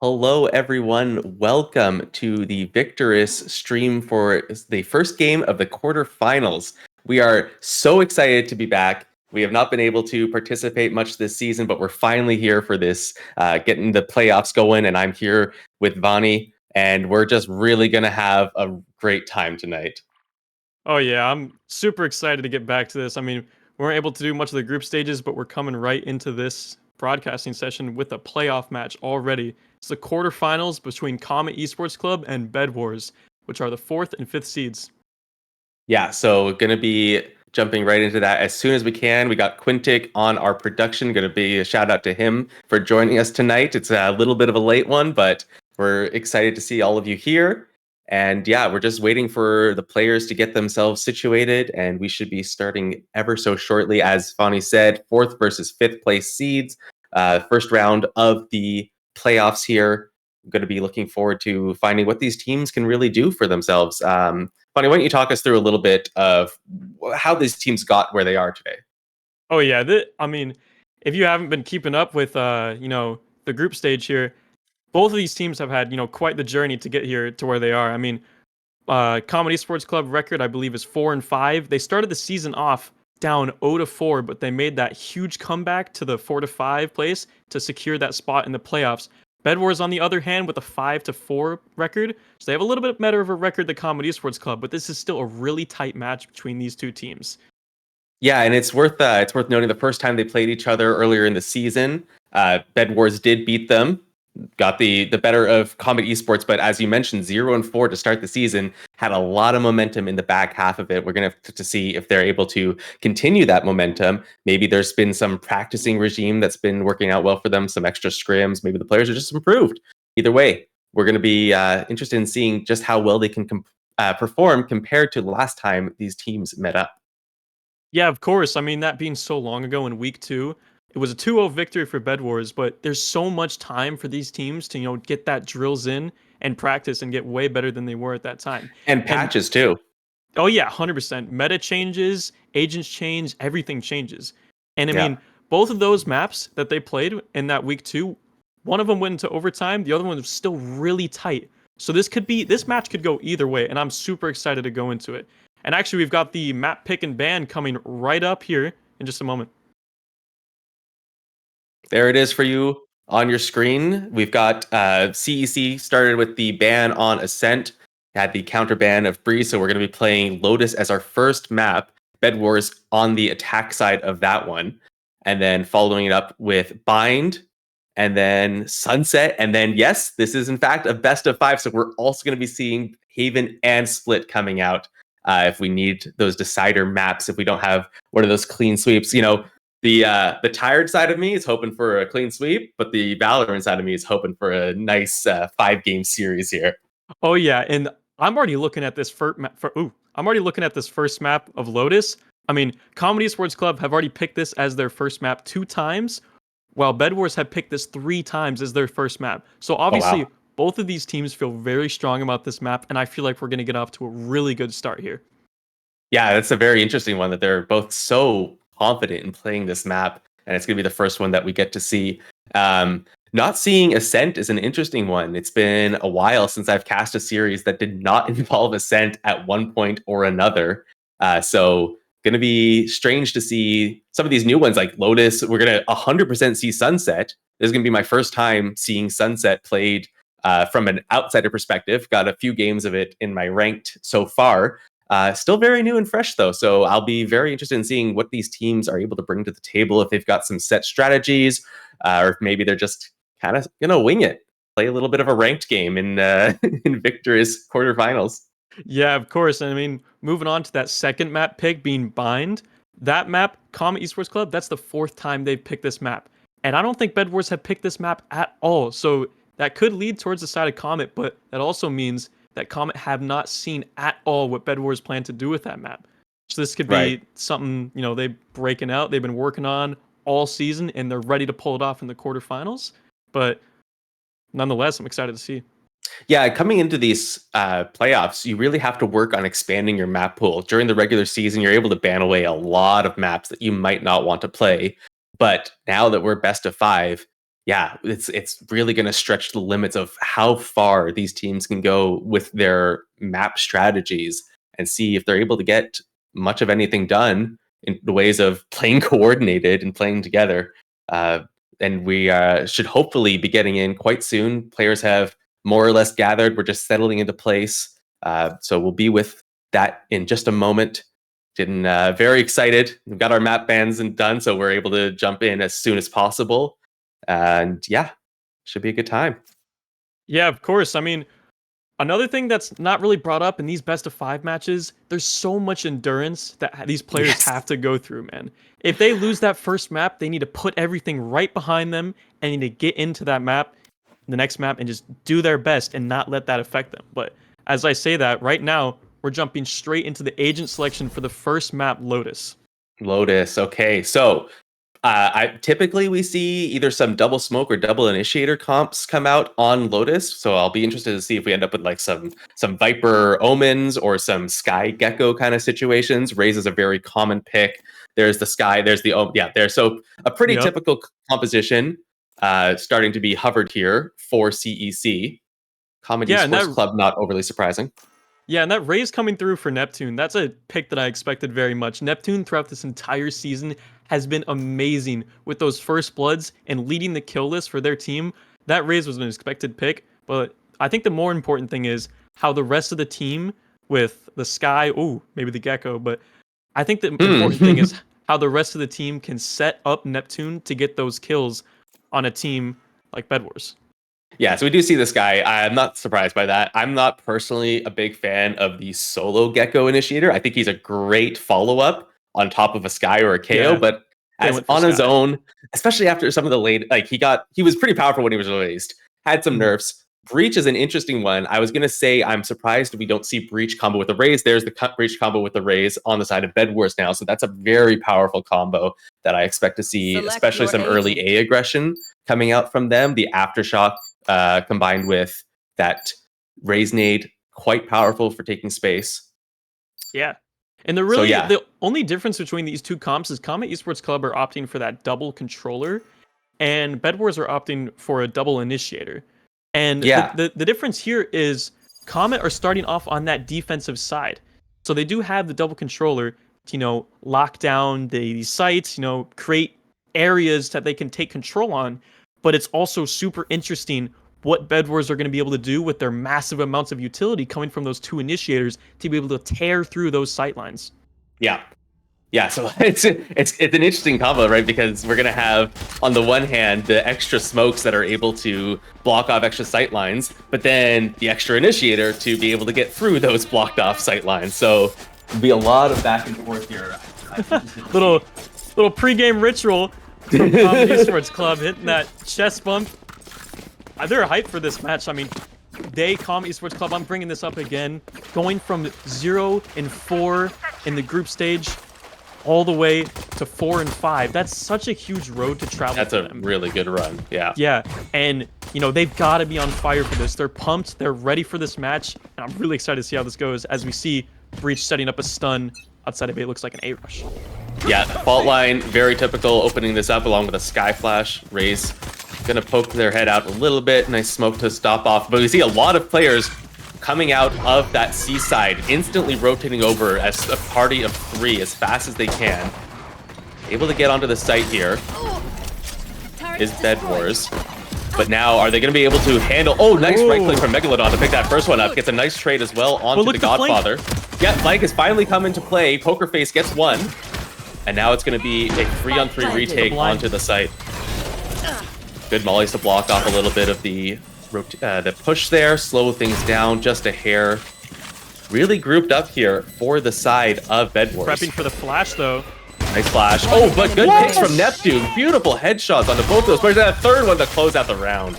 Hello, everyone. Welcome to the Victorous stream for the first game of the quarterfinals. We are so excited to be back. We have not been able to participate much this season, but we're finally here for this, getting the playoffs going. And I'm here with Vani, and we're just really going to have a great time tonight. Oh yeah, I'm super excited to get back to this. We weren't able to do much of the group stages, but we're coming right into this broadcasting session with a playoff match already. It's the quarterfinals between Comet Esports Club and Bed Wars, which are the fourth and fifth seeds. Yeah, so going to be jumping right into that as soon as we can. We got Quintic on our production. Going to be a shout out to him for joining us tonight. It's a little bit of a late one, but we're excited to see all of you here. And yeah, we're just waiting for the players to get themselves situated, and we should be starting ever so shortly. As Fani said, fourth versus fifth place seeds, first round of the playoffs here. I'm going to be looking forward to finding what these teams can really do for themselves. Funny, why don't you talk us through a little bit of how these teams got where they are today? Oh yeah, if you haven't been keeping up with the group stage here, both of these teams have had quite the journey to get here to where they are. Comedy Sports Club record, I believe, is 4-5. They started the season off down 0-4, but they made that huge comeback to the 4-5 place to secure that spot in the playoffs. Bed Wars, on the other hand, with a 5-4 record, so they have a little bit better of a record than Comedy Sports Club, but this is still a really tight match between these two teams. Yeah, and it's worth noting the first time they played each other earlier in the season, Bed Wars did beat them, got the better of Comet Esports, but as you mentioned, 0-4 to start the season, had a lot of momentum in the back half of it. We're gonna have to see if they're able to continue that momentum. Maybe there's been some practicing regime that's been working out well for them, some extra scrims. Maybe the players are just improved. Either way, we're going to be interested in seeing just how well they can perform compared to the last time these teams met up. Yeah, of course. That being so long ago in week two, it was a 2-0 victory for Bed Wars, but there's so much time for these teams to, get that drills in and practice and get way better than they were at that time. And And patches too. oh yeah, 100%. Meta changes, agents change, everything changes. And Yeah. both of those maps that they played in that week two, one of them went into overtime, the other one was still really tight. So this match could go either way, and I'm super excited to go into it. And actually, we've got the map pick and ban coming right up here in just a moment. There it is for you on your screen. We've got CEC started with the ban on Ascent, had the counter ban of Breeze, so we're going to be playing Lotus as our first map. Bed Wars on the attack side of that one, and then following it up with Bind, and then Sunset, and then yes, this is in fact a best of five. So we're also going to be seeing Haven and Split coming out if we need those decider maps. If we don't have one of those clean sweeps, the tired side of me is hoping for a clean sweep, but the Valorant side of me is hoping for a nice 5-game series here. Oh yeah, and I'm already looking at this I'm already looking at this first map of Lotus. Comedy Sports Club have already picked this as their first map 2 times, while Bed Wars have picked this 3 times as their first map. So Oh obviously, wow. both of these teams feel very strong about this map, and I feel like we're going to get off to a really good start here. Yeah, that's a very interesting one that they're both so confident in playing this map, and it's going to be the first one that we get to see. Not seeing Ascent is an interesting one. It's been a while since I've cast a series that did not involve Ascent at one point or another. So going to be strange to see some of these new ones like Lotus. We're going to 100% see Sunset. This is going to be my first time seeing Sunset played from an outsider perspective. Got a few games of it in my ranked so far. Still very new and fresh, though. So I'll be very interested in seeing what these teams are able to bring to the table, if they've got some set strategies, or if maybe they're just kind of going to wing it, play a little bit of a ranked game in in Victor's quarterfinals. Yeah, of course. And moving on to that second map pick being Bind, that map, Comet Esports Club, that's the fourth time they've picked this map. And I don't think Bed Wars have picked this map at all. So that could lead towards the side of Comet, but that also means that Comet have not seen at all what Bed Wars plan to do with that map. So this could Right. be something, they breaking out, they've been working on all season, and they're ready to pull it off in the quarterfinals. But nonetheless, I'm excited to see. Yeah, coming into these playoffs, you really have to work on expanding your map pool. During the regular season, you're able to ban away a lot of maps that you might not want to play. But now that we're best of five, yeah, it's really going to stretch the limits of how far these teams can go with their map strategies and see if they're able to get much of anything done in the ways of playing coordinated and playing together. Uh, and we should hopefully be getting in quite soon. Players have more or less gathered. We're just settling into place. So we'll be with that in just a moment. Getting very excited. We've got our map bans and done, so we're able to jump in as soon as possible. And yeah, should be a good time. Yeah, of course. I mean, another thing that's not really brought up in these best of 5 matches, there's so much endurance that these players have to go through, man. If they lose that first map, they need to put everything right behind them and need to get into that map, the next map, and just do their best and not let that affect them. But as I say that, right now, we're jumping straight into the agent selection for the first map, Lotus. Lotus. Okay, so I typically we see either some double smoke or double initiator comps come out on Lotus. So I'll be interested to see if we end up with like some Viper omens or some Sky Gecko kind of situations. Raze is a very common pick. There's the Sky. There's the there's so a pretty typical composition starting to be hovered here for CEC. Comet Esports Club, not overly surprising. Yeah, and that Raze coming through for Neptune, that's a pick that I expected very much. Neptune throughout this entire season has been amazing with those first bloods and leading the kill list for their team. That Raze was an expected pick, but I think the more important thing is how the rest of the team with the Sky, maybe the Gecko, but I think the important thing is how the rest of the team can set up Neptune to get those kills on a team like Bedwars. Yeah, so we do see this guy. I'm not surprised by that. I'm not personally a big fan of the solo Gecko initiator. I think he's a great follow-up on top of a Sky or a KO, but as on his own, especially after some of the late, like he was pretty powerful when he was released, had some nerfs. Breach is an interesting one. I was going to say I'm surprised we don't see Breach combo with the Raze. There's the Breach combo with the Raze on the side of Bedwars now, so that's a very powerful combo that I expect to see, especially some early A aggression coming out from them. The Aftershock combined with that Raze nade, quite powerful for taking space. Yeah. And the only difference between these two comps is Comet Esports Club are opting for that double controller, and Bedwars are opting for a double initiator. And the difference here is Comet are starting off on that defensive side. So they do have the double controller to, lock down the sites, create areas that they can take control on. But it's also super interesting what Bedwars are going to be able to do with their massive amounts of utility coming from those two initiators to be able to tear through those sightlines. Yeah, so it's an interesting combo, right? Because we're gonna have on the one hand the extra smokes that are able to block off extra sightlines, but then the extra initiator to be able to get through those blocked off sightlines. So it'll be a lot of back and forth here. little pregame ritual from Comet Esports Club hitting that chest bump. They're hyped for this match. I mean, Comet Esports Club, I'm bringing this up again, going from 0-4 in the group stage all the way to 4-5. That's such a huge road to travel. That's a really good run. Yeah, and they've got to be on fire for this. They're pumped. They're ready for this match, and I'm really excited to see how this goes as we see Breach setting up a stun outside of it. Looks like an A rush. Yeah, fault line, very typical, opening this up along with a Sky Flash. Raze gonna poke their head out a little bit. Nice smoke to stop off, but we see a lot of players coming out of that seaside, instantly rotating over as a party of 3 as fast as they can. Able to get onto the site here is Bedwars. But now, are they going to be able to handle... Oh, nice right click from Megalodon to pick that first one up. Gets a nice trade as well onto the Godfather. Yeah, flank has finally come into play. Pokerface gets one. And now it's going to be a 3-on-3 retake onto the site. Good mollies to block off a little bit of the push there, slow things down just a hair. Really grouped up here for the side of Bedwars. Prepping for the flash, though. Nice flash. Oh, but good picks from Neptune. Beautiful headshots onto both those players. And a third one to close out the round.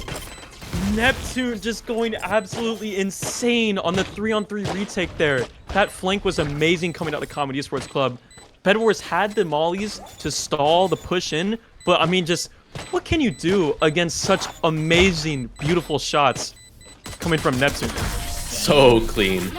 Neptune just going absolutely insane on the 3-on-3 retake there. That flank was amazing coming out of the Comet Esports Club. Bedwars had the mollies to stall the push in, but I mean, just what can you do against such amazing, beautiful shots coming from Neptune? So clean.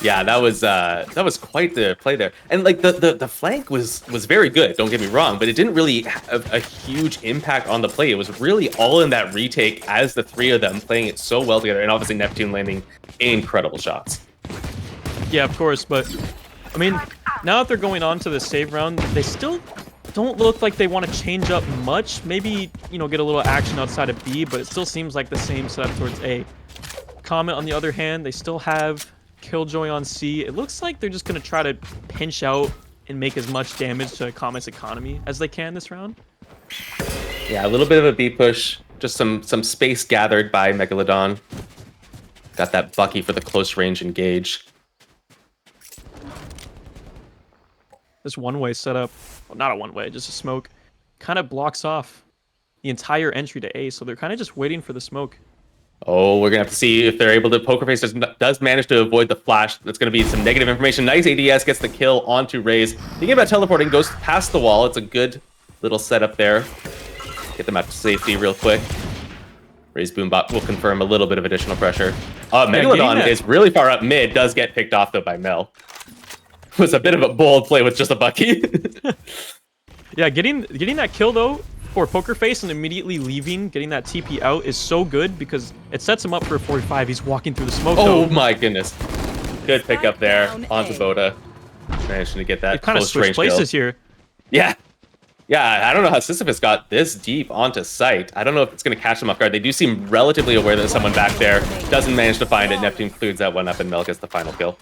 Yeah, that was quite the play there, and like the flank was very good. Don't get me wrong, but it didn't really have a huge impact on the play. It was really all in that retake as the three of them playing it so well together, and obviously Neptune landing incredible shots. Yeah, of course, but I mean, now that they're going on to the save round, they still don't look like they want to change up much. Maybe, you know, get a little action outside of B, but it still seems like the same setup towards A. Comet, on the other hand, they still have Killjoy on C. It looks like they're just going to try to pinch out and make as much damage to Comet's economy as they can this round. Yeah, a little bit of a B push. Just some space gathered by Megalodon. Got that Bucky for the close range engage. This one-way setup, well, not a one-way, just a smoke, kind of blocks off the entire entry to A, so they're kind of just waiting for the smoke. Oh, we're going to have to see if they're able to. Pokerface does manage to avoid the flash. That's going to be some negative information. Nice ADS gets the kill onto Raze. Thinking about teleporting, goes past the wall. It's a good little setup there. Get them out to safety real quick. Raze Boombot will confirm a little bit of additional pressure. Megalodon is really far up mid. Does get picked off, though, by Mel. Was a bit of a bold play with just a Bucky. Yeah, getting that kill, though, for Pokerface and immediately leaving, getting that TP out is so good because it sets him up for a 45. He's walking through the smoke. Oh my goodness. Good pick up there onto Boda. Managing to get that it kind of switched places here. Yeah. Yeah, I don't know how Sisyphus got this deep onto site. I don't know if it's going to catch them off guard. They do seem relatively aware that there's someone back there. Doesn't manage to find it. Neptune clears that one up and Mel gets the final kill.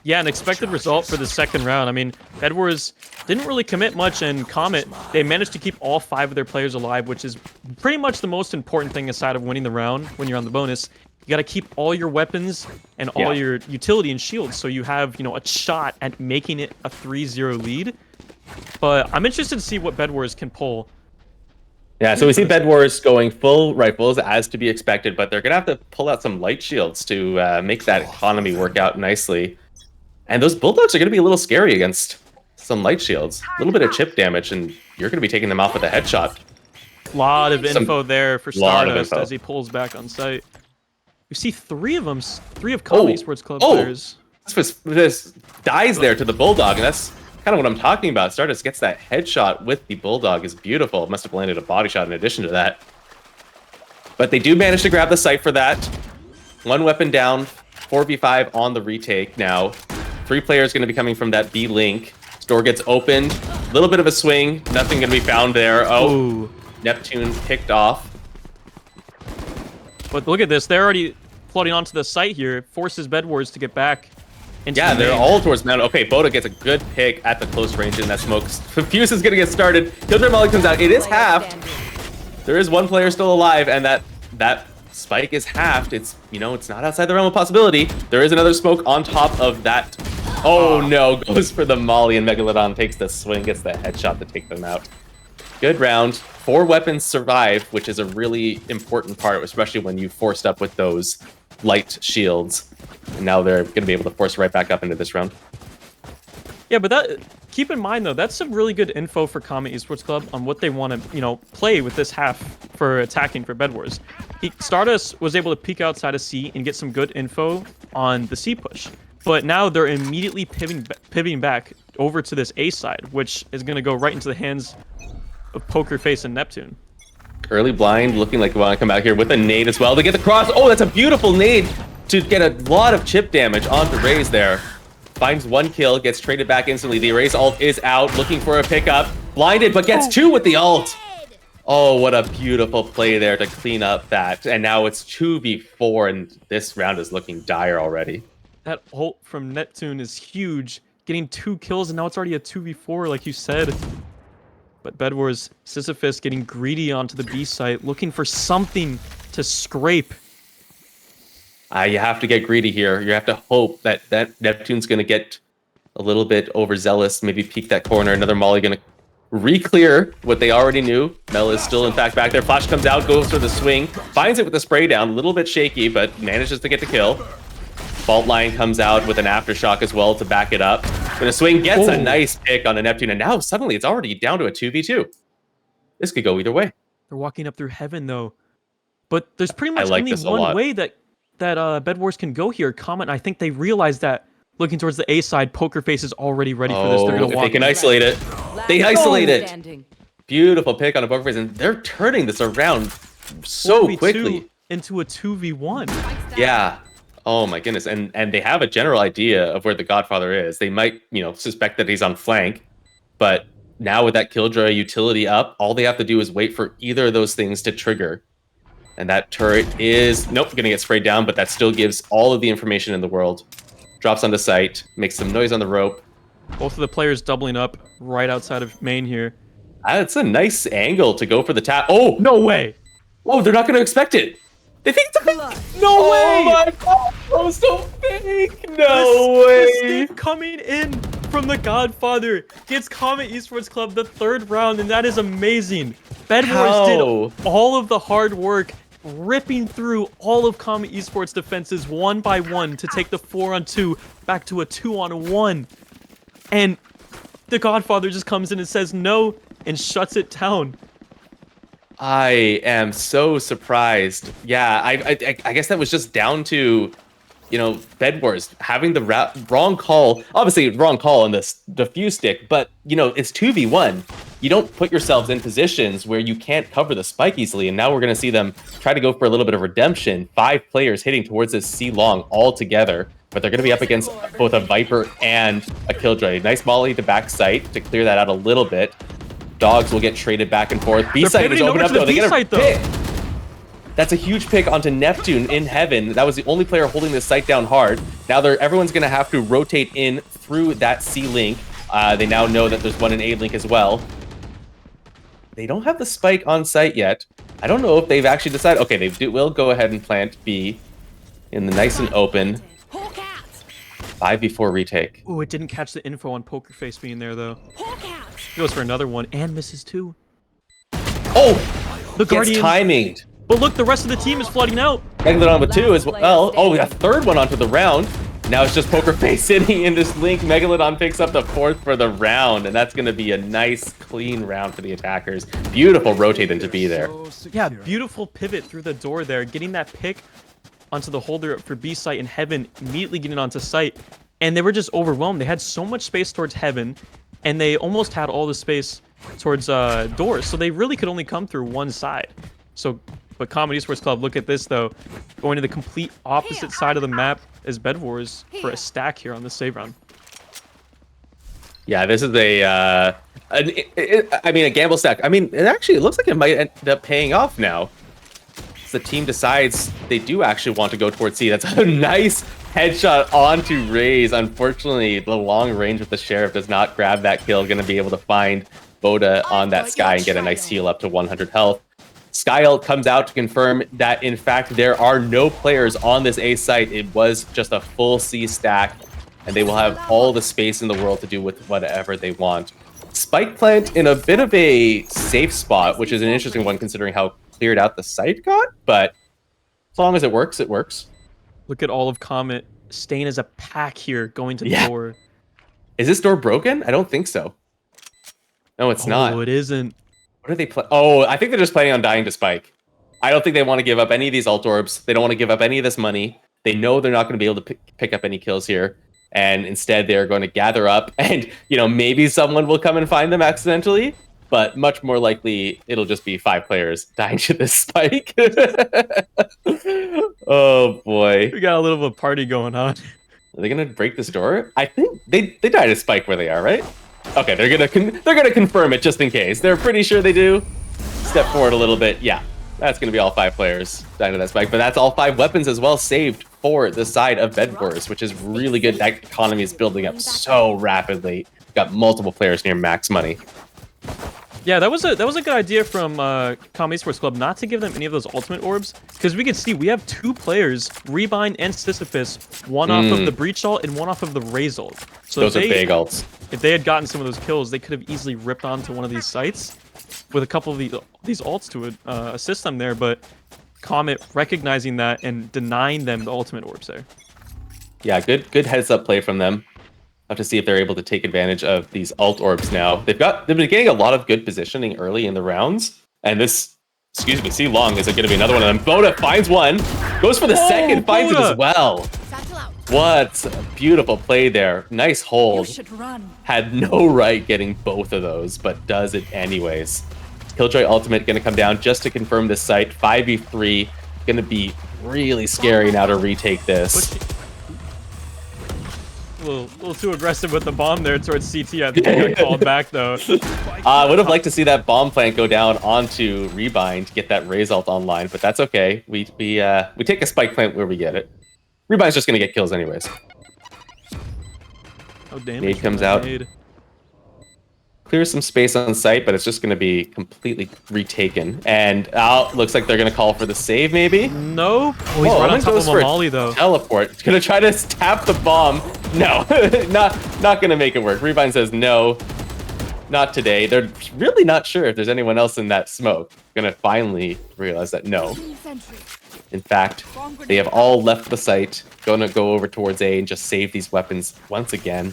Yeah, an expected result for the second round. I mean, Edwards didn't really commit much, and Comet, they managed to keep all 5 of their players alive, which is pretty much the most important thing aside of winning the round when you're on the bonus. You got to keep all your weapons and all your utility and shields, so you have, you know, a shot at making it a 3-0 lead. But I'm interested to see what Bedwars can pull. Yeah, so we see Bedwars going full rifles, as to be expected, but they're going to have to pull out some light shields to make that economy work out nicely. And those Bulldogs are going to be a little scary against some light shields. A little bit of chip damage, and you're going to be taking them off with a headshot. A lot of info there for Stardust as he pulls back on site. We see 3 of them, 3 of Comet Esports Club players. This dies there to the Bulldog, and that's kind of what I'm talking about. Stardust gets that headshot with the Bulldog. Is beautiful. It must have landed a body shot in addition to that. But they do manage to grab the site for that. 1 weapon down, 4v5 on the retake now. 3 players going to be coming from that B link. Door gets opened. A little bit of a swing. Nothing going to be found there. Oh, Neptune picked off. But look at this. They're already floating onto the site here. Forces Bedwars to get back. Yeah, they're all towards Mountain. Okay, Boda gets a good pick at the close range, and that smoke. Fuse is going to get started. Killjoy Molly comes out. It is halved. There is 1 player still alive, and that spike is halved. It's, you know, it's not outside the realm of possibility. There is another smoke on top of that. Oh no, goes for the Molly, and Megalodon takes the swing, gets the headshot to take them out. Good round. 4 weapons survive, which is a really important part, especially when you forced up with those light shields. And now they're going to be able to force right back up into this round. Yeah, but that, keep in mind, though, that's some really good info for Comet Esports Club on what they want to, you know, play with this half for attacking for Bedwars. Stardust was able to peek outside of C and get some good info on the C push. But now they're immediately pivoting back over to this A side, which is going to go right into the hands of Pokerface and Neptune. Early blind, looking like we want to come out here with a nade as well to get the cross. Oh, that's a beautiful nade to get a lot of chip damage onto Raze there. Finds 1 kill, gets traded back instantly. The Raze ult is out, looking for a pickup. Blinded, but gets 2 with the ult. Oh, what a beautiful play there to clean up that. And now it's 2v4, and this round is looking dire already. That ult from Neptune is huge. Getting 2 kills, and now it's already a 2v4, like you said. But Bedwars, Sisyphus getting greedy onto the B site, looking for something to scrape. You have to get greedy here. You have to hope that Neptune's going to get a little bit overzealous, maybe peek that corner. Another Molly going to re-clear what they already knew. Mel is still, in fact, back there. Flash comes out, goes for the swing, finds it with the spray down. A little bit shaky, but manages to get the kill. Fault line comes out with an aftershock as well to back it up. When a swing gets a nice pick on a Neptune, and now suddenly it's already down to a 2v2. This could go either way. They're walking up through heaven, though. But there's pretty much like only one way that Bed Wars can go here. Comet, I think they realize that looking towards the A side, Poker Face is already ready for this. They're Oh, gonna if walk they can in. isolate it. They isolate it. Standing. Beautiful pick on a Poker Face, and they're turning this around so 4v2 quickly. into a 2v1. Yeah. Oh my goodness. And they have a general idea of where the Godfather is. They might, suspect that he's on flank, but now with that Killjoy utility up, all they have to do is wait for either of those things to trigger. And that turret is, gonna get sprayed down, but that still gives all of the information in the world. Drops onto site, makes some noise on the rope. Both of the players doubling up right outside of main here. It's a nice angle to go for the tap. Oh! No way! Oh, they're not gonna expect it! They think it's a fake! No way! Oh my god! That was so fake! No way! The stick coming in from the Godfather gets Comet Esports Club the 3rd round, and that is amazing. Bed Wars did all of the hard work, ripping through all of Comet Esports defenses one by one to take the 4-on-2 back to a 2-on-1. And the Godfather just comes in and says no and shuts it down. I am so surprised. Yeah, I guess that was just down to, Bed Wars having the wrong call. Obviously, wrong call on this diffuse stick, but, it's 2v1. You don't put yourselves in positions where you can't cover the spike easily, and now we're going to see them try to go for a little bit of redemption. 5 players hitting towards this C-long all together, but they're going to be up against both a Viper and a Killjoy. Nice molly to back site to clear that out a little bit. Dogs will get traded back and forth. B-side is open up, though. They get a pick. That's a huge pick onto Neptune in heaven. That was the only player holding this site down hard. Now everyone's going to have to rotate in through that C-link. They now know that there's one in A-link as well. They don't have the spike on site yet. I don't know if they've actually decided. Okay, they will go ahead and plant B in the nice and open. 5v4 retake. Ooh, it didn't catch the info on Poker Face being there, though. He goes for another one and misses 2. Oh! The Guardian timing. But look, the rest of the team is flooding out. Megalodon with 2 as well. Oh, a 3rd one onto the round. Now it's just Poker Face sitting in this link. Megalodon picks up the 4th for the round, and that's going to be a nice, clean round for the attackers. Beautiful rotate into B there. Yeah, beautiful pivot through the door there, getting that pick onto the holder for B site and Heaven, immediately getting onto site. And they were just overwhelmed. They had so much space towards Heaven, and they almost had all the space towards doors, so they really could only come through one side. But Comet Esports Club, look at this though, going to the complete opposite side of the map as Bed Wars for a stack here on the save round. Yeah, this is a gamble stack. I mean, it looks like it might end up paying off now. As the team decides they do actually want to go towards C. That's a nice headshot onto Raze. Unfortunately, the long range with the Sheriff does not grab that kill. Going to be able to find Boda on that Sky and get a nice heal up to 100 health. Skyelt comes out to confirm that, in fact, there are no players on this A site. It was just a full C stack, and they will have all the space in the world to do with whatever they want. Spike plant in a bit of a safe spot, which is an interesting one considering how cleared out the site got, but as long as it works, it works. Look at all of Comet staying as a pack here, going to the door. Is this door broken? I don't think so. No, it's not. Oh, it isn't. What are they playing? Oh, I think they're just planning on dying to Spike. I don't think they want to give up any of these ult orbs. They don't want to give up any of this money. They know they're not going to be able to pick up any kills here. And instead, they're going to gather up and, maybe someone will come and find them accidentally. But much more likely, it'll just be 5 players dying to this Spike. Oh, boy. We got a little bit of a party going on. Are they going to break this door? I think they died to Spike where they are, right? Okay, they're gonna confirm it just in case. They're pretty sure they do. Step forward a little bit. Yeah, that's gonna be all 5 players dying to that Spike. But that's all 5 weapons as well saved for the side of Bed Wars, which is really good. That economy is building up so rapidly. Got multiple players near max money. Yeah, that was a good idea from Comet Esports Club not to give them any of those ultimate orbs, because we can see we have 2 players, Rebind and Sisyphus, one off of the Breach ult and one off of the Raze ult. So those are big ults. If they had gotten some of those kills, they could have easily ripped onto one of these sites with a couple of these ults to assist them there, but Comet recognizing that and denying them the ultimate orbs there. Yeah, good heads up play from them. Have to see if they're able to take advantage of these ult orbs now. They've been getting a lot of good positioning early in the rounds, and this excuse me, C long. Is it going to be another one of them? Boda finds one, goes for the second, finds it as well. What a beautiful play there. Nice hold. Had no right getting both of those, but does it anyways. Killjoy ultimate going to come down just to confirm this site. 5v3. Going to be really scary now to retake this. A little too aggressive with the bomb there towards CT. I think he got called back though. I would have liked to see that bomb plant go down onto Rebind to get that Raze ult online, but that's okay. We take a spike plant where we get it. Rebind's just gonna get kills anyways. Oh damn! Nade comes out. Clears some space on site, but it's just going to be completely retaken. And looks like they're going to call for the save, maybe? No. Oh, he's right on top of a Molly, though. Teleport. He's going to try to tap the bomb. No, not going to make it work. Rebind says no, not today. They're really not sure if there's anyone else in that smoke. Going to finally realize that no. In fact, they have all left the site. Going to go over towards A and just save these weapons once again.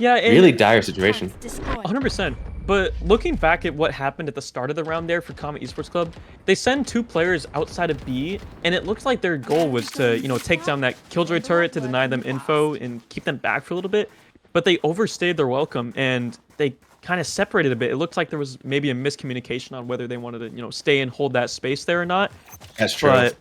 Yeah, really dire situation. 100%. But looking back at what happened at the start of the round there for Comet Esports Club, they send 2 players outside of B, and it looked like their goal was to, take down that Killjoy turret to deny them info and keep them back for a little bit. But they overstayed their welcome, and they kind of separated a bit. It looked like there was maybe a miscommunication on whether they wanted to, stay and hold that space there or not. That's true. But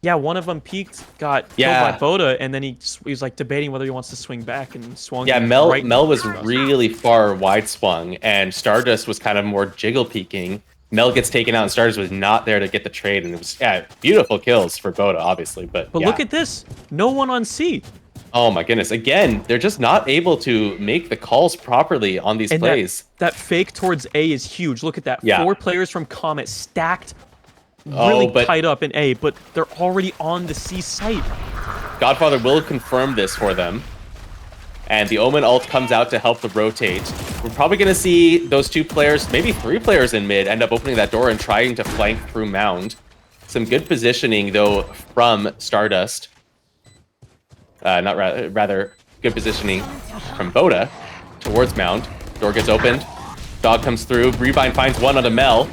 yeah, one of them peeked, got killed by Boda, and then he was like debating whether he wants to swing back and swung. Yeah, Mel was really far wide swung, and Stardust was kind of more jiggle peeking. Mel gets taken out, and Stardust was not there to get the trade, and it was beautiful kills for Boda, obviously. But look at this, no one on C. Oh my goodness! Again, they're just not able to make the calls properly on these plays. That fake towards A is huge. Look at that. 4 players from Comet stacked. Really tied up in A, but they're already on the C site. Godfather will confirm this for them. And the Omen ult comes out to help the rotate. We're probably going to see those 2 players, maybe 3 players in mid, end up opening that door and trying to flank through Mound. Some good positioning, though, from Stardust. Rather, good positioning from Boda towards Mound. Door gets opened. Dog comes through. Rebind finds one on a Mel.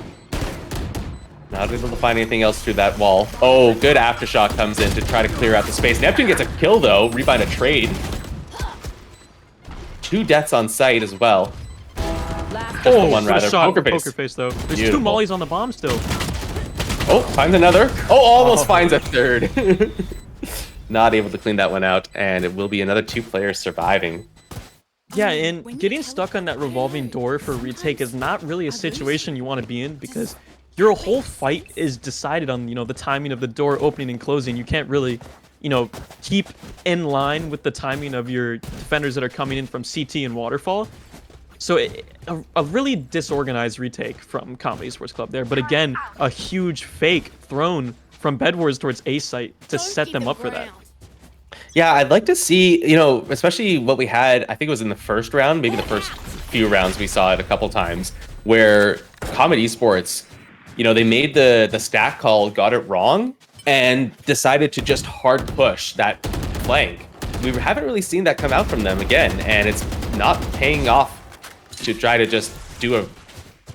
Not able to find anything else through that wall. Oh, good aftershock comes in to try to clear out the space. Neptune gets a kill, though. Rebind a trade. 2 deaths on site as well. Just one, rather. Poker face, though. There's Beautiful. 2 mollies on the bomb still. Oh, finds another. Oh, almost finds a third. Not able to clean that one out, and it will be another 2 players surviving. Yeah, and getting stuck on that revolving door for retake is not really a situation you want to be in, because your whole fight is decided on, the timing of the door opening and closing. You can't really, keep in line with the timing of your defenders that are coming in from CT and Waterfall. So a really disorganized retake from Comet Esports Club there. But again, a huge fake thrown from Bed Wars towards A site to set them up for that. Yeah, I'd like to see, especially what we had, I think it was in the first round, maybe the first few rounds we saw it a couple times, where Comet Esports, they made the stack call, got it wrong, and decided to just hard push that flank. We haven't really seen that come out from them again, and it's not paying off to try to just do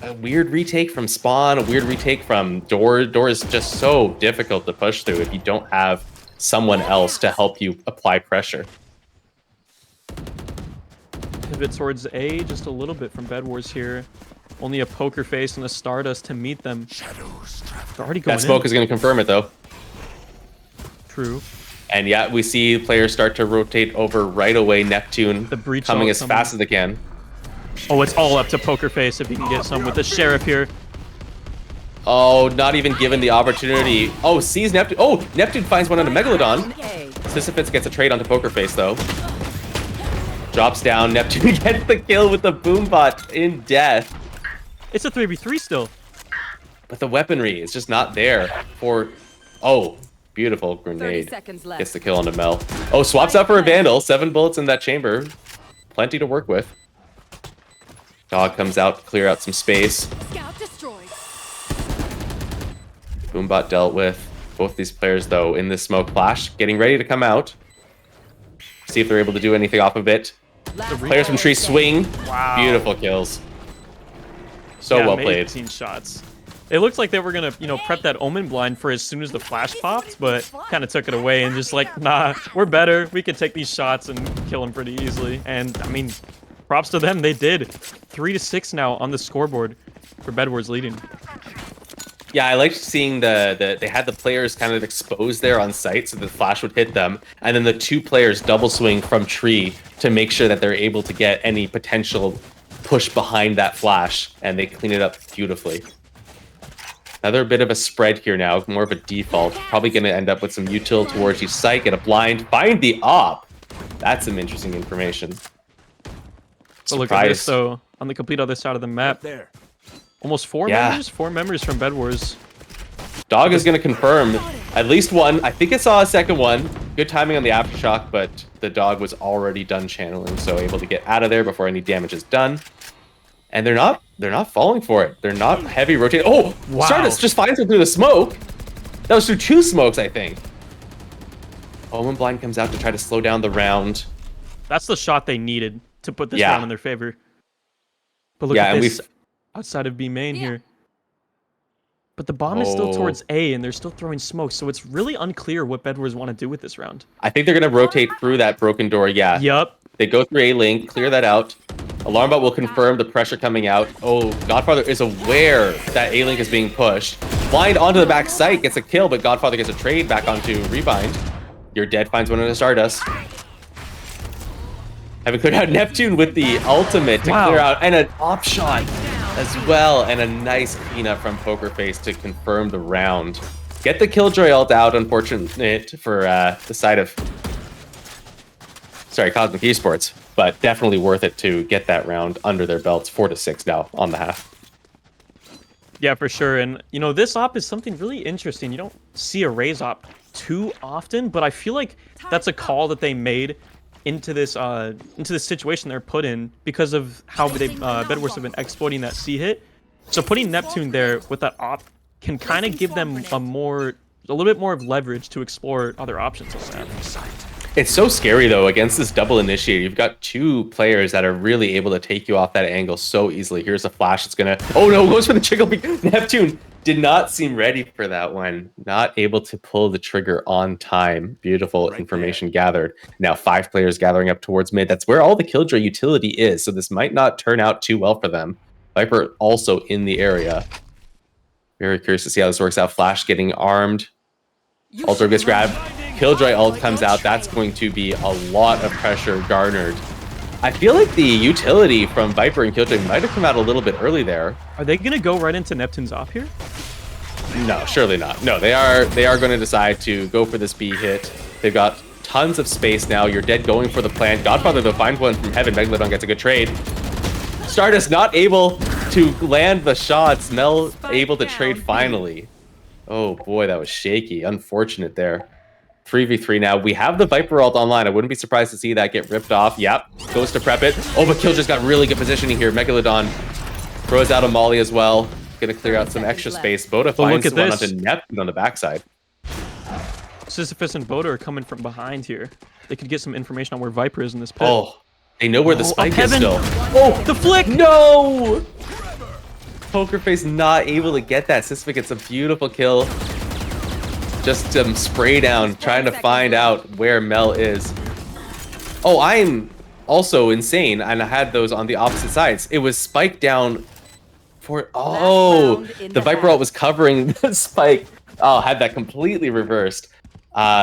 a weird retake from spawn, a weird retake from door. Door is just so difficult to push through if you don't have someone else to help you apply pressure. Pivot towards A just a little bit from Bed Wars here. Only a Poker Face and a Stardust to meet them. They're already going That smoke is going to confirm it, though. True. And yeah, we see players start to rotate over right away. Neptune the breach coming as fast as they can. Oh, it's all up to Poker Face if he can get some with the Sheriff here. Oh, not even given the opportunity. Oh, sees Neptune. Oh, Neptune finds one on a Megalodon. Sisyphus gets a trade onto Poker Face, though. Drops down. Neptune gets the kill with the boombot in death. It's a 3v3 still. But the weaponry is just not there for... Oh, beautiful grenade. Gets the kill onto Mel. Oh, swaps out for a Vandal. 7 bullets in that chamber. Plenty to work with. Dog comes out to clear out some space. Scout destroyed. Boombot dealt with. Both these players, though, in this smoke flash, getting ready to come out. See if they're able to do anything off of it. Players from Tree swing. Wow. Beautiful kills. So well played. 18 shots. It looks like they were gonna, prep that Omen blind for as soon as the flash popped, but kind of took it away and just like, nah, we're better. We can take these shots and kill him pretty easily. And I mean, props to them, they did. 3-6 now on the scoreboard for Bedwars leading. Yeah, I liked seeing they had the players kind of exposed there on site so the flash would hit them, and then the two players double swing from tree to make sure that they're able to get any potential push behind that flash, and they clean it up beautifully. Another bit of a spread here now, more of a default. Probably going to end up with some util towards each site, get a blind, find the op. That's some interesting information. But look at this, though, on the complete other side of the map. There. Almost four members from Bedwars. Dog is going to confirm at least one. I think I saw a second one. Good timing on the aftershock, but the dog was already done channeling, so able to get out of there before any damage is done. And they're not falling for it. They're not heavy rotating. Oh, wow. Stardust just finds it through the smoke. That was through two smokes, I think. Omen blind comes out to try to slow down the round. That's the shot they needed to put this round in their favor. But look at this outside of B main here. But the bomb is still towards A, and they're still throwing smoke, so it's really unclear what Bedwars want to do with this round. I think they're going to rotate through that broken door, yeah. Yep. They go through A-link, clear that out. Alarmbot will confirm the pressure coming out. Oh, Godfather is aware that A-link is being pushed. Blind onto the back site, gets a kill, but Godfather gets a trade back onto Rebind. You're dead, finds one in the Stardust. Having cleared out Neptune with the ultimate to clear out, and an op shot as well, and a nice cleanup from Pokerface to confirm the round. Get the Killjoy ult out, unfortunate for the side of Cosmic Esports, but definitely worth it to get that round under their belts. 4-6 now on the half. Yeah, for sure. And, this op is something really interesting. You don't see a Raze op too often, but I feel like that's a call that they made into this situation they're put in because of how Bedwars have been exploiting that C hit. So putting Neptune there with that op can kind of give them a little bit more of leverage to explore other options on that. It's so scary, though, against this double initiator. You've got two players that are really able to take you off that angle so easily. Here's a flash. It's going to... Oh, no. Goes for the trigger. Neptune did not seem ready for that one. Not able to pull the trigger on time. Beautiful information gathered. Now 5 players gathering up towards mid. That's where all the Killjoy utility is, so this might not turn out too well for them. Viper also in the area. Very curious to see how this works out. Flash getting armed. Ultra gets grabbed. Killjoy ult comes out. That's going to be a lot of pressure garnered. I feel like the utility from Viper and Killjoy might have come out a little bit early there. Are they going to go right into Neptune's op here? No, surely not. No, they are going to decide to go for this B hit. They've got tons of space now. You're dead going for the plant. Godfather, though, finds one from heaven. Megalodon gets a good trade. Stardust not able to land the shots. Mel able to trade finally. Oh boy, that was shaky. Unfortunate there. 3v3 now. We have the Viper ult online. I wouldn't be surprised to see that get ripped off. Yep, goes to prep it. Oh, but Killjoy's got really good positioning here. Megalodon throws out a molly as well. Gonna clear out some extra space. Boda finds one onto Neptune on the backside. Sisyphus and Boda are coming from behind here. They could get some information on where Viper is in this pit. Oh, they know where the spike is still. Oh, the flick! No! Pokerface not able to get that. Sisyphus gets a beautiful kill. Just some spray down, trying to find out where Mel is. Oh, I'm also insane, and I had those on the opposite sides. It was spiked down for... Oh, the Viper ult was covering the spike. Oh, had that completely reversed.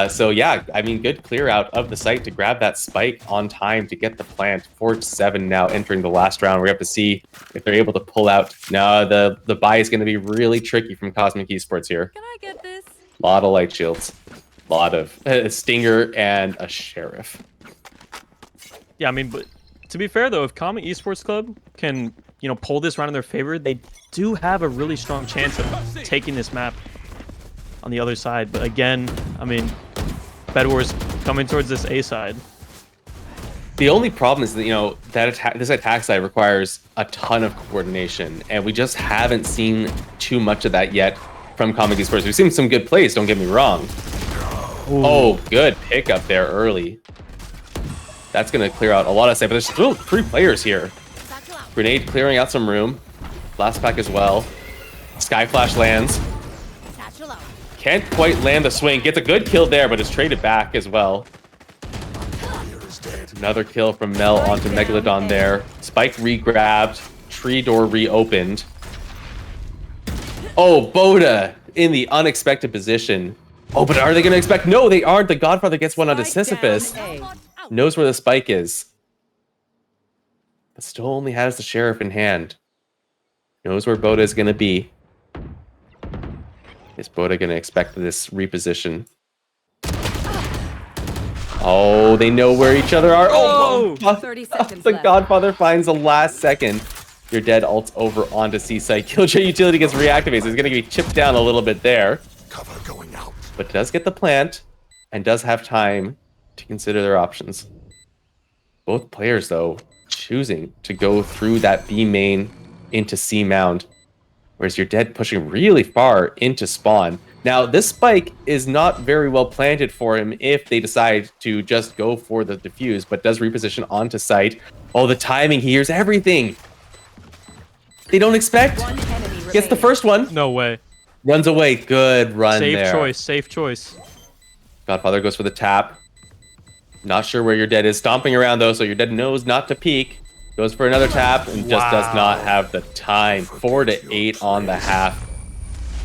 So yeah, I mean, good clear out of the site to grab that spike on time to get the plant. 4-7 now entering the last round. We have to see if they're able to pull out. No, the buy is going to be really tricky from Cosmic Esports here. Can I get this? A lot of light shields, a lot of Stinger and a Sheriff. Yeah, I mean, but to be fair though, if Comet Esports Club can, pull this round in their favor, they do have a really strong chance of taking this map on the other side. But again, I mean, Bedwars coming towards this A side. The only problem is that, this attack side requires a ton of coordination, and we just haven't seen too much of that yet from Comet Esports. We've seen some good plays, don't get me wrong. Ooh. Oh, good pickup there early. That's going to clear out a lot of side, but there's still 3 players here. Grenade clearing out some room. Last pack as well. Sky Flash lands. Can't quite land the swing. Gets a good kill there, but is traded back as well. Another kill from Mel onto Megalodon there. Spike re-grabbed. Tree door reopened. Oh, Boda in the unexpected position. Oh, but are they going to expect? No, they aren't. The Godfather gets one onto Sisyphus. Knows where the spike is. But still only has the Sheriff in hand. Knows where Boda is going to be. Is Boda going to expect this reposition? Oh, they know where each other are. Oh, 30 seconds the left. Godfather finds the last second. Your dead ults over onto Seaside. Killjoy utility gets reactivated. So he's going to be chipped down a little bit there. Cover going out. But does get the plant and does have time to consider their options. Both players, though, choosing to go through that B main into C mound. Whereas your dead pushing really far into spawn. Now, this spike is not very well planted for him if they decide to just go for the defuse, but does reposition onto site. Oh, the timing, he hears everything. They don't expect. Gets the first one. No way. Runs away. Good run there. Safe choice. Safe choice. Godfather goes for the tap. Not sure where your dead is. Stomping around, though, so your dead knows not to peek. Goes for another tap and just does not have the time. 4 to 8 on the half.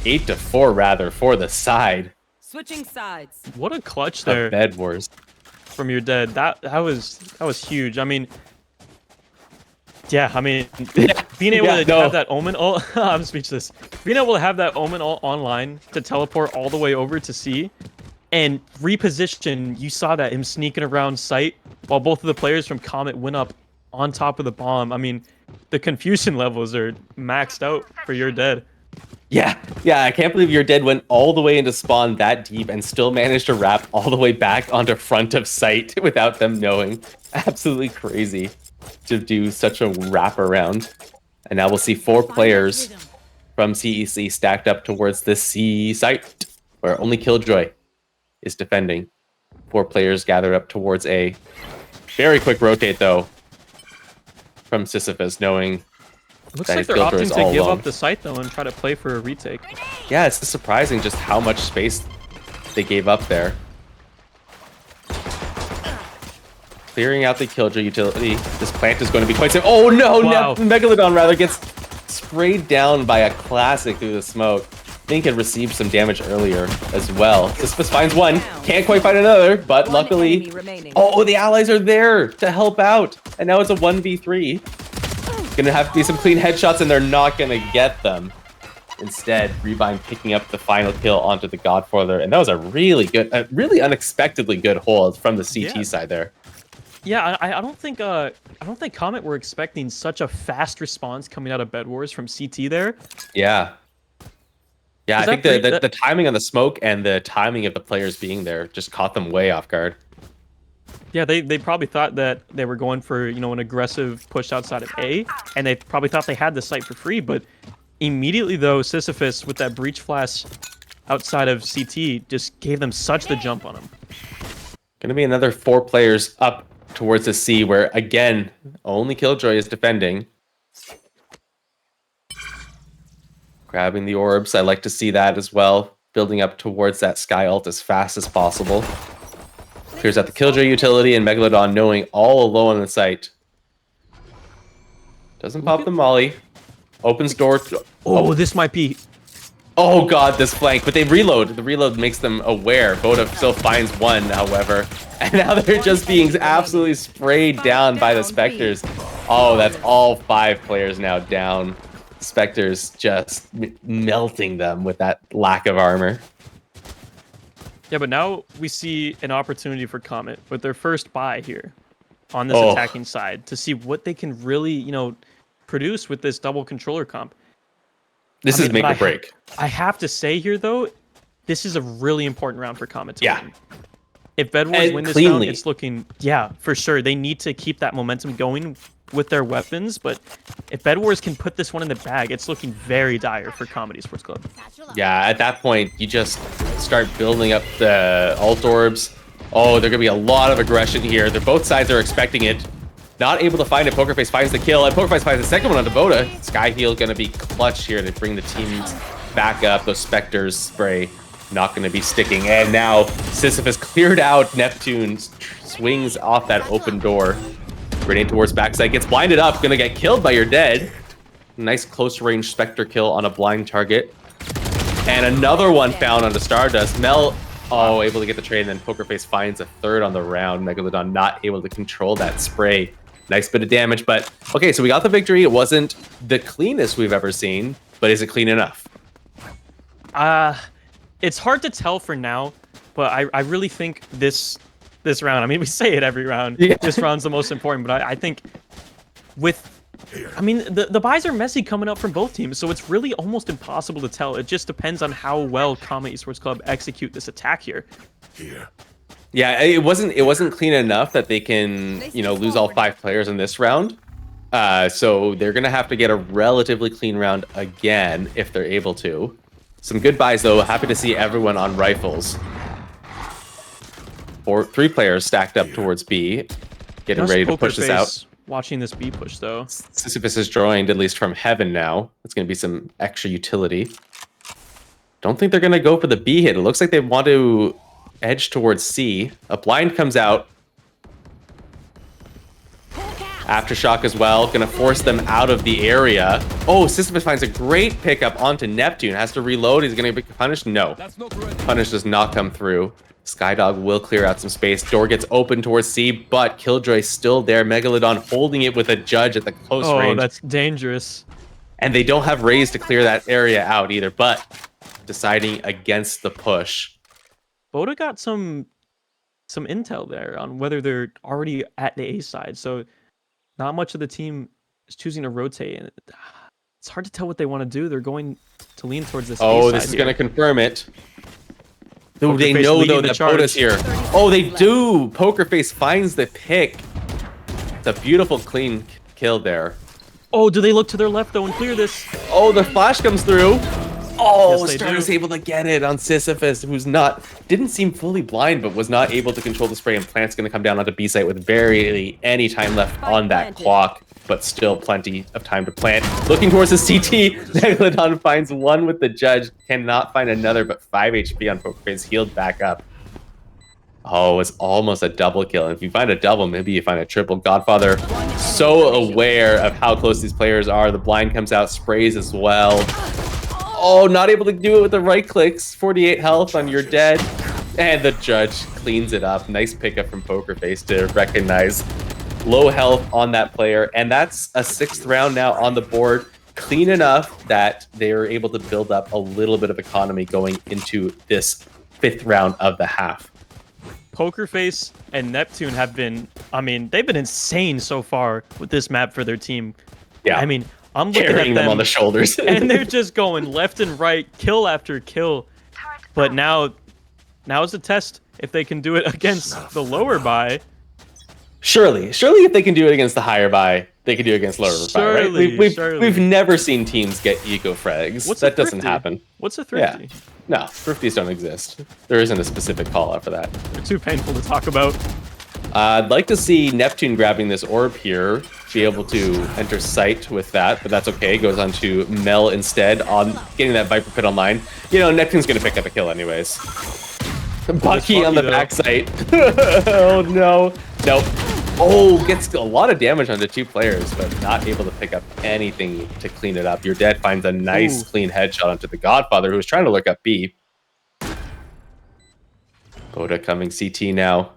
8 to 4, rather, for the side. Switching sides. What a clutch there. Bed Wars. From your dead. That was huge. I mean, yeah, I mean, being able to have that Omen ult, I'm speechless. Being able to have that Omen ult online to teleport all the way over to C and reposition, you saw that him sneaking around site while both of the players from Comet went up on top of the bomb. I mean, the confusion levels are maxed out for your dead. Yeah, I can't believe your dead went all the way into spawn that deep and still managed to wrap all the way back onto front of site without them knowing. Absolutely crazy to do such a wraparound. And now we'll see 4 players from CEC stacked up towards the C site, where only Killjoy is defending. 4 players gathered up towards A. Very quick rotate, though, from Sisyphus, knowing looks that like his they're filter opting is to all give alone. up the site, though, and try to play for a retake. Yeah, it's surprising just how much space they gave up there. Clearing out the Killjoy utility. This plant is going to be quite safe. Oh no, wow. Megalodon rather gets sprayed down by a classic through the smoke. I think it received some damage earlier as well. Sisyphus finds one, can't quite find another, but luckily... Oh, the allies are there to help out. And now it's a 1v3. Gonna have to be some clean headshots and they're not gonna get them. Instead, Rebind picking up the final kill onto the Godfather. And that was a really good, really unexpectedly good hold from the CT side there. Yeah, I don't think Comet were expecting such a fast response coming out of Bed Wars from CT there. Yeah. Yeah, I think the timing on the smoke and the timing of the players being there just caught them way off guard. Yeah, they probably thought that they were going for, you know, an aggressive push outside of A, and they probably thought they had the site for free, but immediately, though, Sisyphus with that breach flash outside of CT just gave them such the jump on him. Gonna be another 4 players up towards the C, where, again, only Killjoy is defending. Grabbing the orbs, I like to see that as well. Building up towards that Sky ult as fast as possible. Clears out the Killjoy utility, and Megalodon knowing all alone on the site. Doesn't pop the molly. Opens door. Oh, this might be... Oh god, this flank. But they reload. The reload makes them aware. Boda still finds one, however. And now they're just being absolutely sprayed down by the Spectres. Oh, that's all 5 players now down. Spectres just melting them with that lack of armor. Yeah, but now we see an opportunity for Comet with their first buy here on this attacking side to see what they can really, you know, produce with this double controller comp. This is make or break. I have to say here, though, this is a really important round for Comet to win. If Bed Wars win this round, it's looking, for sure. They need to keep that momentum going with their weapons, but if Bed Wars can put this one in the bag, it's looking very dire for Comet Esports Club. Yeah, at that point, you just start building up the ult orbs. Oh, there's going to be a lot of aggression here. Both sides are expecting it. Not able to find it. Pokerface finds the kill, and Pokerface finds the second one on Devoda. Skyheal going to be clutch here to bring the teams back up. Those Spectres spray not going to be sticking. And now Sisyphus cleared out. Neptune swings off that open door. Grenade towards backside. Gets blinded up. Going to get killed by your dead. Nice close range Spectre kill on a blind target. And another one found on the Stardust. Mel, able to get the trade, and then Pokerface finds a third on the round. Megalodon not able to control that spray. Nice bit of damage, but okay, so we got the victory. It wasn't the cleanest we've ever seen, but is it clean enough? It's hard to tell for now, but I really think this round, I mean, we say it every round, this round's the most important, but I think the buys are messy coming up from both teams, so it's really almost impossible to tell. It just depends on how well Comet Esports Club execute this attack here. Yeah, it wasn't clean enough that they can, lose all 5 players in this round. So they're going to have to get a relatively clean round again if they're able to. Some good buys, though. Happy to see everyone on rifles. 3 players stacked up towards B, getting ready to push this out. Watching this B push, though. Sisyphus is joined, at least from heaven now. It's going to be some extra utility. Don't think they're going to go for the B hit. It looks like they want to edge towards C. A blind comes out. Aftershock as well. Going to force them out of the area. Oh, Sisyphus finds a great pickup onto Neptune. Has to reload. He's going to be punished? No. Punish does not come through. Skydog will clear out some space. Door gets open towards C, but Killjoy's still there. Megalodon holding it with a judge at the close range. Oh, that's dangerous. And they don't have Raze to clear that area out either, but deciding against the push. Boda got some intel there on whether they're already at the A side, so not much of the team is choosing to rotate, and it's hard to tell what they want to do. They're going to lean towards this A side. This is going to confirm it. Do they know, though, that Boda's here? Oh, they do! Pokerface finds the pick. It's a beautiful, clean kill there. Oh, do they look to their left, though, and clear this? Oh, the flash comes through. Oh, yes, Star's able to get it on Sisyphus, who's didn't seem fully blind, but was not able to control the spray, and Plant's going to come down onto B site with barely any time left on that clock, but still plenty of time to plant. Looking towards the CT, Megalodon finds one with the judge, cannot find another, but 5 HP on Pokerface, healed back up. Oh, it's almost a double kill. And if you find a double, maybe you find a triple. Godfather, so aware of how close these players are. The blind comes out, sprays as well. Oh, not able to do it with the right clicks. 48 health on your dead. And the judge cleans it up. Nice pickup from Pokerface to recognize low health on that player. And that's a 6th round now on the board. Clean enough that they are able to build up a little bit of economy going into this 5th round of the half. Pokerface and Neptune have been, they've been insane so far with this map for their team. Yeah. I'm looking carrying at them on the shoulders. and they're just going left and right, kill after kill. But now is the test if they can do it against the lower buy. Surely if they can do it against the higher buy, they can do it against lower buy, right? We've never seen teams get eco frags. That doesn't happen. What's a thrifty? Yeah. No, thrifties don't exist. There isn't a specific call out for that. They're too painful to talk about. I'd like to see Neptune grabbing this orb here, be able to enter sight with that, but that's okay. Goes on to Mel instead on getting that Viper Pit online. Neptune's going to pick up a kill anyways. Bucky on the backside. Oh, no. Nope. Oh, gets a lot of damage onto 2 players, but not able to pick up anything to clean it up. Your dead finds a nice, clean headshot onto the Godfather, who was trying to look up B. Boda coming CT now.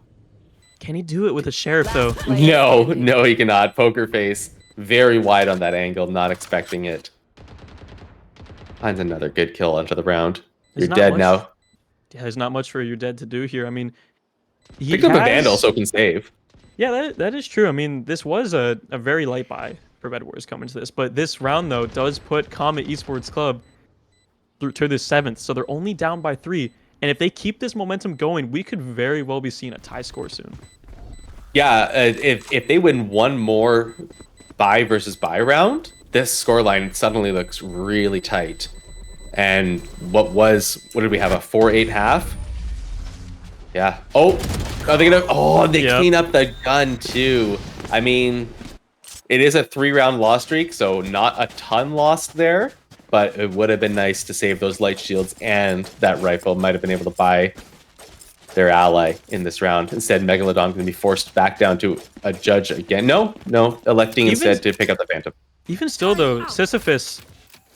Can he do it with a Sheriff, though? No, he cannot. Pokerface, very wide on that angle, not expecting it. Finds another good kill onto the round. You're dead now. Yeah, there's not much for your dead to do here. Pick up a Vandal so can save. Yeah, that is true. This was a very light buy for Bed Wars coming to this. But this round, though, does put Comet Esports Club to the 7th. So they're only down by 3. And if they keep this momentum going, we could very well be seeing a tie score soon. Yeah, if they win one more buy versus buy round, this scoreline suddenly looks really tight. And what did we have, a 4-8 half? Yeah. Oh, are they gonna? Oh, they clean up the gun too. I mean, it is a 3-round loss streak, so not a ton lost there, but it would have been nice to save those light shields, and that rifle might have been able to buy their ally in this round. Instead, Megalodon going to be forced back down to a judge again. No, electing instead to pick up the Phantom. Even still, though, Sisyphus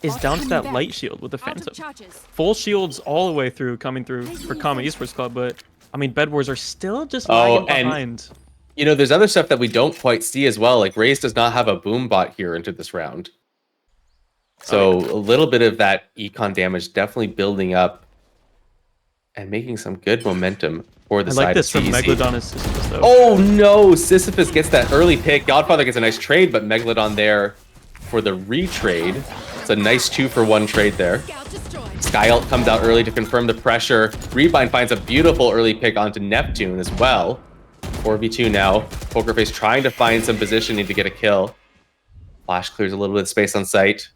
is down to that light shield with the Phantom. Full shields all the way through, coming through for Comet Esports Club, but, I mean, Bed Wars are still just lagging behind. You know, there's other stuff that we don't quite see as well. Like, Raze does not have a boom bot here into this round. So a little bit of that econ damage definitely building up and making some good momentum for the side. I like this from Megalodon and Sisyphus, though. Oh no, Sisyphus gets that early pick. Godfather gets a nice trade, but Megalodon there for the retrade. It's a nice 2-for-1 trade there. Skyult comes out early to confirm the pressure. Rebind finds a beautiful early pick onto Neptune as well. 4v2 now. Pokerface trying to find some positioning to get a kill. Flash clears a little bit of space on site.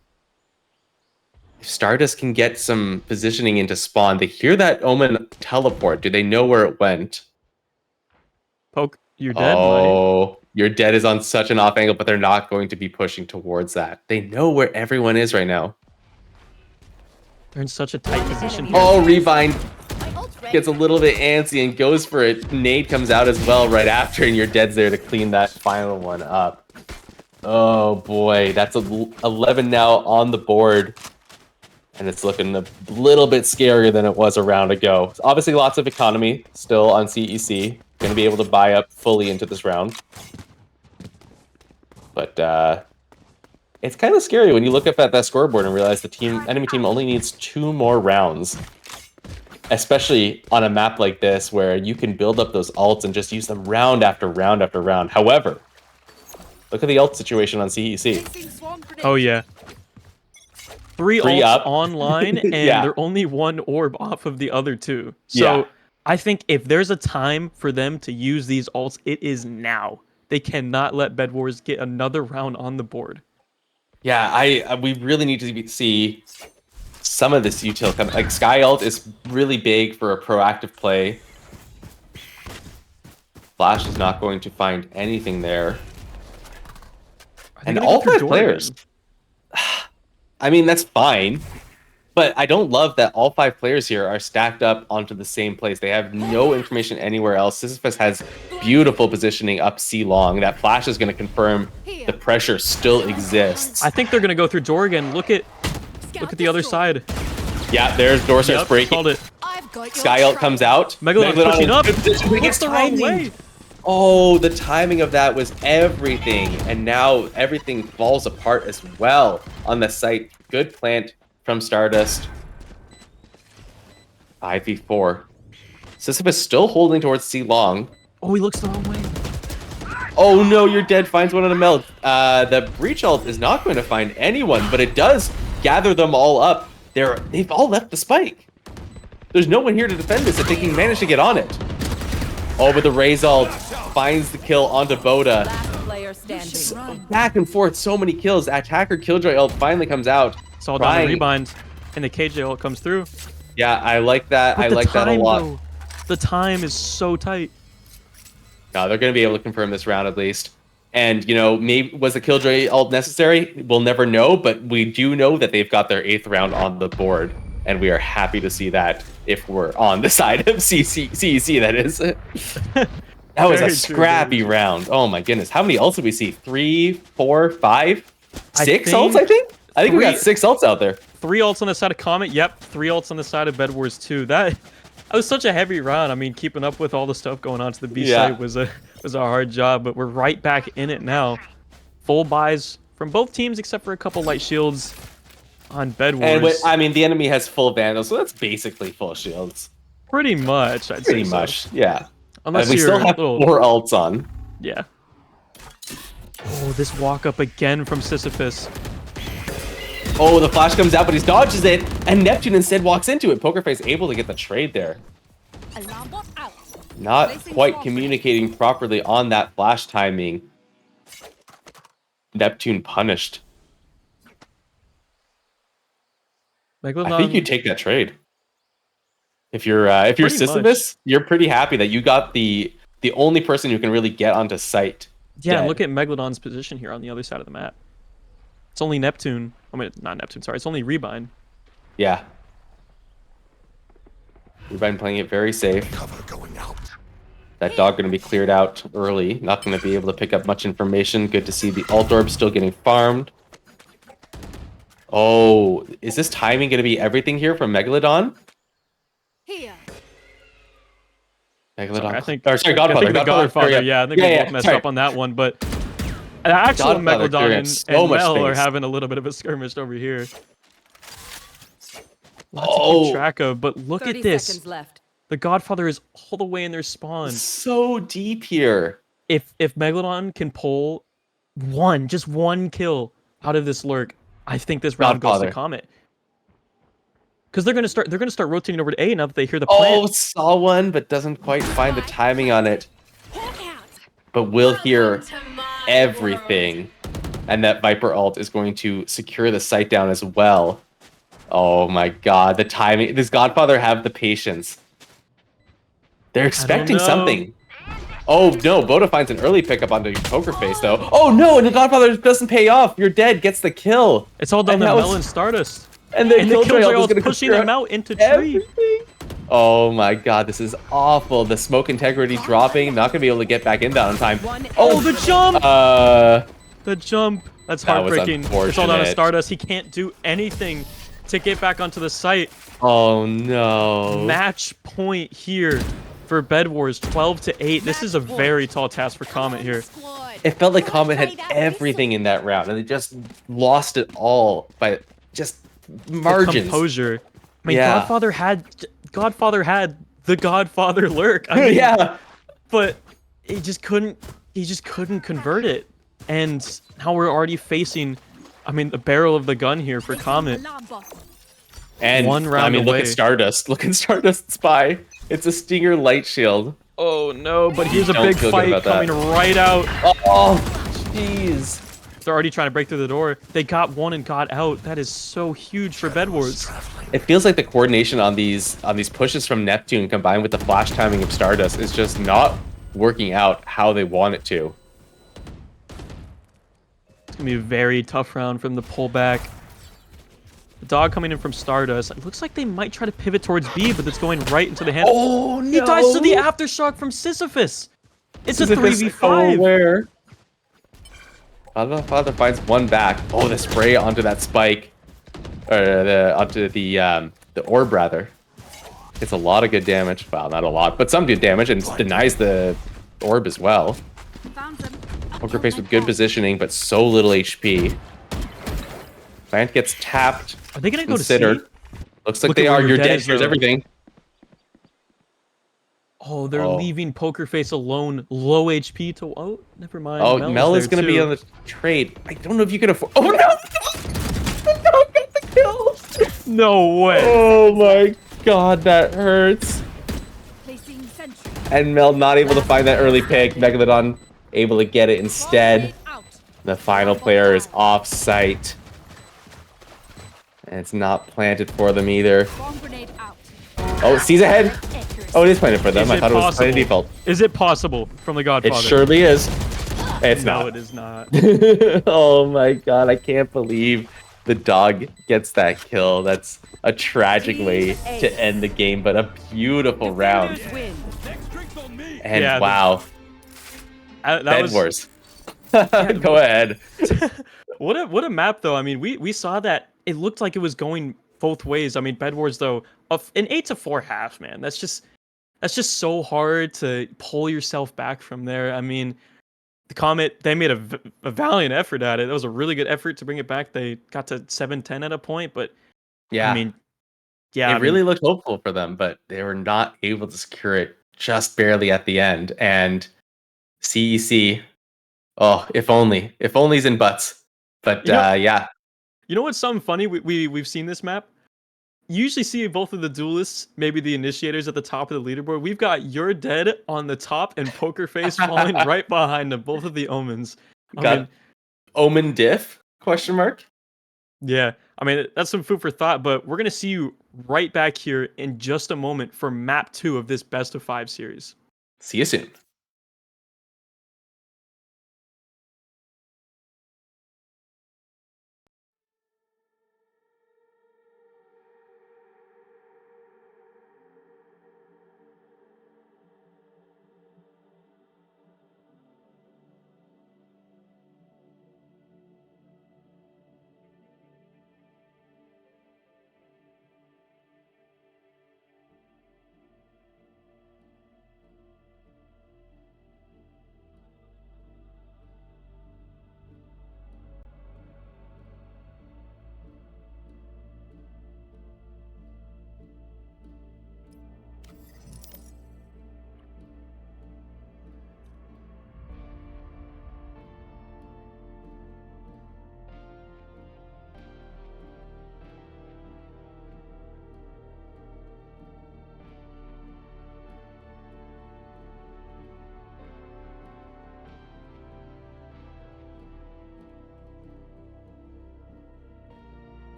If Stardust can get some positioning into spawn, they hear that Omen teleport. Do they know where it went? Poke, you're dead. Oh, your dead is on such an off angle, but they're not going to be pushing towards that. They know where everyone is right now. They're in such a tight position here. Oh, Rebind gets a little bit antsy and goes for it. Nade comes out as well right after, and your dead's there to clean that final one up. Oh boy, that's 11 now on the board. And it's looking a little bit scarier than it was a round ago. So obviously, lots of economy still on CEC. Going to be able to buy up fully into this round. But it's kind of scary when you look up at that scoreboard and realize the enemy team only needs 2 more rounds. Especially on a map like this where you can build up those ults and just use them round after round after round. However, look at the ult situation on CEC. Oh, yeah. 3 ults up online, and they're only 1 orb off of the other 2. So I think if there's a time for them to use these ults, it is now. They cannot let Bed Wars get another round on the board. Yeah, we really need to see some of this util come. Like, Sky ult is really big for a proactive play. Flash is not going to find anything there. And all 5 players. I mean, that's fine, but I don't love that all 5 players here are stacked up onto the same place. They have no information anywhere else. Sisyphus has beautiful positioning up C long. That Flash is going to confirm the pressure still exists. I think they're going to go through door again. Look at the other side. Yeah, there's door starts breaking. Called it. Skyult comes out. Megalodon pushing up. Looks the wrong way. Oh, the timing of that was everything. And now everything falls apart as well on the site. Good plant from Stardust. 5v4. Sisyphus still holding towards C long. Oh, he looks the wrong way. Oh no, you're dead. Finds one on a meld. The breach ult is not going to find anyone, but it does gather them all up. They've all left the spike. There's no one here to defend this if they can manage to get on it. Oh, but the Raze ult finds the kill onto Boda. Back and forth, so many kills. Attacker Killjoy ult finally comes out. It's all down to Rebind, and the KJ ult comes through. Yeah, I like that. I like that a lot. Though, the time is so tight. No, they're going to be able to confirm this round at least. And, you know, maybe was the Killjoy ult necessary? We'll never know, but we do know that they've got their 8th round on the board. And we are happy to see that if we're on the side of CEC, that is. That was a scrappy round. Oh my goodness. How many ults did we see? 3, 4, 5, 6 ults, I think? I think we got 6 ults out there. 3 ults on the side of Comet. Yep, 3 ults on the side of Bed Wars 2. That was such a heavy round. I mean, keeping up with all the stuff going on to the B side was a hard job, but we're right back in it now. Full buys from both teams except for a couple light shields on Bed Wars. And I mean, the enemy has full Vandal, so that's basically full shields. Pretty much, I'd say. Pretty much, yeah. Unless we still have 4 ults on. Yeah. Oh, this walk up again from Sisyphus. Oh, the flash comes out, but he dodges it, and Neptune instead walks into it. Pokerface able to get the trade there. Not quite communicating properly on that flash timing. Neptune punished. I think you take that trade. If you're Sisyphus, you're pretty happy that you got the only person who can really get onto site Yeah, and look at Megalodon's position here on the other side of the map. It's only Neptune. I mean, not Neptune, sorry. It's only Rebind. Yeah. Rebind playing it very safe. Cover going out. That dog going to be cleared out early. Not going to be able to pick up much information. Good to see the alt orb still getting farmed. Oh, is this timing going to be everything here from Megalodon? Here. Megalodon. Sorry, I think, Godfather. I think the Godfather, yeah. I think we both messed up on that one, but the actual Godfather Megalodon and much Mel are space. having a little bit of a skirmish over here. Lots to keep track of, but look at this. Seconds left. The Godfather is all the way in their spawn. So deep here. If Megalodon can pull just one kill out of this lurk, I think this round goes to Comet. Because they're gonna start rotating over to A now that they hear the plant. Oh, saw one, but doesn't quite find the timing on it. But will hear everything. And that Viper ult is going to secure the site down as well. Oh my god, the timing. Does Godfather have the patience? They're expecting something. Oh no, Boda finds an early pickup onto Poker Face though. Oh no, and the Godfather doesn't pay off. You're dead, gets the kill. It's all done to Mel and Stardust. And the Killjoy ult is pushing them out into tree. Oh my god, this is awful. The smoke integrity dropping. Not gonna be able to get back in that on time. Oh, the jump! The jump. That's heartbreaking. It's all down to Stardust. He can't do anything to get back onto the site. Oh no. Match point here for Bed Wars, 12-8. This is a very tall task for Comet here. It felt like Comet had everything in that round, and they just lost it all by just margins. The composure. I mean, yeah. Godfather had the Godfather lurk. I mean, yeah, but he just couldn't convert it. And now we're already facing, I mean, the barrel of the gun here for Comet. And one round look at Stardust. Look at Stardust Spy. It's a Stinger light shield. Oh no, but here's a big fight coming right out. Oh, jeez. They're already trying to break through the door. They got one and got out. That is so huge for Bed Wars. It feels like the coordination on these pushes from Neptune combined with the flash timing of Stardust is just not working out how they want it to. It's gonna be a very tough round from the pullback. The dog coming in from Stardust. It looks like they might try to pivot towards B, but it's going right into the hand. Oh no! He dies to the aftershock from Sisyphus. It's a 3v5. Where? Father finds one back. Oh, the spray onto that spike, or onto the orb rather. It's a lot of good damage. Well, not a lot, but some good damage, and denies the orb as well. Poker Face with good positioning, but so little HP. Plant gets tapped. Are they gonna go to C? Looks like they are. You're dead. Here's everything. Oh, they're leaving Poker Face alone, low HP to. Oh, never mind. Oh, Mel is going to be on the trade. I don't know if you can afford. Oh no! The dog got the kill. No way. Oh my god, that hurts. And Mel not able to find that early pick. Megalodon able to get it instead. The final player is off site. And it's not planted for them either. Oh, sees ahead. Oh, it is planted for them. I thought it was planted default. Is it possible from the Godfather? It surely is. It's not. No, it is not. Oh my god, I can't believe the dog gets that kill. That's a tragic way to end the game, but a beautiful round. And yeah, wow. Bed Wars. Go ahead. What a map though. I mean, we saw that it looked like it was going both ways. I mean, Bed Wars though, an 8-4 half, man. That's just so hard to pull yourself back from there. I mean, the Comet, they made a valiant effort at it. That was a really good effort to bring it back. They got to 7-10 at a point, but yeah, I mean, yeah, it really looked hopeful for them, but they were not able to secure it just barely at the end. And CEC, oh, if only's in butts. But yeah. You know what's something funny? We've seen this map. You usually see both of the duelists, maybe the initiators at the top of the leaderboard. We've got You're Dead on the top and Poker Face falling right behind them, both of the Omens. I mean, Omen diff? Question mark? Yeah, I mean, that's some food for thought, but we're going to see you right back here in just a moment for map 2 of this best of 5 series. See you soon.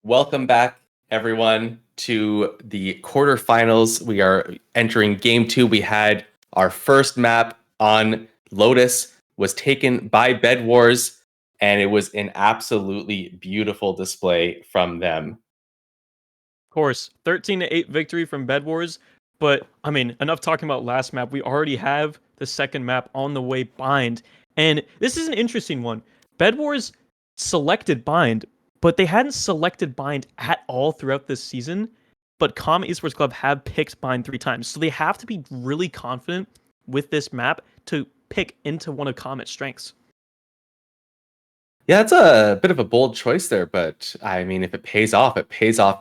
Welcome back, everyone, to the quarterfinals. We are entering game 2. We had our first map on Lotus was taken by Bed Wars, and it was an absolutely beautiful display from them. Of course, 13-8 victory from Bed Wars. But I mean, enough talking about last map. We already have the second map on the way, Bind. And this is an interesting one. Bed Wars selected Bind, but they hadn't selected Bind at all throughout this season. But Comet Esports Club have picked Bind 3 times. So they have to be really confident with this map to pick into one of Comet's strengths. Yeah, it's a bit of a bold choice there, but I mean, if it pays off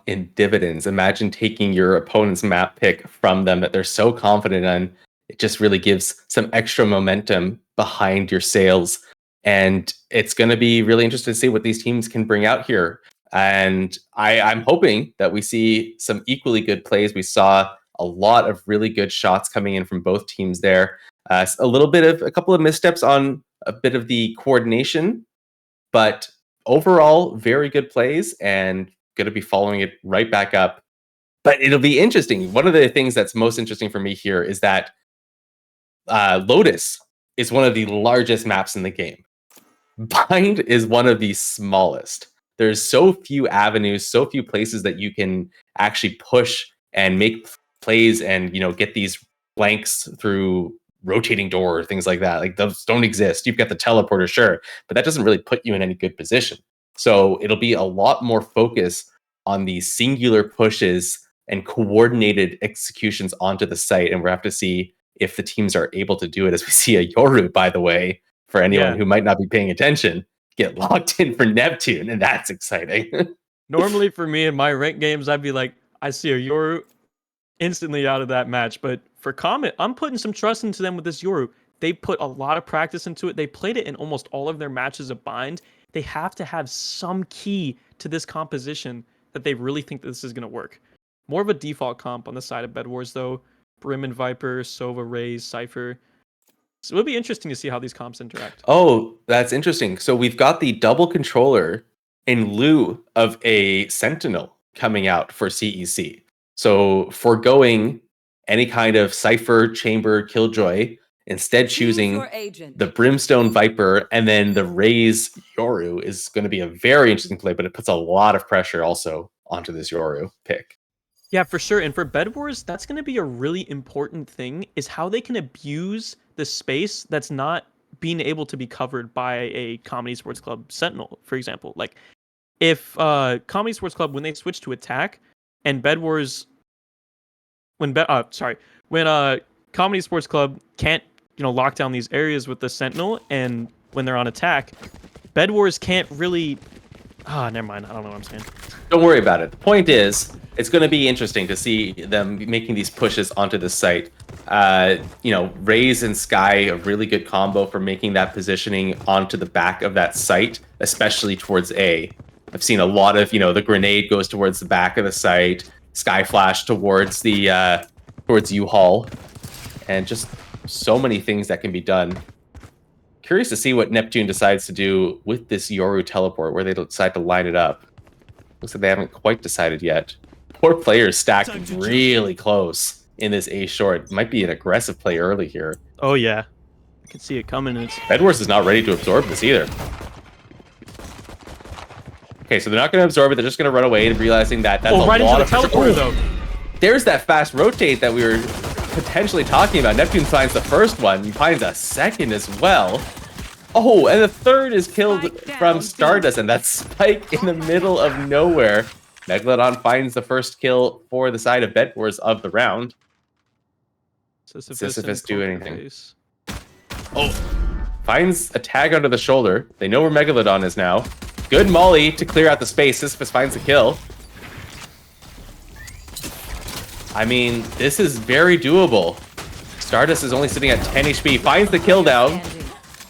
in dividends. Imagine taking your opponent's map pick from them that they're so confident in. It just really gives some extra momentum behind your sales. And it's going to be really interesting to see what these teams can bring out here. And I'm hoping that we see some equally good plays. We saw a lot of really good shots coming in from both teams there. A couple of missteps on a bit of the coordination, but overall, very good plays and going to be following it right back up. But it'll be interesting. One of the things that's most interesting for me here is that Lotus is one of the largest maps in the game. Bind is one of the smallest. There's so few avenues, so few places that you can actually push and make plays and, get these blanks through rotating door or things like that. Like, those don't exist. You've got the teleporter, sure, but that doesn't really put you in any good position. So it'll be a lot more focus on these singular pushes and coordinated executions onto the site. And we'll have to see if the teams are able to do it, as we see a Yoru, by the way, for anyone who might not be paying attention, get locked in for Neptune, and that's exciting. Normally for me in my ranked games, I'd be like, I see a Yoru instantly out of that match. But for Comet, I'm putting some trust into them with this Yoru. They put a lot of practice into it. They played it in almost all of their matches of Bind. They have to have some key to this composition that they really think that this is going to work. More of a default comp on the side of Bed Wars, though. Brim and Viper, Sova, Raze, Cypher. So it'll be interesting to see how these comps interact. Oh, that's interesting. So we've got the double controller in lieu of a Sentinel coming out for CEC. So foregoing any kind of Cypher, Chamber, Killjoy, instead choosing the Brimstone Viper and then the Raze Yoru is going to be a very interesting play, but it puts a lot of pressure also onto this Yoru pick. Yeah, for sure. And for Bed Wars, that's going to be a really important thing, is how they can abuse the space that's not being able to be covered by a Comedy Sports Club Sentinel, for example. Like, if Comedy Sports Club, when they switch to attack, and Bed Wars, when Comedy Sports Club can't, lock down these areas with the Sentinel, and when they're on attack, Bed Wars can't really. Never mind. I don't know what I'm saying. Don't worry about it. The point is, it's going to be interesting to see them making these pushes onto the site. Raze and Sky, a really good combo for making that positioning onto the back of that site, especially towards A. I've seen a lot of, the grenade goes towards the back of the site, Sky Flash towards the towards U-Haul, and just so many things that can be done. Curious to see what Neptune decides to do with this Yoru teleport, where they decide to line it up. Looks like they haven't quite decided yet. Poor players stacked really close in this A short. Might be an aggressive play early here. Oh yeah, I can see it coming. Bed Wars is not ready to absorb this either. Okay, so they're not going to absorb it. They're just going to run away and realizing that that's a right lot into the of teleporter though. There's that fast rotate that we were potentially talking about. Neptune finds the first one. He finds a second as well. Oh, and the third is killed from Stardust, and that's Spike in the middle of nowhere. Megalodon finds the first kill for the side of Bed Wars of the round. Sisyphus do anything. Oh, finds a tag under the shoulder. They know where Megalodon is now. Good molly to clear out the space. Sisyphus finds the kill. I mean, this is very doable. Stardust is only sitting at 10 HP. Finds the kill down.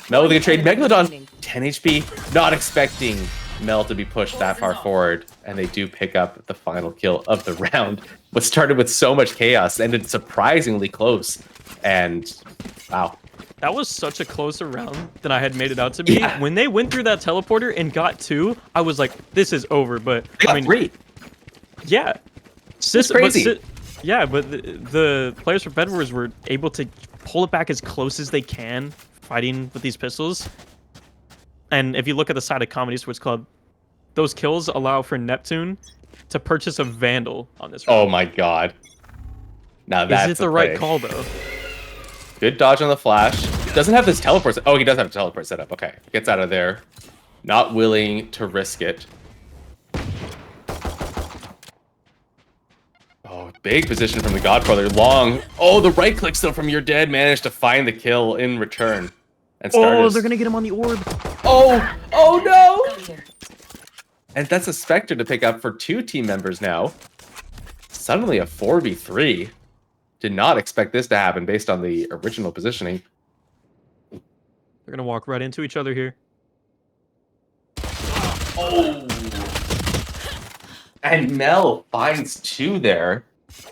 Mel with a trade. Megalodon, 10 HP. Not expecting Mel to be pushed that far forward. And they do pick up the final kill of the round. What started with so much chaos ended surprisingly close. And wow, That was such a closer round than I had made it out to be. Yeah. When they went through that teleporter and got 2, I was like, this is over. But they got I mean, 3. Yeah. It's crazy. Yeah, but the players for Bed Wars were able to pull it back as close as they can, fighting with these pistols. And if you look at the side of Comedy Sports Club, those kills allow for Neptune to purchase a Vandal on this round. Oh my god. Now that's Is it the right call, though? Good dodge on the flash. Doesn't have this teleport. Oh, he does have a teleport set up. Okay. Gets out of there. Not willing to risk it. Oh, big position from the Godfather. Long. Oh, the right click still from Your Dead managed to find the kill in return. And oh, they're going to get him on the orb. Oh, oh no. And that's a Spectre to pick up for 2 team members now. Suddenly a 4v3. Did not expect this to happen based on the original positioning. They're going to walk right into each other here. Oh! And Mel finds 2 there,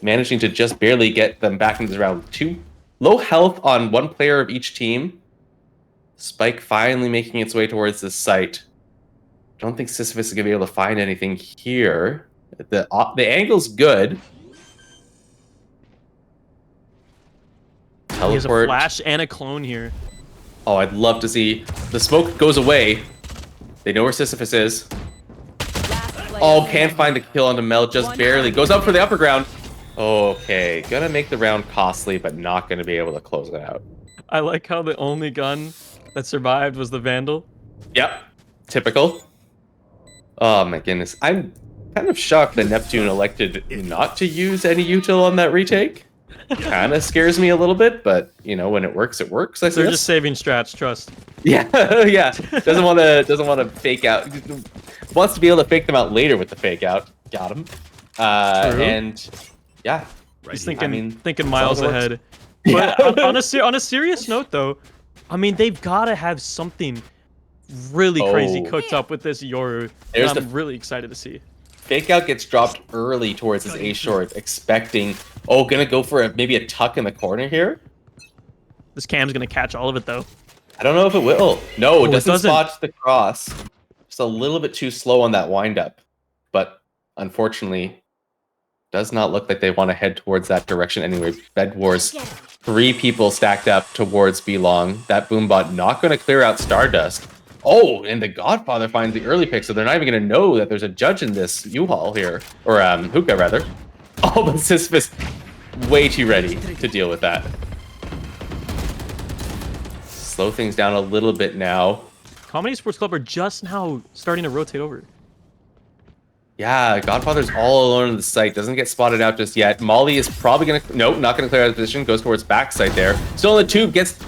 managing to just barely get them back into round 2. Low health on 1 player of each team. Spike finally making its way towards this site. Don't think Sisyphus is going to be able to find anything here. The angle's good. He has a flash and a clone here. Oh, I'd love to see. The smoke goes away. They know where Sisyphus is. Oh, can't find the kill onto Mel, just barely. Goes up for the upper ground. Okay, gonna make the round costly, but not gonna be able to close it out. I like how the only gun that survived was the Vandal. Yep, typical. Oh my goodness. I'm kind of shocked that Neptune elected not to use any util on that retake. Kind of scares me a little bit, but you know, when it works, I guess. They're just saving strats, trust. Yeah, yeah. Doesn't want to fake out. Wants to be able to fake them out later with the fake out. Got him. And yeah, he's thinking miles ahead. But on a serious note, though, I mean, they've got to have something really crazy cooked up with this Yoru. I'm really excited to see. Fake out gets dropped early towards his A short, expecting, gonna go for maybe a tuck in the corner here. This cam's gonna catch all of it though. I don't know if it will. No, it doesn't spot the cross. Just a little bit too slow on that windup. But unfortunately, does not look like they want to head towards that direction anyway. Bed Wars, 3 people stacked up towards B Long. That Boombot not gonna clear out Stardust. Oh, and the Godfather finds the early pick, so they're not even going to know that there's a judge in this U-Haul here. Or, hookah, rather. Oh, but Sisyphus way too ready to deal with that. Slow things down a little bit now. Comedy Sports Club are just now starting to rotate over. Yeah, Godfather's all alone in the site. Doesn't get spotted out just yet. Molly is probably going to... Nope, not going to clear out the position. Goes towards backside there. Still in the tube. Gets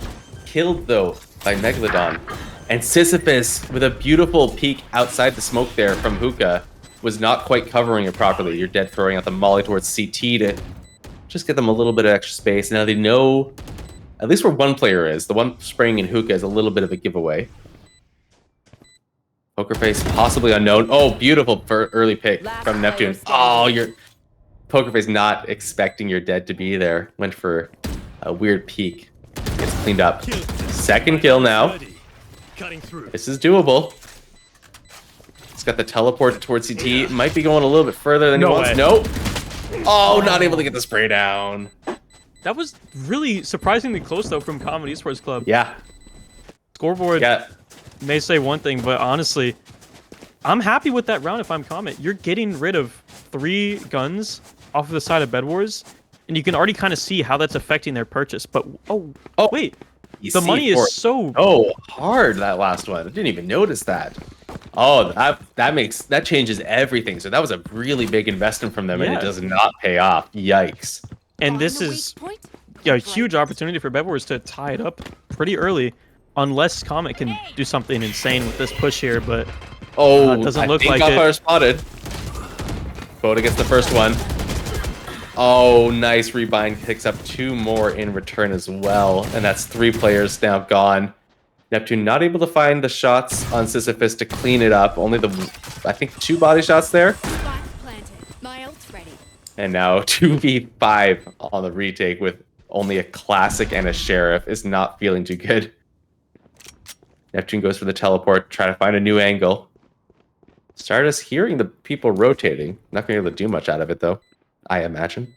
killed, though, by Megalodon. And Sisyphus, with a beautiful peek outside the smoke there from Hookah, was not quite covering it properly. You're dead throwing out the molly towards CT to just get them a little bit of extra space. Now they know at least where one player is. The one spraying in Hookah is a little bit of a giveaway. Poker Face, possibly unknown. Oh, beautiful for early pick from Neptune. Oh, your Poker Face not expecting Your Dead to be there. Went for a weird peek. Gets cleaned up. Second kill now. This is doable. It's got the teleport towards CT. Might be going a little bit further than he wants. Nope. Oh, not able to get the spray down. That was really surprisingly close, though, from Comet Esports Club. Yeah. Scoreboard may say one thing, but honestly, I'm happy with that round if I'm Comet. You're getting rid of 3 guns off of the side of Bed Wars, and you can already kind of see how that's affecting their purchase. But, wait. The money is so hard, that last one. I didn't even notice that. Oh, that changes everything. So that was a really big investment from them, and it does not pay off. Yikes. And this is a huge opportunity for Bed Wars to tie it up pretty early, unless Comet can do something insane with this push here, but it doesn't look like it. Spotted. Boda gets the first one. Oh, nice rebind. Picks up 2 more in return as well. And that's 3 players now gone. Neptune not able to find the shots on Sisyphus to clean it up. Only I think 2 body shots there. And now 2v5 on the retake with only a classic and a sheriff is not feeling too good. Neptune goes for the teleport, try to find a new angle. Stardust hearing the people rotating. Not going to be able to do much out of it, though, I imagine.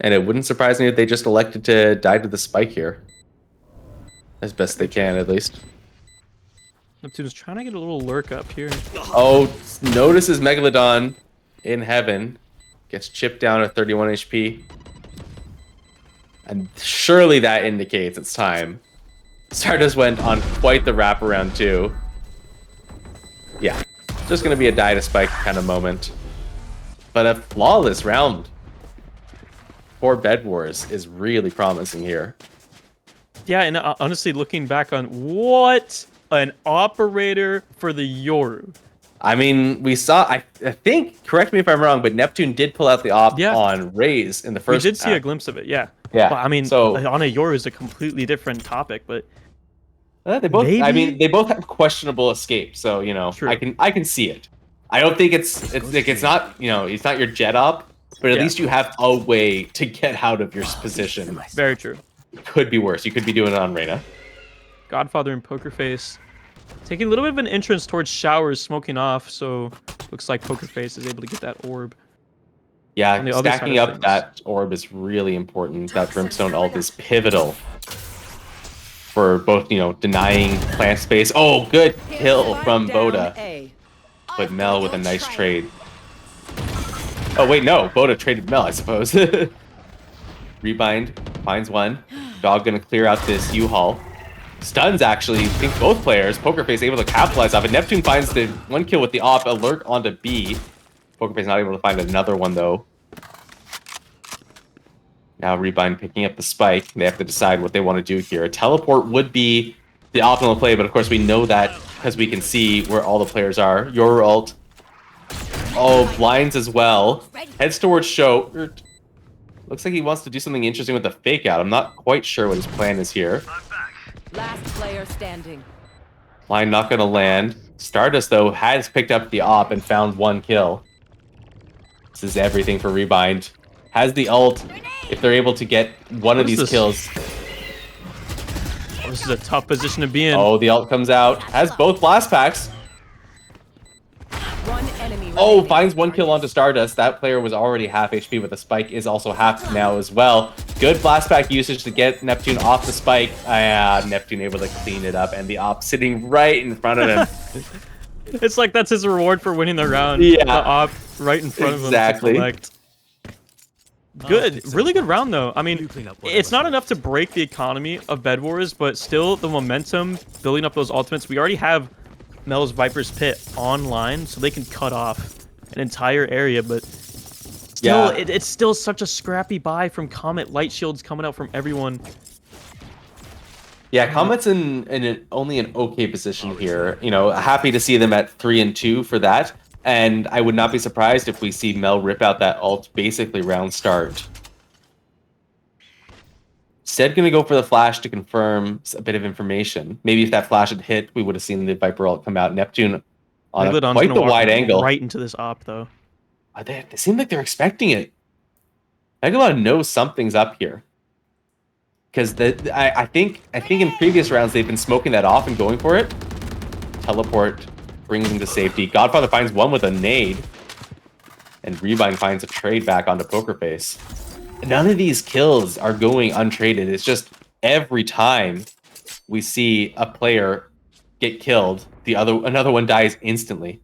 And it wouldn't surprise me if they just elected to die to the spike here. As best they can, at least. Neptune's trying to get a little lurk up here. Oh, notices Megalodon in heaven. Gets chipped down at 31 HP. And surely that indicates it's time. Stardust went on quite the wraparound, too. Yeah, just going to be a die to spike kind of moment. But a flawless round for Bed Wars is really promising here. Yeah, and honestly, looking back on what an operator for the Yoru. I mean, we saw, I think, correct me if I'm wrong, but Neptune did pull out the op on Raze in the first. We did see a glimpse of it, yeah. Yeah. But, I mean, so, on a Yoru is a completely different topic, but they both. Maybe? I mean, they both have questionable escape, so you know, True. I can see it. I don't think it's not, you know, it's not your jet op, but at least you have a way to get out of your position. Very true. Could be worse. You could be doing it on Reyna. Godfather and Poker Face taking a little bit of an entrance towards Showers, smoking off, so looks like Poker Face is able to get that orb. Yeah, stacking up that orb is really important. That Brimstone ult is pivotal for both, you know, denying plant space. Oh, good kill from Boda. But Mel with a nice trade. Oh, wait, no. Boda traded Mel, I suppose. Rebind finds one. Dog gonna clear out this U-Haul. Stuns, actually. I think both players. Pokerface able to capitalize off it. Neptune finds the one kill with the op. Alert onto B. Pokerface not able to find another one, though. Now Rebind picking up the spike. They have to decide what they want to do here. A teleport would be the optimal play, but of course we know that because we can see where all the players are. Your ult. Oh, blinds as well. Heads towards Show. Looks like he wants to do something interesting with the fake out. I'm not quite sure what his plan is here. Last player standing. Line not going to land. Stardust, though, has picked up the op and found one kill. This is everything for Rebind. Has the ult. If they're able to get one of these kills. Oh, this is a tough position to be in. Oh, the ult comes out. Has both blast packs. One enemy Oh, finds one kill onto Stardust. That player was already half HP, but the spike is also half now as well. Good blast pack usage to get Neptune off the spike. Neptune able to clean it up, and the op sitting right in front of him. It's like that's his reward for winning the round. Yeah. The op right in front of him. Exactly. Good, really good round though. I mean, it's not enough to break the economy of Bed Wars, but still the momentum building up those ultimates. We already have Mel's Viper's Pit online, so they can cut off an entire area, but still, it's still such a scrappy buy from Comet. Light shields coming out from everyone. Yeah, Comet's in only an okay position here. You know, happy to see them at 3 and 2 for that. And I would not be surprised if we see Mel rip out that ult basically round start. Instead, going to go for the flash to confirm a bit of information. Maybe if that flash had hit, we would have seen the Viper ult come out. Neptune on quite the wide angle. Right into this op, though. They seem like they're expecting it. Megalodon knows something's up here. Because I think in previous rounds, they've been smoking that off and going for it. Teleport brings him to safety. Godfather finds one with a nade. And Rebind finds a trade back onto Pokerface. None of these kills are going untraded. It's just every time we see a player get killed, another one dies instantly.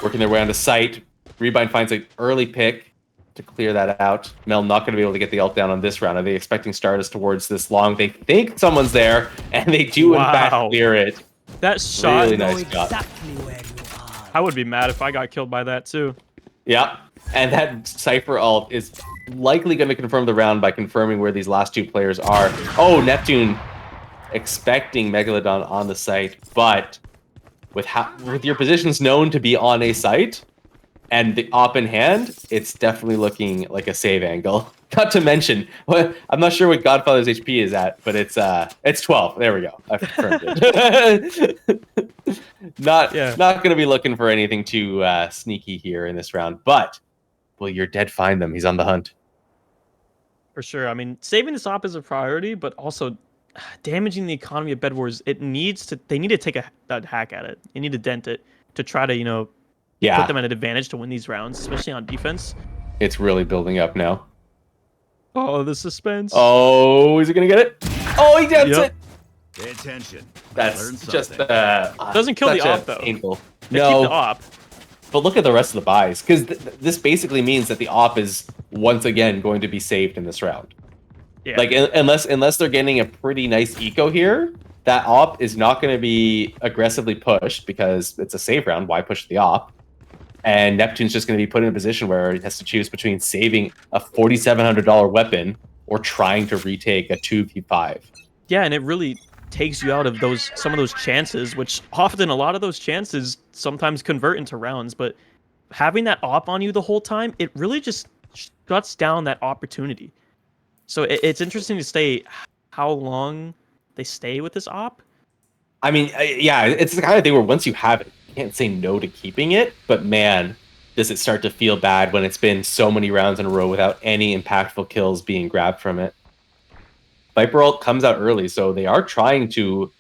Working their way onto site. Rebind finds an early pick to clear that out. Mel not going to be able to get the ult down on this round. Are they expecting Stardust towards this long? They think someone's there, and they do in fact clear it. That shot. Really nice shot. I would be mad if I got killed by that too. Yeah, and that Cypher ult is likely going to confirm the round by confirming where these last two players are. Oh, Neptune expecting Megalodon on the site, but with your positions known to be on a site, and the op in hand, it's definitely looking like a save angle. Not to mention, I'm not sure what Godfather's HP is at, but it's 12. There we go. I confirmed it. Not going to be looking for anything too sneaky here in this round. But will your dead find them? He's on the hunt. For sure. I mean, saving this op is a priority, but also damaging the economy of Bed Wars. They need to take a hack at it. They need to dent it to try to, put them at an advantage to win these rounds, especially on defense. It's really building up now. Oh, the suspense. Oh, is he gonna get it? Oh, he gets it. Pay attention. That's just doesn't kill the op though. Painful. They No, keep the op. but look at the rest of the buys, because this basically means that the op is once again going to be saved in this round. Yeah. Like unless they're getting a pretty nice eco here, that op is not going to be aggressively pushed because it's a save round. Why push the op? And Neptune's just going to be put in a position where he has to choose between saving a $4,700 weapon or trying to retake a 2v5. Yeah, and it really takes you out of some of those chances, which often a lot of those chances sometimes convert into rounds. But having that op on you the whole time, it really just shuts down that opportunity. So it's interesting to stay how long they stay with this op. I mean, yeah, it's the kind of thing where once you have it, you can't say no to keeping it. But man, does it start to feel bad when it's been so many rounds in a row without any impactful kills being grabbed from it. Viper ult comes out early, so they are trying to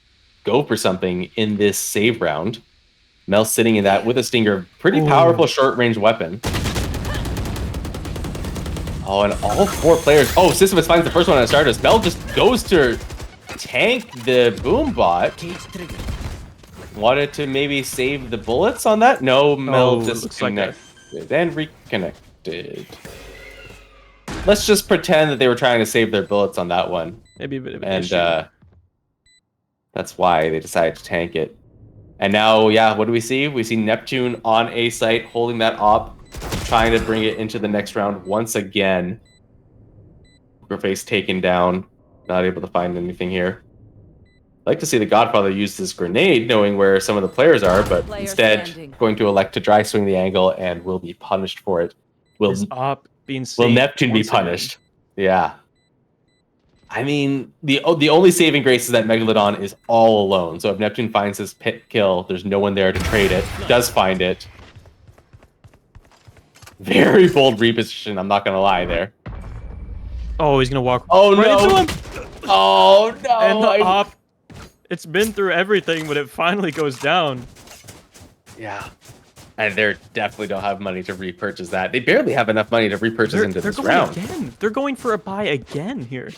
go for something in this save round. Mel sitting in that with a Stinger, pretty powerful short-range weapon. Oh, and all four players. Oh, Sisyphus finds the first one on Stardust. Mel just goes to tank the boom bot. Wanted to maybe save the bullets on that? No, Mel disconnected and reconnected. Let's just pretend that they were trying to save their bullets on that one. Maybe a bit of an issue. That's why they decided to tank it. And now, yeah, what do we see? We see Neptune on A site holding that op, trying to bring it into the next round once again. Pokerface taken down, not able to find anything here. I'd like to see the Godfather use this grenade, knowing where some of the players are, but instead going to elect to dry swing the angle and will be punished for it. Will Neptune be punished? Yeah. I mean, the only saving grace is that Megalodon is all alone. So if Neptune finds his pit kill, there's no one there to trade it. Does find it. Very bold reposition, I'm not going to lie there. Oh, he's going to walk right into him. Oh, no. And the op, it's been through everything, but it finally goes down. Yeah. And they definitely don't have money to repurchase that. They barely have enough money to repurchase into this round. Again. They're going for a buy again here.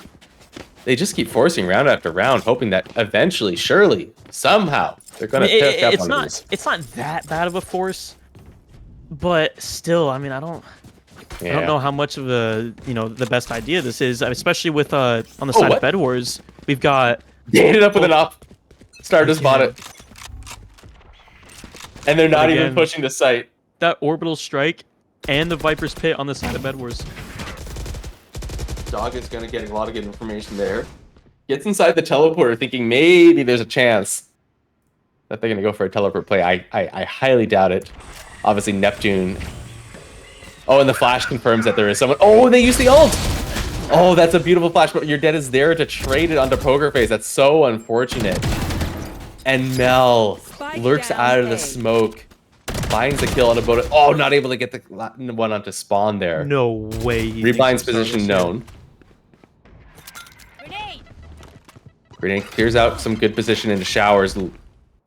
They just keep forcing round after round, hoping that eventually, surely, somehow, they're going to pick up on these. It's not that bad of a force, but still, I mean, I don't know how much of the best idea this is, especially with on the side of Bed Wars. We've got. They ended up with an op. Stardust bought it. And they're not even pushing the site. That orbital strike and the Viper's Pit on the side of Bed Wars. Dog is going to get a lot of good information there. Gets inside the teleporter thinking maybe there's a chance that they're going to go for a teleport play. I highly doubt it. Obviously, Neptune. Oh, and the flash confirms that there is someone. Oh, they used the ult! Oh, that's a beautiful flash, but your dead is there to trade it onto Pokerface. That's so unfortunate. And Mel lurks out of the smoke, finds the kill on a boat. Oh, not able to get the one onto spawn there. No way. Rebind's position known. Grenade clears out some good position into showers.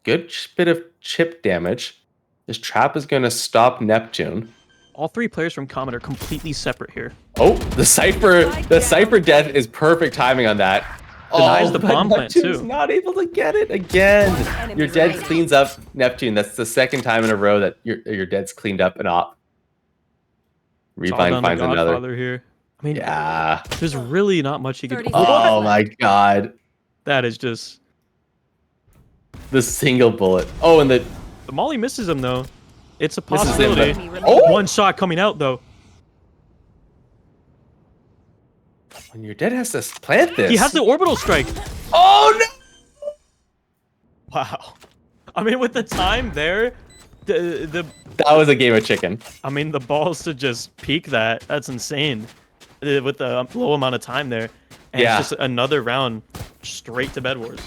Good bit of chip damage. This trap is going to stop Neptune. All three players from Comet are completely separate here. Oh, the Cypher death is perfect timing on that. Denies the bomb plant Neptune's too. Not able to get it again. Your dead cleans up Neptune. That's the second time in a row that your dead's cleaned up an op. Rebind finds another. Here. I mean, yeah. There's really not much he could. Oh my god. That is just the single bullet. Oh, and the Molly misses him though. It's a possibility. Oh! One shot coming out though. When your dead has to plant this. He has the orbital strike. Oh no! Wow. I mean, with the time there, that was a game of chicken. I mean, the balls to just peek that's insane. With the low amount of time there. And it's just another round straight to Bed Wars.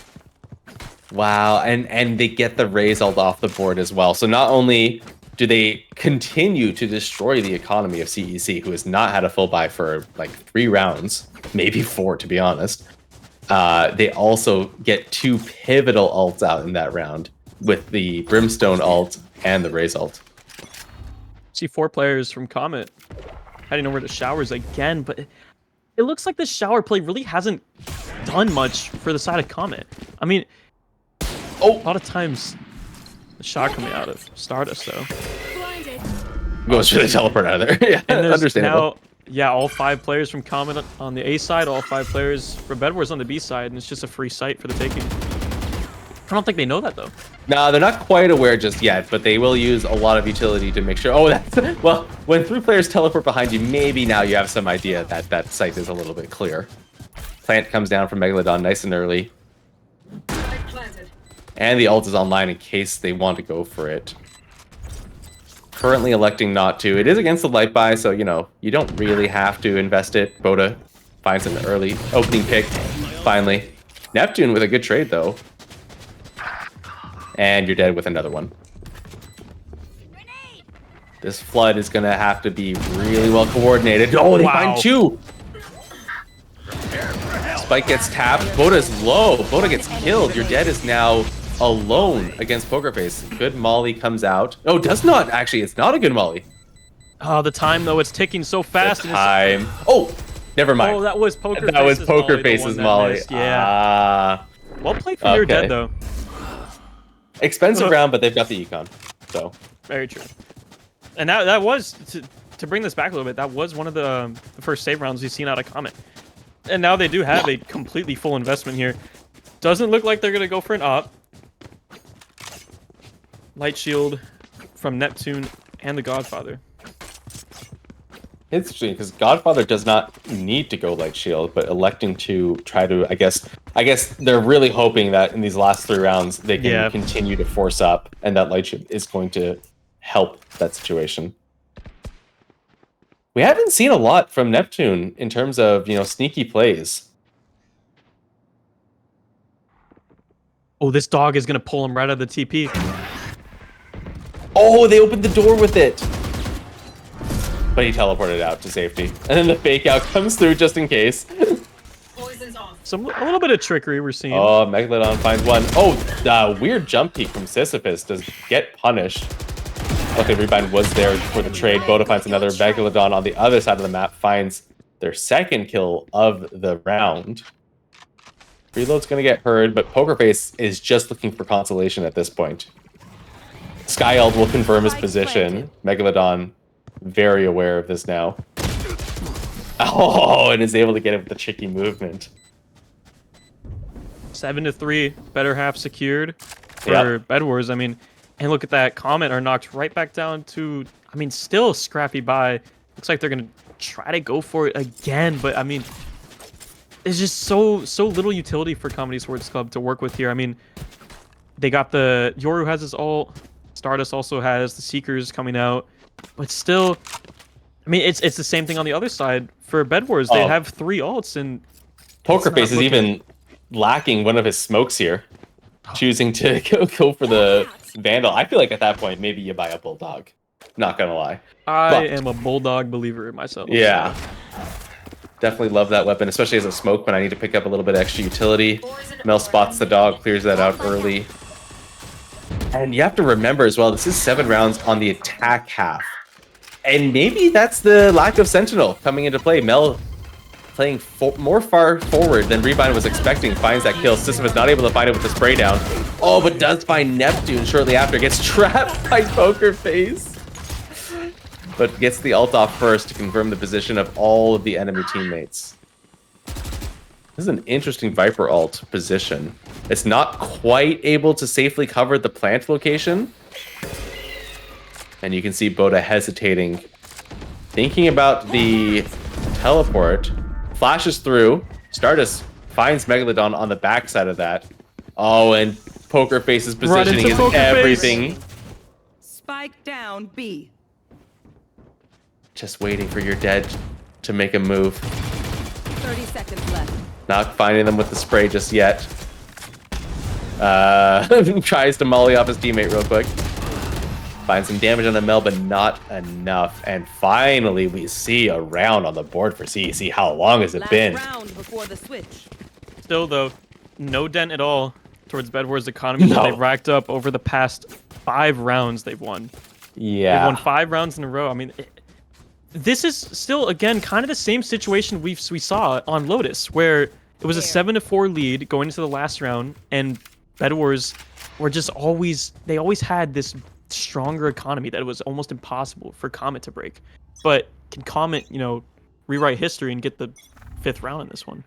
Wow, and they get the Raze ult off the board as well. So not only do they continue to destroy the economy of CEC, who has not had a full buy for like 3 rounds, maybe 4 to be honest. They also get 2 pivotal ults out in that round with the Brimstone ult and the Raze ult. See 4 players from Comet heading over to showers again, but it looks like the shower play really hasn't done much for the side of Comet. I mean, a lot of times the shot coming out of Stardust though. Goes for the teleport out of there. Yeah, and understandable. Now, yeah, all 5 players from Comet on the A side, all 5 players for Bedwars on the B side, and it's just a free site for the taking. I don't think they know that though. No, they're not quite aware just yet, but they will use a lot of utility to make sure. Oh, that's well. When 3 players teleport behind you, maybe now you have some idea that that site is a little bit clear. Plant comes down from Megalodon nice and early, and the ult is online in case they want to go for it. Currently electing not to. It is against the light buy, so you know you don't really have to invest it. Boda finds an early opening pick. Finally, Neptune with a good trade though. And you're dead with another one. This flood is going to have to be really well coordinated. Oh, they find 2! Spike gets tapped. Boda's low. Boda gets killed. Your dead is now alone against Pokerface. Good molly comes out. Oh, does not. Actually, it's not a good molly. Oh, the time, though. It's ticking so fast. The time. Oh, never mind. Oh, that was Pokerface's That was Pokerface's molly. Yeah. Well played from your dead, though. Expensive round, but they've got the econ. So very true. And that was to bring this back a little bit. That was one of the first save rounds we've seen out of Comet. And now they do have a completely full investment here. Doesn't look like they're gonna go for an op. Light shield from Neptune and the Godfather. Interesting, because Godfather does not need to go light shield, but electing to try to, I guess they're really hoping that in these last 3 rounds they can continue to force up, and that light shield is going to help that situation. We haven't seen a lot from Neptune in terms of, you know, sneaky plays. Oh, this dog is gonna pull him right out of the TP. Oh, they opened the door with it. But he teleported out to safety. And then the fake out comes through just in case. A little bit of trickery we're seeing. Oh, Megalodon finds one. Oh, the weird jump peek from Sisyphus does get punished. Okay, Rebind was there for the trade. Boda finds another. Megalodon on the other side of the map finds their 2nd kill of the round. Reload's going to get heard, but Pokerface is just looking for consolation at this point. Skyeld will confirm his position. Megalodon very aware of this now. Oh, and is able to get it with the tricky movement. 7-3, better half secured for Bedwars. I mean, and look at that. Comet are knocked right back down to, I mean, still scrappy buy. Looks like they're going to try to go for it again, but I mean, it's just so little utility for Comedy Sports Club to work with here. I mean, they got the Yoru has his ult. Stardust also has the Seekers coming out. But still, I mean, it's the same thing on the other side for Bedwars. They have 3 ults, and Pokerface is even lacking one of his smokes here, choosing to go for the Vandal. I feel like at that point, maybe you buy a Bulldog. Not gonna lie. I am a Bulldog believer myself. Yeah. Definitely love that weapon, especially as a smoke when I need to pick up a little bit of extra utility. Mel spots the dog, clears that out early. And you have to remember as well, this is 7 rounds on the attack half. And maybe that's the lack of Sentinel coming into play. Mel playing more far forward than Rebind was expecting, finds that kill. System is not able to find it with the spray down. Oh, but does find Neptune shortly after. Gets trapped by Pokerface. But gets the ult off first to confirm the position of all of the enemy teammates. This is an interesting Viper ult position. It's not quite able to safely cover the plant location. And you can see Boda hesitating. Thinking about the teleport. Flashes through. Stardust finds Megalodon on the backside of that. Oh, and Pokerface's positioning is everything. Spike down B. Just waiting for your dead to make a move. 30 seconds left. Not finding them with the spray just yet. Tries to molly off his teammate real quick. Find some damage on the Mel, but not enough. And finally, we see a round on the board for CEC. How long has it been? Round before the switch. Still, though, no dent at all towards Bedwar's economy that they've racked up over the past 5 rounds they've won. Yeah. They've won 5 rounds in a row. I mean, this is still, again, kind of the same situation we saw on Lotus, where it was a 7-4 lead going into the last round, and Bedwars were just they always had this stronger economy that it was almost impossible for Comet to break. But can Comet, rewrite history and get the 5th round in this one?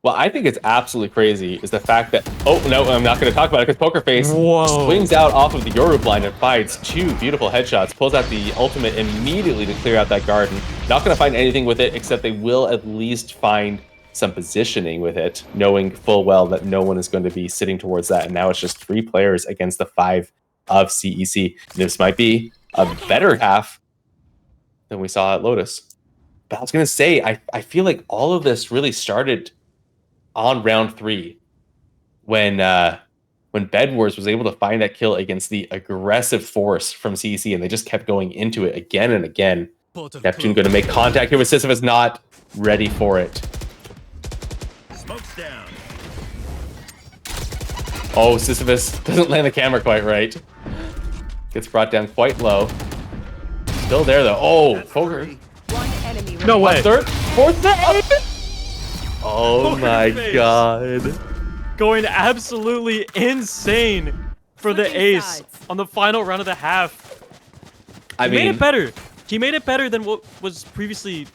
Well, I think it's absolutely crazy is the fact that... Oh, no, I'm not going to talk about it because Poker Face swings out off of the Yoru blind and fights 2 beautiful headshots, pulls out the ultimate immediately to clear out that garden. Not going to find anything with it, except they will at least find some positioning with it, knowing full well that no one is going to be sitting towards that. And now it's just 3 players against the 5 of CEC. This might be a better half than we saw at Lotus. But I was going to say, I feel like all of this really started on round 3 when Bedwars was able to find that kill against the aggressive force from CEC, and they just kept going into it again and again. Neptune going to make contact here with Sisyphus, not ready for it. Smoke's down. Oh, Sisyphus doesn't land the camera quite right. Gets brought down quite low. Still there though. Oh, Poker. One enemy No way. 3rd, 4th. Oh my god. Going absolutely insane for the Switching ace sides. on the final round of the half. I He made mean, it better. He made it better than what was previously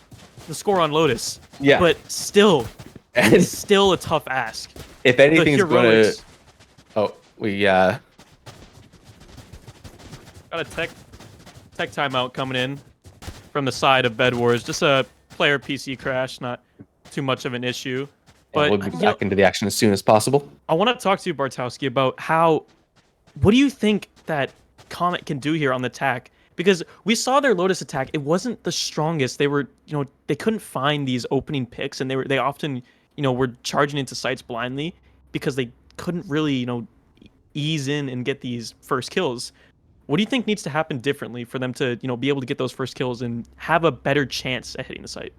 the score on Lotus. Yeah. But still, and it's still a tough ask. if The anything's going to... heroics. Oh, we... Got a tech timeout coming in from the side of Bedwars. Just a player PC crash, not too much of an issue. But we'll be back into the action as soon as possible. I want to talk to you, Bartowski, about what do you think that Comet can do here on the attack? Because we saw their Lotus attack, it wasn't the strongest. They were, they couldn't find these opening picks, and they often, were charging into sites blindly because they couldn't really, ease in and get these first kills. What do you think needs to happen differently for them to, be able to get those first kills and have a better chance at hitting the site?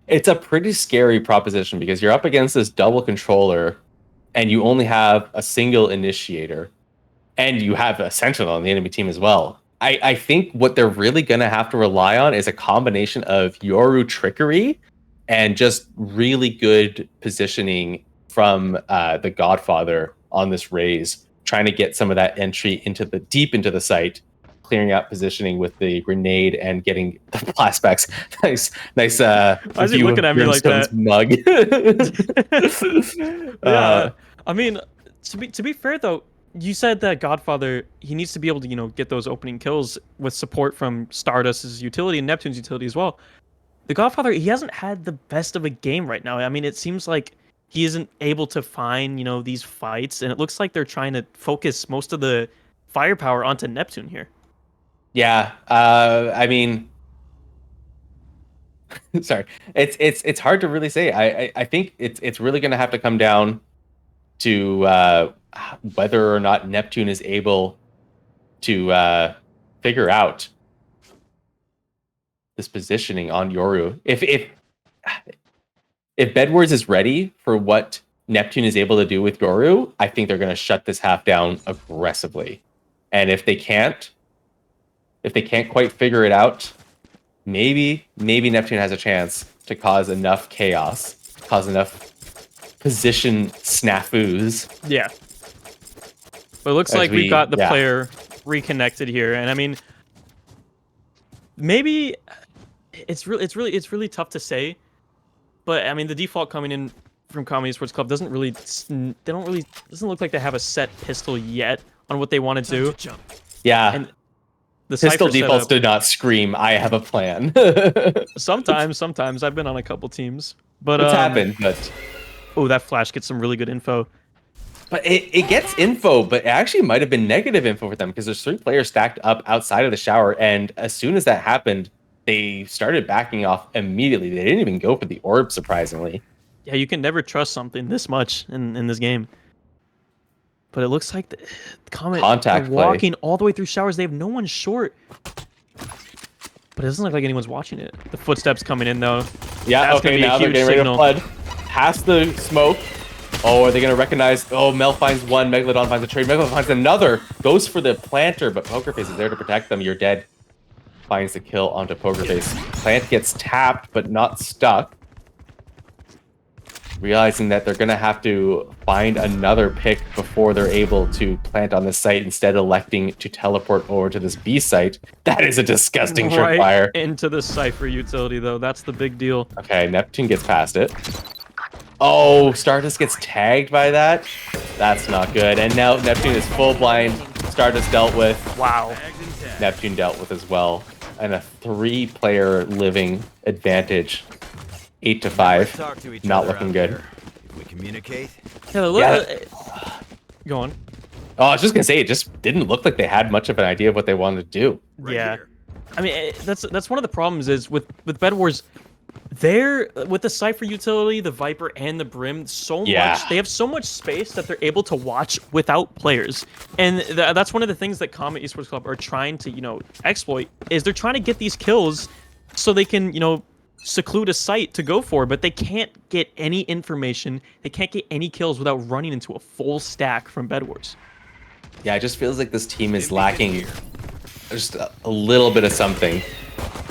It's a pretty scary proposition because you're up against this double controller and you only have a single initiator and you have a sentinel on the enemy team as well. I think what they're really going to have to rely on is a combination of Yoru trickery and just really good positioning from the Godfather on this raise, trying to get some of that entry deep into the site, clearing out positioning with the grenade and getting the flashbacks. nice. Why is he looking at me like that? Mug. Yeah. I mean, to be fair though, you said that Godfather, he needs to be able to, get those opening kills with support from Stardust's utility and Neptune's utility as well. The Godfather, he hasn't had the best of a game right now. I mean, it seems like he isn't able to find, these fights, and it looks like they're trying to focus most of the firepower onto Neptune here. Yeah, I mean, sorry, it's hard to really say. I think it's really going to have to come down to whether or not Neptune is able to figure out this positioning on Yoru. If Bedwars is ready for what Neptune is able to do with Yoru, I think they're going to shut this half down aggressively. And if they can't quite figure it out, maybe Neptune has a chance to cause enough chaos, cause enough position snafus. Yeah. But it looks like we've got the player reconnected here, and I mean, maybe it's really tough to say. But I mean, the default coming in from Comet Esports Club doesn't look like they have a set pistol yet on what they want to do. Yeah. And the pistol Cypher defaults setup, do not scream, I have a plan. sometimes I've been on a couple teams, but it's happened. But oh, that flash gets some really good info. But it gets info, but it actually might have been negative info for them because there's 3 players stacked up outside of the shower, and as soon as that happened, they started backing off immediately. They didn't even go for the orb, surprisingly. Yeah, you can never trust something this much in this game. But it looks like the Comet Contact are play. walking all the way through showers. They have no one short. But it doesn't look like anyone's watching it. The footsteps coming in, though. Yeah, That's okay, gonna be a now they're huge getting ready to signal. flood. Past the smoke. Oh, are they going to recognize? Oh, Mel finds one. Megalodon finds a trade. Megalodon finds another. Goes for the planter, but Pokerface is there to protect them. You're dead. Finds the kill onto Pokerface. Plant gets tapped, but not stuck. Realizing that they're going to have to find another pick before they're able to plant on this site, instead electing to teleport over to this B site. That is a disgusting tripwire. Into the Cypher utility, though. That's the big deal. Okay, Neptune gets past it. Oh, Stardust gets tagged by that? That's not good. And now Neptune is full blind. Stardust dealt with. Wow. Neptune dealt with as well. And a 3-player living advantage. 8 to 5. Not looking good. We communicate. Yeah, look. Yeah. Go on. Oh, I was just gonna say, it just didn't look like they had much of an idea of what they wanted to do. Right Yeah. here. I mean, that's one of the problems is with Bed Wars. They're with the Cypher utility, the Viper, and the Brim. Much they have so much space that they're able to watch without players, and that's one of the things that Comet Esports Club are trying to exploit. Is they're trying to get these kills so they can seclude a site to go for, but they can't get any information. They can't get any kills without running into a full stack from Bed Wars. Yeah, it just feels like this team is lacking just a little bit of something.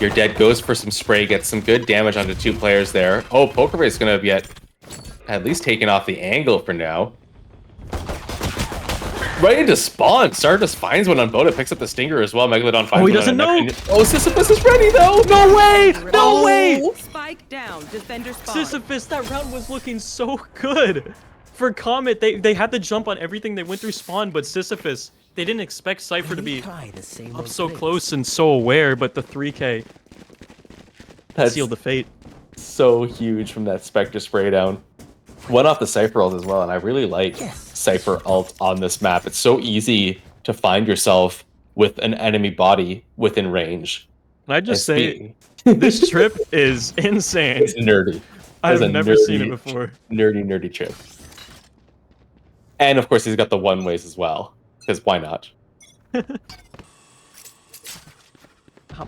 Your dead goes for some spray, gets some good damage onto 2 players there. Oh, Pokerface is going to get at least taken off the angle for now. Right into spawn. Stardust finds one on Boda, picks up the Stinger as well. Megalodon finds one. Oh, he doesn't know. Oh, Sisyphus is ready though. No way. No way. Spike down. Defender spawn. Sisyphus, that round was looking so good. For Comet, they had to jump on everything. They went through spawn, but Sisyphus, they didn't expect Cypher to be up so close and so aware, but the 3K sealed the fate. So huge from that Spectre spray down. One off the Cypher ult as well, and I really like Cypher ult on this map. It's so easy to find yourself with an enemy body within range. Can I just say, this trip is insane. It's nerdy. I've never seen it before. Nerdy trip. And of course, he's got the one ways as well, because why not? Not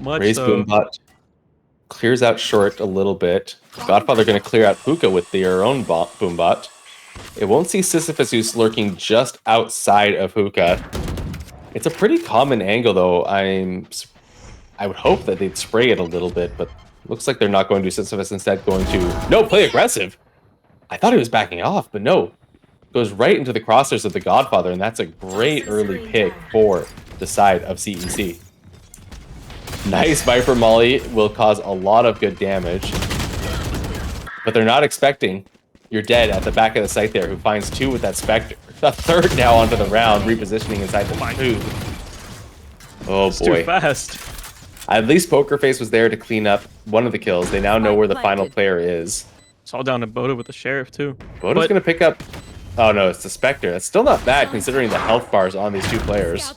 much, Raise though. Boombot clears out short a little bit. Godfather going to clear out Hookah with their own Boombot. It won't see Sisyphus, who's lurking just outside of Hookah. It's a pretty common angle, though. I would hope that they'd spray it a little bit, but looks like they're not going to. Sisyphus instead going to... No, play aggressive! I thought he was backing off, but no. Goes right into the crosshairs of the Godfather, and that's a great early pick for the side of CEC. Nice Viper Molly will cause a lot of good damage. But they're not expecting your dead at the back of the site there, who finds 2 with that Spectre. The 3rd now onto the round, repositioning inside the 2. Oh It's boy. too fast. At least Pokerface was there to clean up one of the kills. They now know where the final player is. It's all down to Boda with the Sheriff, too. Boda's going to pick up... Oh no, it's the Spectre. That's still not bad considering the health bars on these 2 players.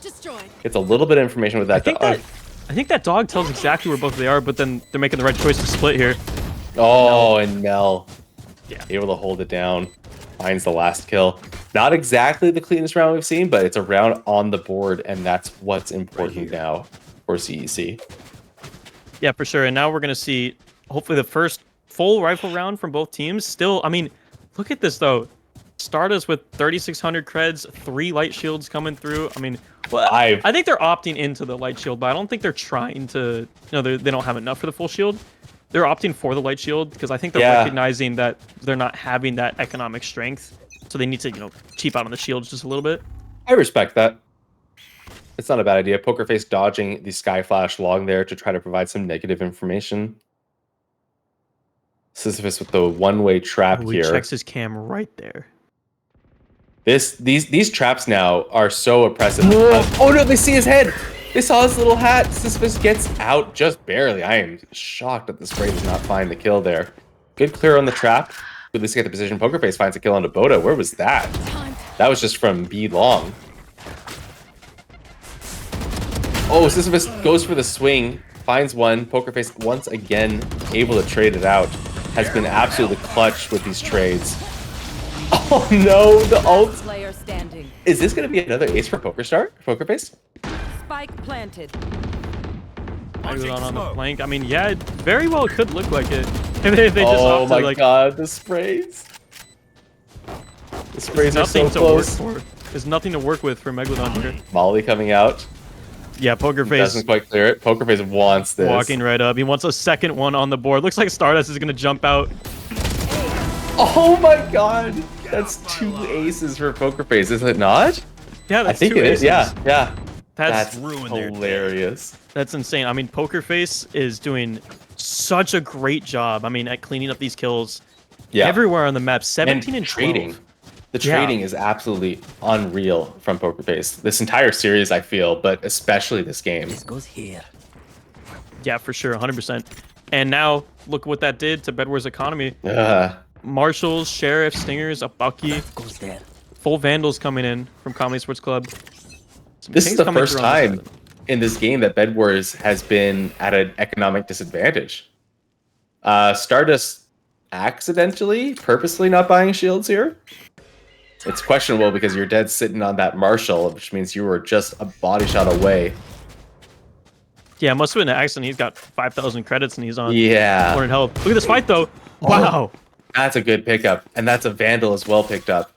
Gets a little bit of information with that dog. I think that dog tells exactly where both they are, but then they're making the right choice to split here. Oh, and Mel. Yeah. Able to hold it down. Finds the last kill. Not exactly the cleanest round we've seen, but it's a round on the board, and that's what's important now for CEC. Yeah, for sure. And now we're going to see, hopefully, the first full rifle round from both teams. Still, I mean, look at this, though. Stardust with 3,600 creds, 3 light shields coming through. I mean, well, I think they're opting into the light shield, but I don't think they're trying to, they don't have enough for the full shield. They're opting for the light shield because I think they're recognizing that they're not having that economic strength. So they need to, cheap out on the shields just a little bit. I respect that. It's not a bad idea. Pokerface dodging the Sky Flash long there to try to provide some negative information. Sisyphus with the one-way trap He here. checks his cam right there. These traps now are so oppressive. Oh no, they see his head. They saw his little hat. Sisyphus gets out just barely. I am shocked that the spray does not find the kill there. Good clear on the trap. At least get the position. Pokerface finds a kill on Boda. Where was that? That was just from B long. Oh, Sisyphus goes for the swing. Finds one. Pokerface once again able to trade it out. Has been absolutely clutch with these trades. Oh no, the ult player standing. Is this going to be another ace for Poker Face? Spike planted. Megalodon on the flank. I mean, yeah, it very well could look like it. They just Oh opt to, my like, god, the sprays. The sprays are so nothing to close. work for. There's nothing to work with for Megalodon here. Molly coming out. Yeah, Poker Face Doesn't quite clear it. Poker Face wants this. walking right up. He wants a second one on the board. Looks like Stardust is going to jump out. Oh my god. That's 2 aces for Poker Face, is it not? Yeah, that's I think 2 it aces. is. Yeah. That's hilarious. That's insane. I mean, Poker Face is doing such a great job. I mean, at cleaning up these kills everywhere on the map. 17 and 12. trading. The trading is absolutely unreal from Poker Face. This entire series, I feel, but especially this game. This goes here. Yeah, for sure, 100%. And now, look what that did to Bedware's economy. Uh, Marshals, Sheriffs, Stingers, a Bucky. Goes there. Full Vandals coming in from Comedy Sports Club. Some this is Kings the coming first through on this time side. in this game that Bedwars has been at an economic disadvantage. Stardust accidentally, purposely not buying shields here. It's questionable because you're dead sitting on that Marshall, which means you were just a body shot away. Yeah, it must have been an accident. He's got 5,000 credits and he's on 400 Yeah, health. Look at this fight, though. Wow. that's a good pickup, and that's a Vandal as well picked up.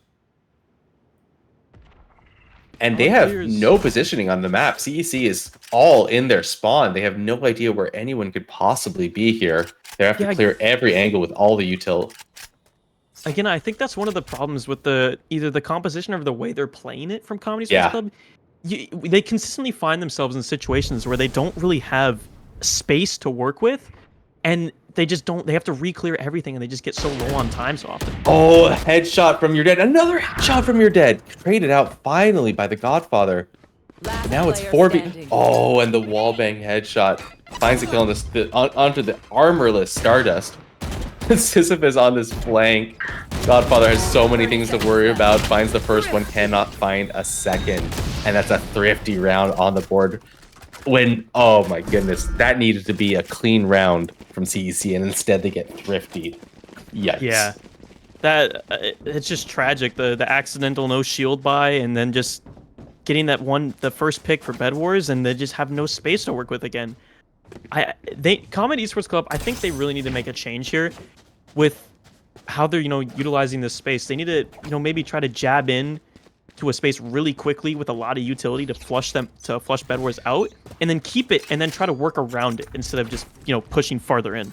And they have no positioning on the map. CEC is all in their spawn. They have no idea where anyone could possibly be here. They have to clear every angle with all the util. Again, I think that's one of the problems with either the composition or the way they're playing it from Comedy Sports Club. They consistently find themselves in situations where they don't really have space to work with, and they just don't. They have to re-clear everything, and they just get so low on time so often. Oh, a headshot from your dead. Another headshot from your dead. Traded out finally by the Godfather. Last Now it's player 4v. standing. Oh, and the wallbang headshot finds a kill onto the armorless Stardust. Sisyphus on this flank. Godfather has so many things to worry about. Finds the first one, cannot find a second. And that's a thrifty round on the board. When, oh my goodness, that needed to be a clean round from CEC, and instead they get thrifty. Yikes. Yeah, that it's just tragic. The accidental no shield buy, and then just getting the first pick for Bed Wars, and they just have no space to work with again. Comet Esports Club, I think they really need to make a change here with how they're utilizing this space. They need to maybe try to jab in to a space really quickly with a lot of utility to flush Bed Wars out, and then keep it, and then try to work around it instead of just pushing farther in.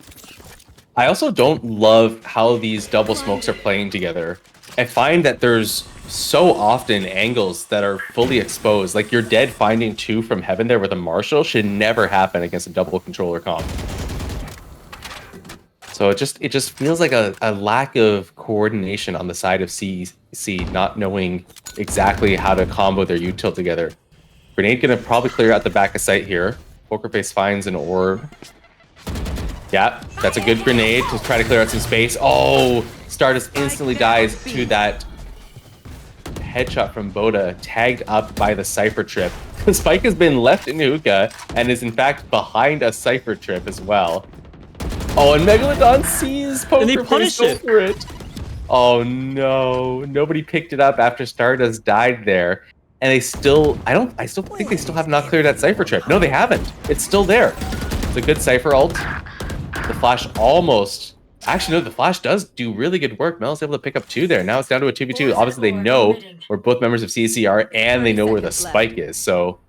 I also don't love how these double smokes are playing together. I find that there's so often angles that are fully exposed. Like you're dead finding 2 from heaven there with a Marshall should never happen against a double controller comp. So it just feels like a lack of coordination on the side of CEC, not knowing exactly how to combo their util together. Grenade gonna probably clear out the back of sight here. Poker Face finds an orb. Yeah, that's a good grenade to try to clear out some space. Oh, Stardust instantly dies to that headshot from Boda, tagged up by the Cypher Trip. The Spike has been left in hookah and is in fact behind a Cypher Trip as well. Oh, and Megalodon sees Poker And they Face punish go it. for it. Oh no, nobody picked it up after Stardust died there. And I still think they still have not cleared that Cypher Trip. No, they haven't. It's still there. It's a good Cypher ult. The Flash almost... Actually, no, the Flash does do really good work. Mel's able to pick up 2 there. Now it's down to a 2v2. Obviously, they know where both members of CEC are, and they know where the spike is. So,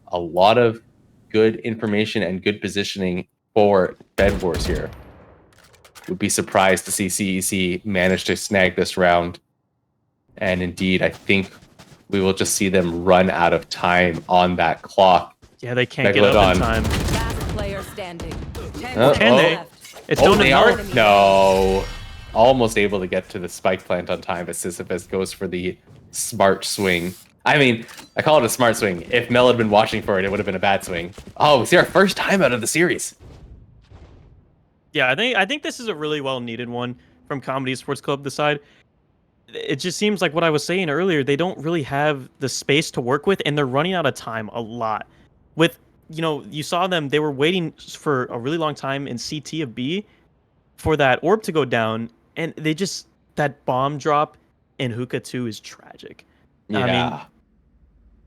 a lot of good information and good positioning for Bed Wars here. Would be surprised to see CEC manage to snag this round. And indeed, I think we will just see them run out of time on that clock. Yeah, they can't get up in time. Last player standing. Can they? Left. It's Oh, down to they are? Mel. No. Almost able to get to the spike plant on time, but Sisyphus goes for the smart swing. I mean, I call it a smart swing. If Mel had been watching for it, it would have been a bad swing. Oh, we see our first time out of the series. Yeah, I think this is a really well needed one from Comedy Sports Club this side. It just seems like what I was saying earlier, they don't really have the space to work with, and they're running out of time a lot. With, you saw them, they were waiting for a really long time in CT of B for that orb to go down, and that bomb drop in Hookah 2 is tragic. Yeah. I mean,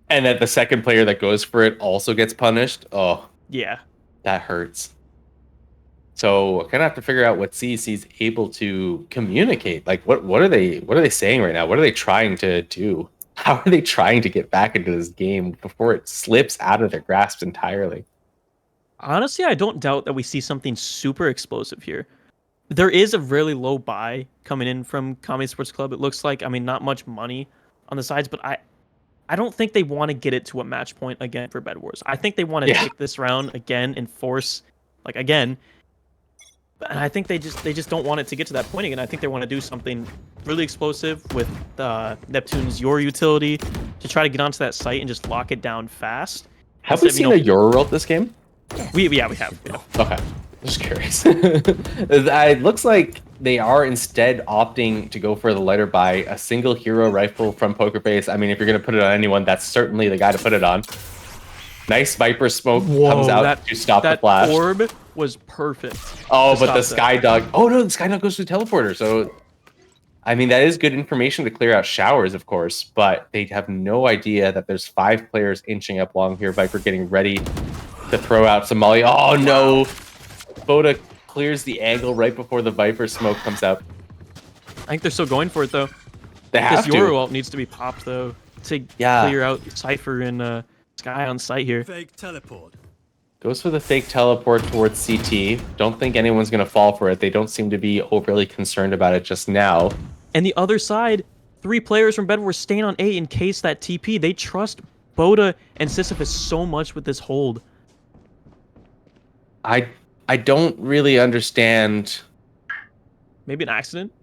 and that the second player that goes for it also gets punished. Oh, yeah. that hurts. So kind of have to figure out what CEC is able to communicate. Like, what are they saying right now? What are they trying to do? How are they trying to get back into this game before it slips out of their grasp entirely? Honestly, I don't doubt that we see something super explosive here. There is a really low buy coming in from Comet Sports Club. It looks like, I mean, not much money on the sides, but I don't think they want to get it to a match point again for Bed Wars. I think they want to take this round again and force, like, again. And I think they just don't want it to get to that point again. I think they want to do something really explosive with Neptune's Your utility to try to get onto that site and just lock it down fast. Have we seen a Euro roll this game? We have. Yeah. Okay. Just curious. It looks like they are instead opting to go for the lighter by a single hero rifle from Poker Face. I mean, if you're going to put it on anyone, that's certainly the guy to put it on. Nice Viper smoke comes out to stop the flash. That orb was perfect. Oh, but the Sky Dog... Oh, no, the Sky Dog goes to the teleporter. So, I mean, that is good information to clear out showers, of course, but they have no idea that there's 5 players inching up along here. Viper getting ready to throw out some molly. Oh, no. Boda clears the angle right before the Viper smoke comes out. I think they're still going for it, though. They have to. This Yoru ult needs to be popped, though, to clear out Cypher and Sky on site here. Fake teleport. Goes for the fake teleport towards CT. Don't think anyone's going to fall for it. They don't seem to be overly concerned about it just now. And the other side, 3 players from Bedwars staying on A in case that TP. They trust Boda and Sisyphus so much with this hold. I don't really understand. Maybe an accident?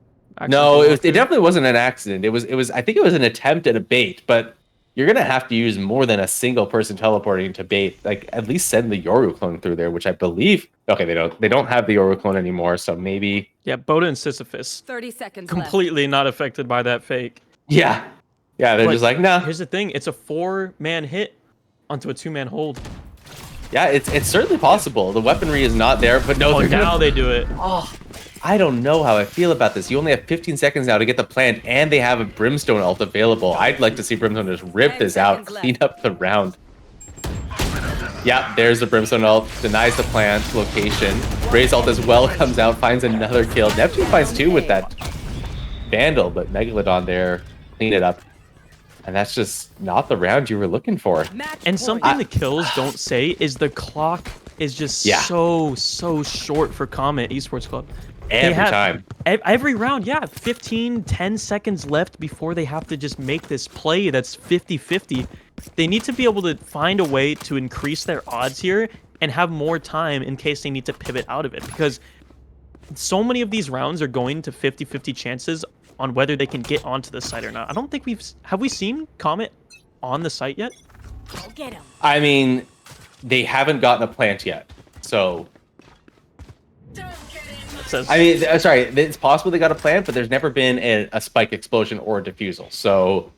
No, it definitely wasn't an accident. It was. I think it was an attempt at a bait, but you're gonna have to use more than a single person teleporting to bait. Like, at least send the Yoru clone through there, which I believe. Okay, they don't have the Yoru clone anymore, so maybe. Yeah, Boda and Sisyphus. 30 seconds completely not affected by that fake. Yeah, they're just like, nah. Here's the thing: it's a 4-man hit onto a 2-man hold. Yeah, it's certainly possible. The weaponry is not there, but no, now they do it. Oh, I don't know how I feel about this. You only have 15 seconds now to get the plant, and they have a Brimstone ult available. I'd like to see Brimstone just rip this out, clean up the round. Yeah, there's the Brimstone ult, denies the plant location. Ray's ult as well comes out, finds another kill. Neptune finds 2 with that Vandal, but Megalodon there, clean it up. And that's just not the round you were looking for. And something the kills don't say is the clock is just so short for Comet Esports Club. Every round, 10 seconds left before they have to just make this play that's 50-50. They need to be able to find a way to increase their odds here and have more time in case they need to pivot out of it. Because so many of these rounds are going to 50-50 chances on whether they can get onto the site or not. I don't think have we seen Comet on the site yet? Go get him. I mean, they haven't gotten a plant yet, so. I mean, sorry, it's possible they got a plant, but there's never been a spike explosion or a defusal. So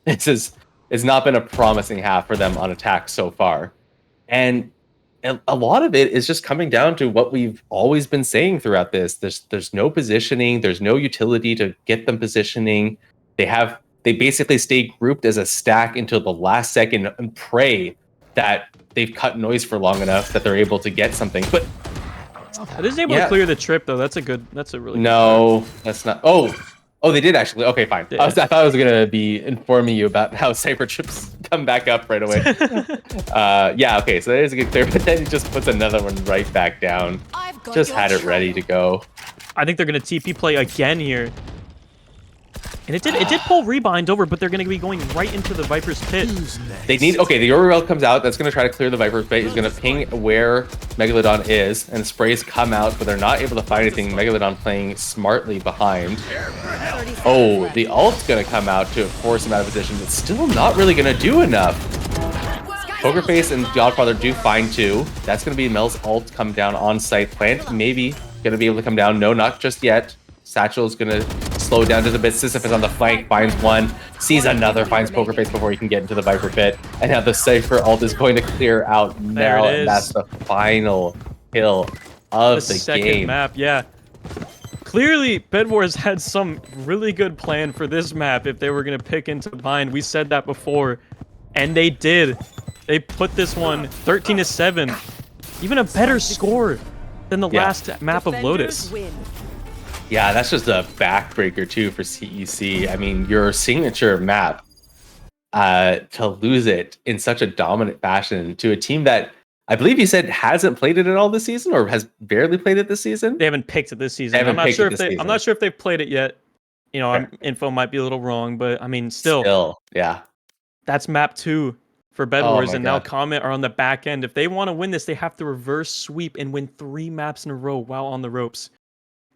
it's not been a promising half for them on attack so far. And a lot of it is just coming down to what we've always been saying throughout this. There's no positioning, there's no utility to get them positioning. They basically stay grouped as a stack until the last second and pray that they've cut noise for long enough that they're able to get something. But it is able to clear the trip though. That's a really good that's not. Oh, they did actually. Okay, fine. I thought I was gonna be informing you about how Cypher trips come back up right away. Okay, so that is a good clear, but then he just puts another one right back down. Just had it ready to go. I think they're gonna TP play again here. And it did pull Rebind over, but they're going to be going right into the Viper's pit. They need... Okay, the Yoru comes out. That's going to try to clear the Viper's pit. He's going to ping where Megalodon is, and sprays come out, but they're not able to find anything. Megalodon playing smartly behind. Oh, the ult's going to come out to force him out of position. It's still not really going to do enough. Pokerface and Godfather do find 2. That's going to be Mel's ult come down on site. Plant maybe going to be able to come down. No, not just yet. Satchel's gonna slow down just a bit. Sisyphus on the flank, finds 1, sees another, finds Pokerface before he can get into the Viper pit. And now the Cypher ult is going to clear out Mel, and that's the final kill of the second game. Map, yeah. Clearly, Bed Wars had some really good plan for this map if they were going to pick into Bind. We said that before, and they did. They put this one 13-7. Even a better score than the last map of Lotus. Win. Yeah, that's just a backbreaker too for CEC. I mean, your signature map, to lose it in such a dominant fashion to a team that I believe you said hasn't played it at all this season or has barely played it this season. They haven't picked it this season. I'm not sure if they've played it yet. You know, info might be a little wrong, but I mean, still, yeah. That's map 2 for Bed Oh Wars, my and now God. Comet are on the back end. If they want to win this, they have to reverse sweep and win 3 maps in a row while on the ropes.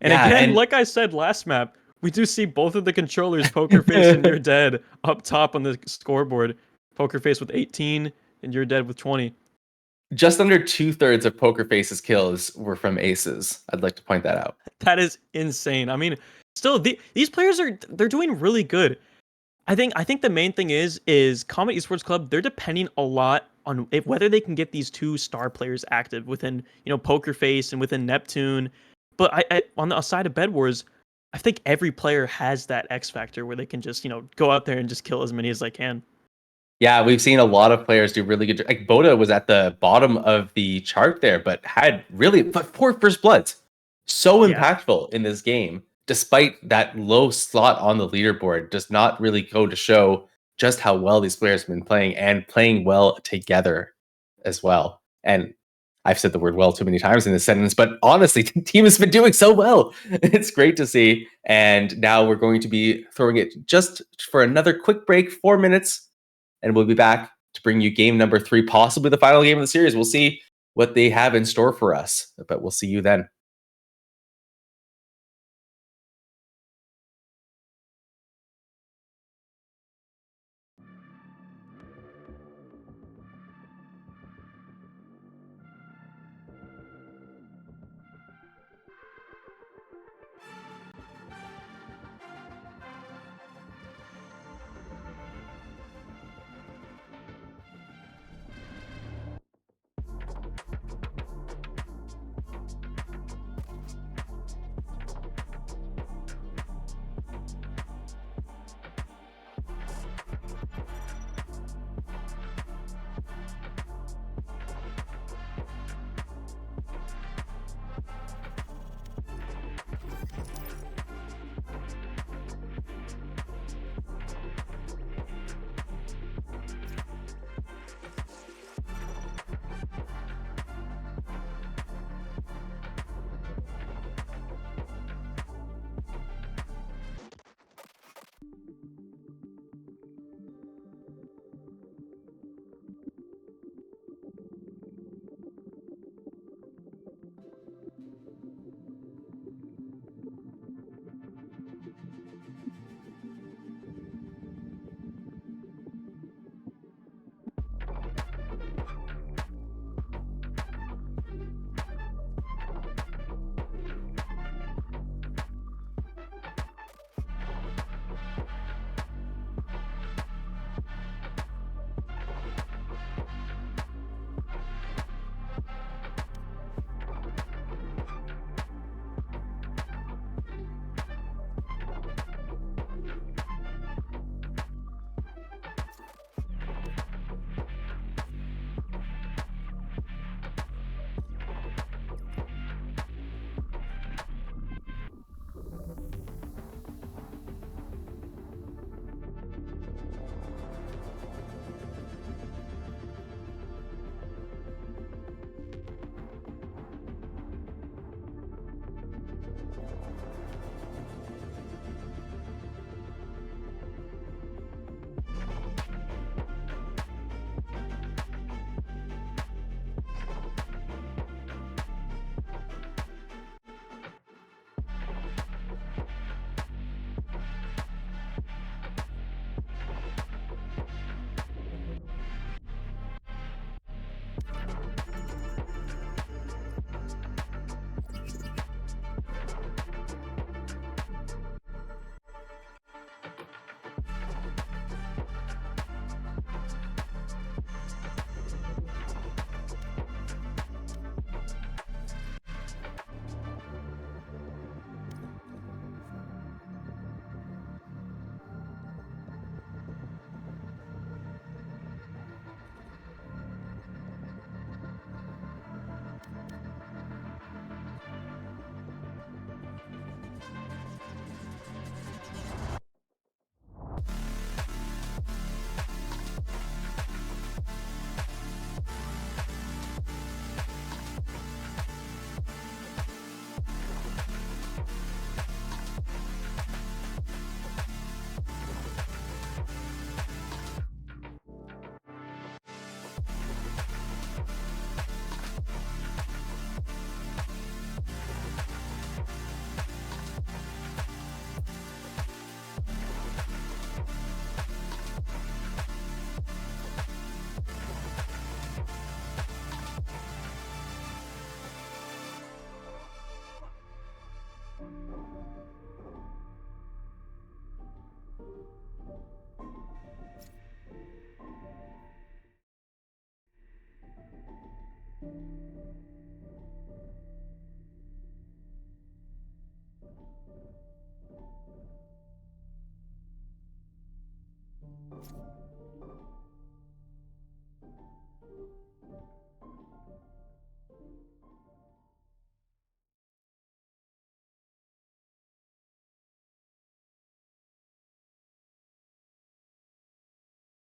And Yeah, again, and- like I said last map, we do see both of the controllers, Poker Face and You're Dead, up top on the scoreboard. Poker Face with 18 and You're Dead with 20. Just under 2/3 of Poker Face's kills were from aces. I'd like to point that out. That is insane. I mean, still, these players they're doing really good. I think the main thing is Comet Esports Club, they're depending a lot on whether they can get these 2 star players active within, Poker Face and within Neptune. But I on the side of Bed Wars, I think every player has that X factor where they can just, go out there and just kill as many as they can. Yeah, we've seen a lot of players do really good. Like Boda was at the bottom of the chart there, but had but 4 first bloods. So impactful in this game, despite that low slot on the leaderboard, does not really go to show just how well these players have been playing and playing well together as well. And I've said the word well too many times in this sentence, but honestly, the team has been doing so well. It's great to see. And now we're going to be throwing it just for another quick break, 4 minutes. And we'll be back to bring you game number 3, possibly the final game of the series. We'll see what they have in store for us, but we'll see you then.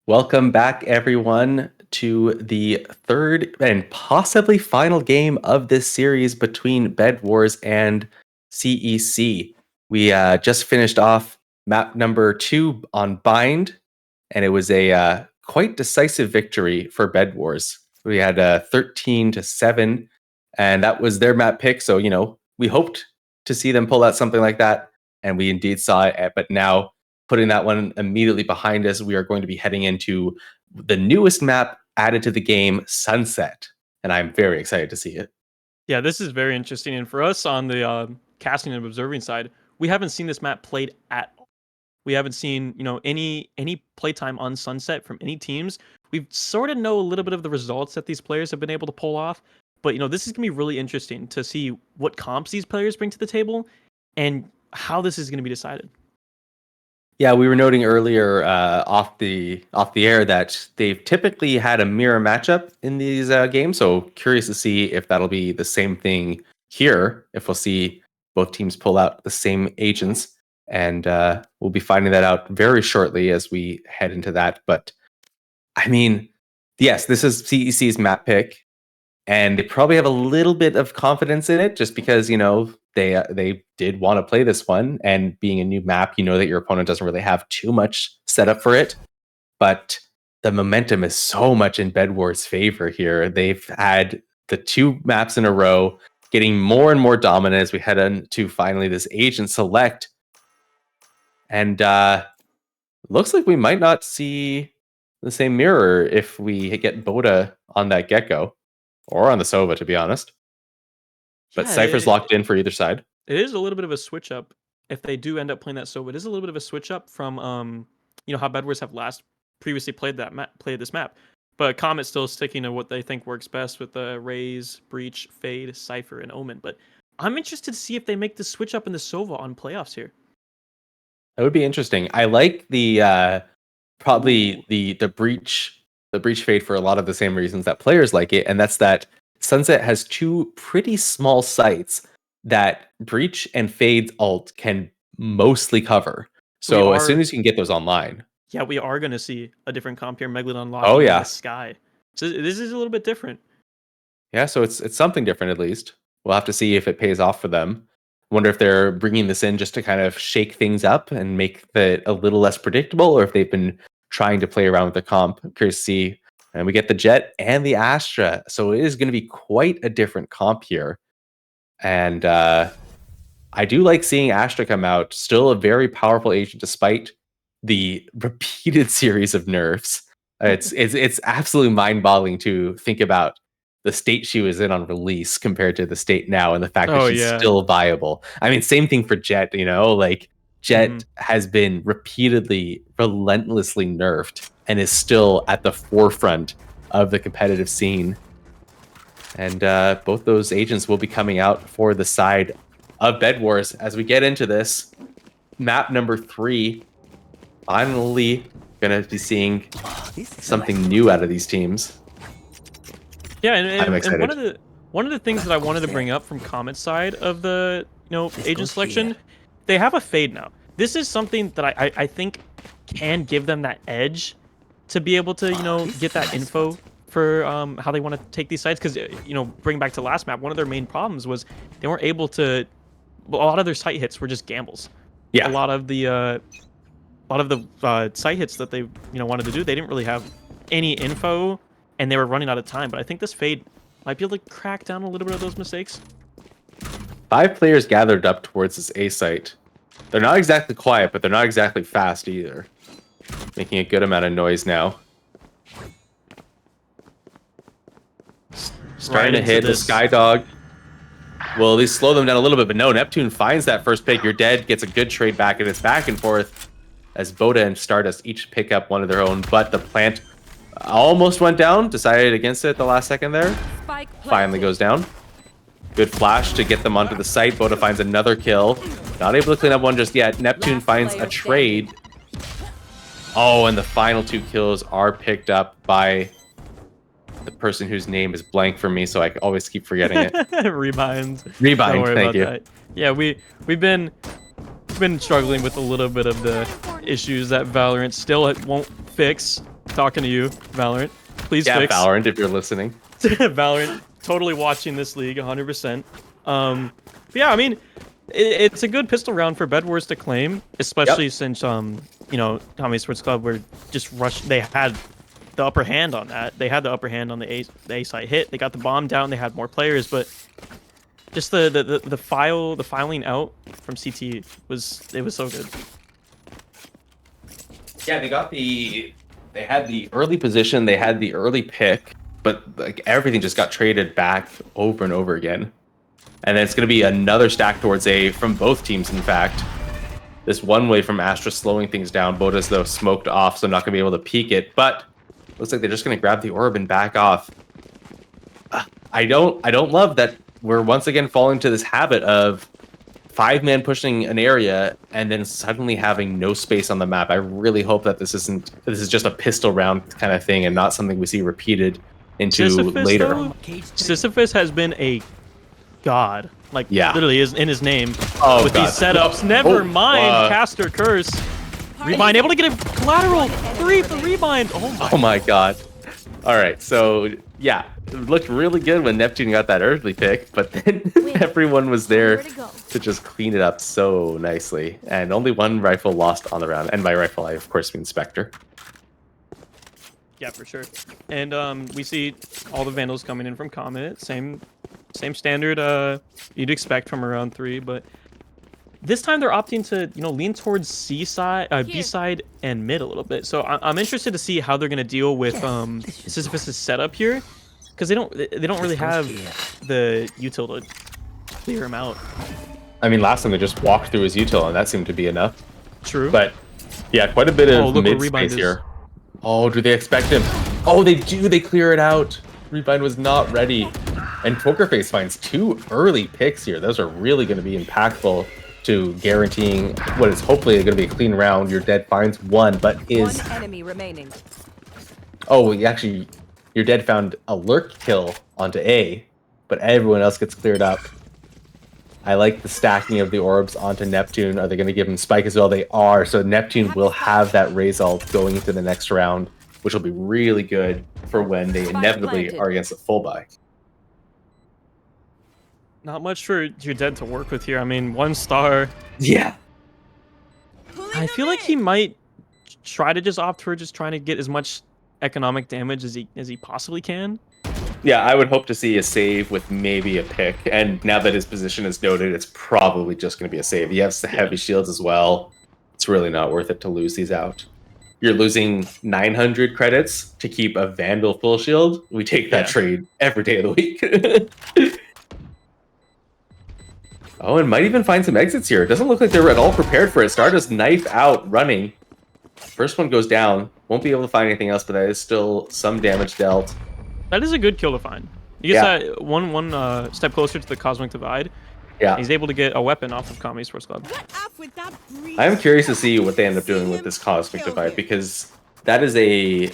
Welcome back, everyone, to the third and possibly final game of this series between Bed Wars and CEC. We just finished off map number 2 on Bind, and it was a quite decisive victory for Bed Wars. We had 13-7, and that was their map pick. So, we hoped to see them pull out something like that, and we indeed saw it. But now, putting that one immediately behind us, we are going to be heading into the newest map added to the game, Sunset. And I'm very excited to see it. Yeah, this is very interesting. And for us on the casting and observing side, we haven't seen this map played at all. We haven't seen, any playtime on Sunset from any teams. We sort of know a little bit of the results that these players have been able to pull off. But, this is going to be really interesting to see what comps these players bring to the table and how this is going to be decided. Yeah, we were noting earlier off the air that they've typically had a mirror matchup in these games. So curious to see if that'll be the same thing here. If we'll see both teams pull out the same agents, and we'll be finding that out very shortly as we head into that. But I mean, yes, this is CEC's map pick, and they probably have a little bit of confidence in it, just because they did want to play this one, and being a new map, that your opponent doesn't really have too much set up for it. But the momentum is so much in Bed Wars' favor here. They've had the 2 maps in a row getting more and more dominant as we head into finally this agent select. And looks like we might not see the same mirror if we get Boda on that Gecko, or on the Sova, to be honest. But Yeah, Cypher's locked in for either side. It is a little bit of a switch up if they do end up playing that Sova. It is a little bit of a switch up from how Bedwars have previously played this map. But Comet's still sticking to what they think works best with the Raze, Breach, Fade, Cypher, and Omen. But I'm interested to see if they make the switch up in the Sova on playoffs here. That would be interesting. I like the probably the breach Fade for a lot of the same reasons that players like it, and that's that Sunset has 2 pretty small sites that Breach and Fade's ult can mostly cover. So as soon as you can get those online. Yeah, we are going to see a different comp here, Megalodon locking Oh, in yeah. the sky. So this is a little bit different. Yeah, so it's something different at least. We'll have to see if it pays off for them. Wonder if they're bringing this in just to kind of shake things up and make it a little less predictable, or if they've been trying to play around with the comp. I'm curious to see. And we get the Jet and the Astra, so it is going to be quite a different comp here. And I do like seeing Astra come out. Still a very powerful agent despite the repeated series of nerfs. It's absolutely mind-boggling to think about the state she was in on release compared to the state now, and the fact that she's still viable. I mean, same thing for Jet. Jet has been repeatedly, relentlessly nerfed and is still at the forefront of the competitive scene. And both those agents will be coming out for the side of Bed Wars as we get into this. Map number 3. Finally going to be seeing something new out of these teams. Yeah, and one of the things that I wanted to bring up from Comet's side of the agent selection, they have a Fade now. This is something that I think can give them that edge to be able to get that info for how they want to take these sites. Because bring back to last map, one of their main problems was they weren't able to. A lot of their site hits were just gambles. Yeah, a lot of the site hits that they wanted to do, they didn't really have any info, and they were running out of time. But I think this Fade might be able to crack down a little bit of those mistakes. 5 players gathered up towards this A site. They're not exactly quiet, but they're not exactly fast either. Making a good amount of noise now. Starting to hit the Skydog. Will at least slow them down a little bit, but no, Neptune finds that first pick. You're dead, gets a good trade back, and it's back and forth as Boda and Stardust each pick up one of their own, but the plant Almost went down, decided against it at the last second there. Spike Finally planted. goes down. Good flash to get them onto the site. Boda finds another kill. Not able to clean up one just yet. Neptune Last finds a player trade. Oh, and the final 2 kills are picked up by the person whose name is blank for me, so I always keep forgetting it. Rebind. Don't Rebind, worry thank about you. that. Yeah, we've been struggling with a little bit of the issues that Valorant still won't fix. Talking to you, Valorant. Please Yeah, fix. Valorant, if you're listening. Valorant, totally watching this league, 100%. But yeah, I mean, it's a good pistol round for Bed Wars to claim, especially since you know, Tommy Sports Club were just rushed. They had the upper hand on that. They had the upper hand on the A site hit. They got the bomb down. They had more players, but just the filing out from CT was so good. Yeah, they had the early position, they had the early pick, but like everything just got traded back over and over again. And then it's going to be another stack towards A from both teams, in fact. This one way from Astra slowing things down. Boda's, though, smoked off, so not going to be able to peek it. But looks like they're just going to grab the orb and back off. I don't love that we're once again falling to this habit of 5-man pushing an area and then suddenly having no space on the map. I really hope that this is just a pistol round kind of thing and not something we see repeated into later. Though, Sisyphus has been a god. Like, literally is in his name with these setups. Never mind Caster Curse. Rebind able to get a collateral 3 for Rebind. Oh my god. All right, so yeah, it looked really good when Neptune got that early pick, but then everyone was there to just clean it up so nicely. And only one rifle lost on the round. And by rifle, I of course mean Spectre. Yeah, for sure. And we see all the Vandals coming in from Comet. Same standard you'd expect from a round 3, but this time they're opting to, you know, lean towards C side, B side, and mid a little bit. So I'm interested to see how they're gonna deal with Sisyphus's setup here, because they don't really have the util to clear him out. I mean, last time they just walked through his util, and that seemed to be enough. True. But yeah, quite a bit of mid space here. Oh, do they expect him? Oh, they do. They clear it out. Rebind was not ready, and Pokerface finds 2 early picks here. Those are really going to be impactful to guaranteeing what is hopefully going to be a clean round. Your Dead finds 1, but is... One enemy remaining. Oh, actually, your Dead found a lurk kill onto A, but everyone else gets cleared up. I like the stacking of the orbs onto Neptune. Are they going to give him Spike as well? They are. So Neptune will have that Raze ult going into the next round, which will be really good for when they inevitably are against a full buy. Not much for your Dead to work with here. I mean, 1 star. Yeah. I feel like he might try to just opt for just trying to get as much economic damage as he possibly can. Yeah, I would hope to see a save with maybe a pick. And now that his position is noted, it's probably just going to be a save. He has the heavy shields as well. It's really not worth it to lose these out. You're losing 900 credits to keep a Vandal full shield. We take that trade every day of the week. Oh, and might even find some exits here. It doesn't look like they were at all prepared for it. Stardust knife out, running. First one goes down. Won't be able to find anything else, but that is still some damage dealt. That is a good kill to find. He gets that one step closer to the Cosmic Divide. Yeah. He's able to get a weapon off of Comedy Sports Club. I'm curious to see what they end up doing with this Cosmic Divide, because that is a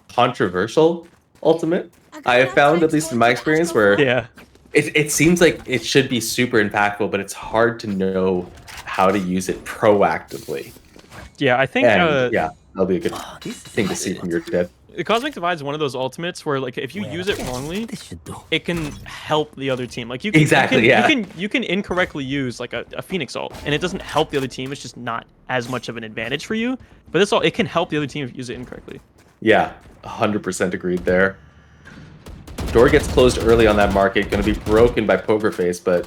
controversial ultimate, I have found, at least in my experience, where it seems like it should be super impactful, but it's hard to know how to use it proactively. Yeah, I think... yeah, that'll be a good thing to see from your Dead. The Cosmic Divide is one of those ultimates where, like, if you use it wrongly, it can help the other team. Like, you can, you can incorrectly use like a Phoenix ult, and it doesn't help the other team. It's just not as much of an advantage for you. But this all, it can help the other team if you use it incorrectly. Yeah, 100% agreed there. Door gets closed early on that market, going to be broken by Pokerface, but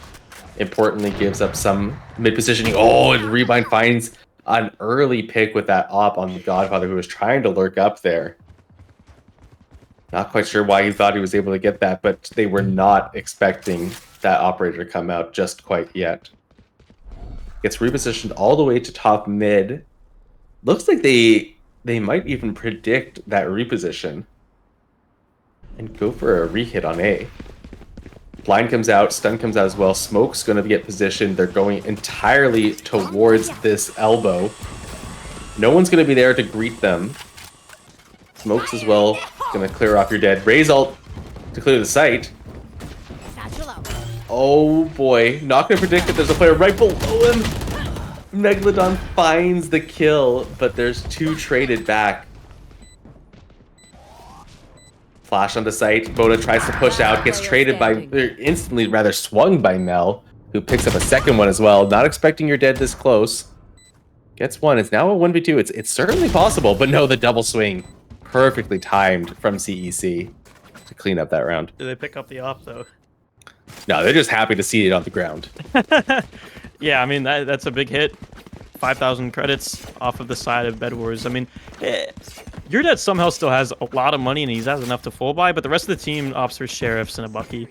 importantly gives up some mid positioning. Oh, and Rebind finds an early pick with that op on the Godfather, who was trying to lurk up there. Not quite sure why he thought he was able to get that, but they were not expecting that operator to come out just quite yet. Gets repositioned all the way to top mid. Looks like they they might even predict that reposition and go for a re-hit on A. Blind comes out, stun comes out as well. Smoke's going to get positioned. They're going entirely towards this elbow. No one's going to be there to greet them. Smoke's as well going to clear off your dead. Ray's ult to clear the site. Oh boy, not going to predict that there's a player right below him. Megalodon finds the kill, but there's two traded back. Flash onto site. Boda tries to push out, gets traded by, instantly rather swung by Mel, who picks up a second one as well. Not expecting your dead this close. Gets one. It's now a 1v2. It's certainly possible, but no, the double swing. Perfectly timed from CEC to clean up that round. Do they pick up the op though? No, they're just happy to see it on the ground. Yeah, I mean, that's a big hit. 5,000 credits off of the side of Bed Wars. I mean, your dad somehow still has a lot of money and he has enough to full buy, but the rest of the team opts for sheriffs and a Bucky.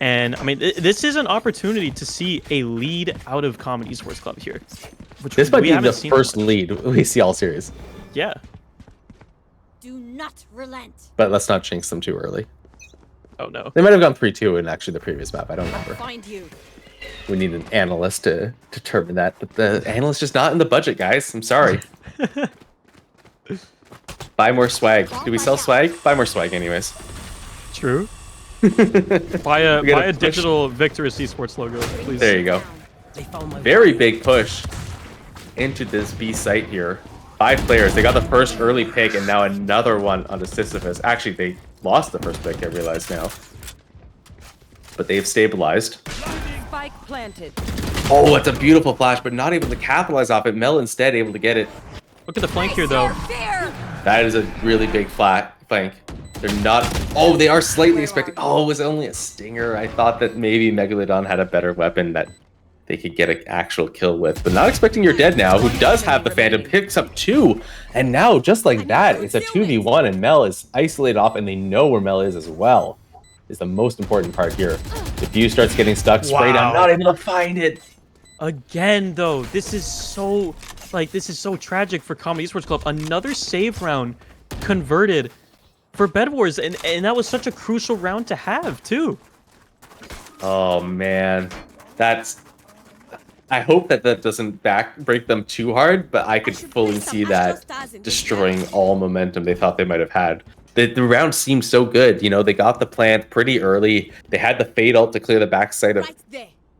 And I mean, this is an opportunity to see a lead out of Comet Esports Club here. This might be the first lead we see all series. Yeah. Do not relent. But let's not jinx them too early. Oh no. They might have gone 3-2 in actually the previous map. I don't remember. Find you. We need an analyst to determine that, but the analyst's just not in the budget, guys. I'm sorry. Buy more swag. Do we sell swag? Buy more swag anyways. True. buy a digital Victorous Esports logo, please. There you go. Very big push into this B site here. 5 players. They got the first early pick and now another one onto Sisyphus. Actually, they lost the first pick, I realize now. But they've stabilized. Spike planted. Oh, it's a beautiful flash, but not able to capitalize off it. Mel instead able to get it. Look at the flank here, though. That is a really big flank. They're not... Oh, they are slightly expecting... Oh, it was only a stinger. I thought that maybe Megalodon had a better weapon that they could get an actual kill with. But not expecting your dead now, who does have the Phantom, picks up 2. And now, just like that, it's a 2v1, and Mel is isolated off, and they know where Mel is as well. Is the most important part here. If you starts getting stuck, sprayed down, not able to find it. Again, though, this is so tragic for Comet Esports Club. Another save round converted for Bed Wars, and that was such a crucial round to have too. Oh man, I hope that doesn't break them too hard, but I could fully see that destroying all momentum they thought they might have had. The round seemed so good, you know, they got the plant pretty early. They had the Fade ult to clear the backside of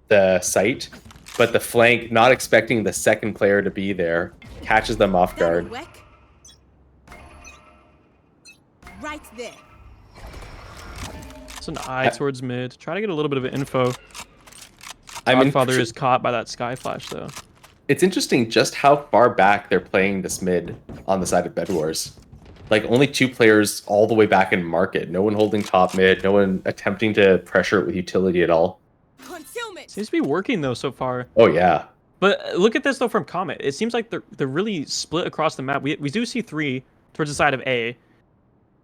the site, but the flank, not expecting the second player to be there, catches them off guard. Right there. It's an eye towards mid. Try to get a little bit of info. I mean, Godfather is caught by that sky flash, though. It's interesting just how far back they're playing this mid on the side of Bed Wars. Like, only 2 players all the way back in market. No one holding top mid. No one attempting to pressure it with utility at all. Seems to be working, though, so far. Oh, yeah. But look at this, though, from Comet. It seems like they're really split across the map. We do see 3 towards the side of A.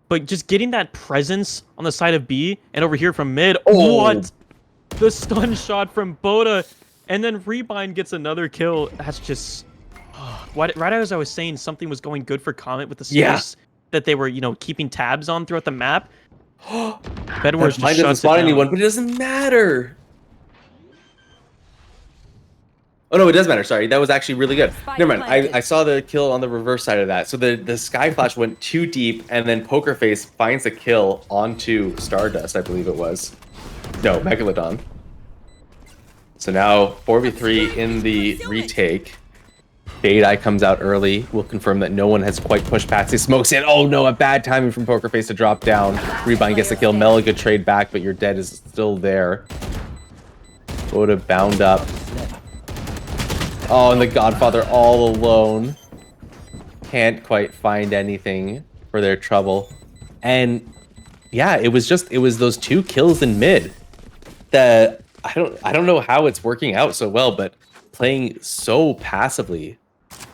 But just getting that presence on the side of B and over here from mid. Oh, what? The stun shot from Boda. And then Rebind gets another kill. That's just... right as I was saying something was going good for Comet with the space that they were, you know, keeping tabs on throughout the map. Bed Wars just doesn't spot anyone, but it doesn't matter. Oh no, it does matter. Sorry, that was actually really good. Never mind. I saw the kill on the reverse side of that. So the Sky Flash went too deep, and then Poker Face finds a kill onto Stardust, I believe it was. No, Megalodon. So now 4v3 in the retake. Fade Eye comes out early. We'll confirm that no one has quite pushed past his smokes in. Oh no, a bad timing from Poker Face to drop down. Rebind gets the kill. Mel a good trade back, but your dead is still there. Boda bound up. Oh, and the Godfather all alone. Can't quite find anything for their trouble. And yeah, it was those 2 kills in mid that I don't know how it's working out so well, but playing so passively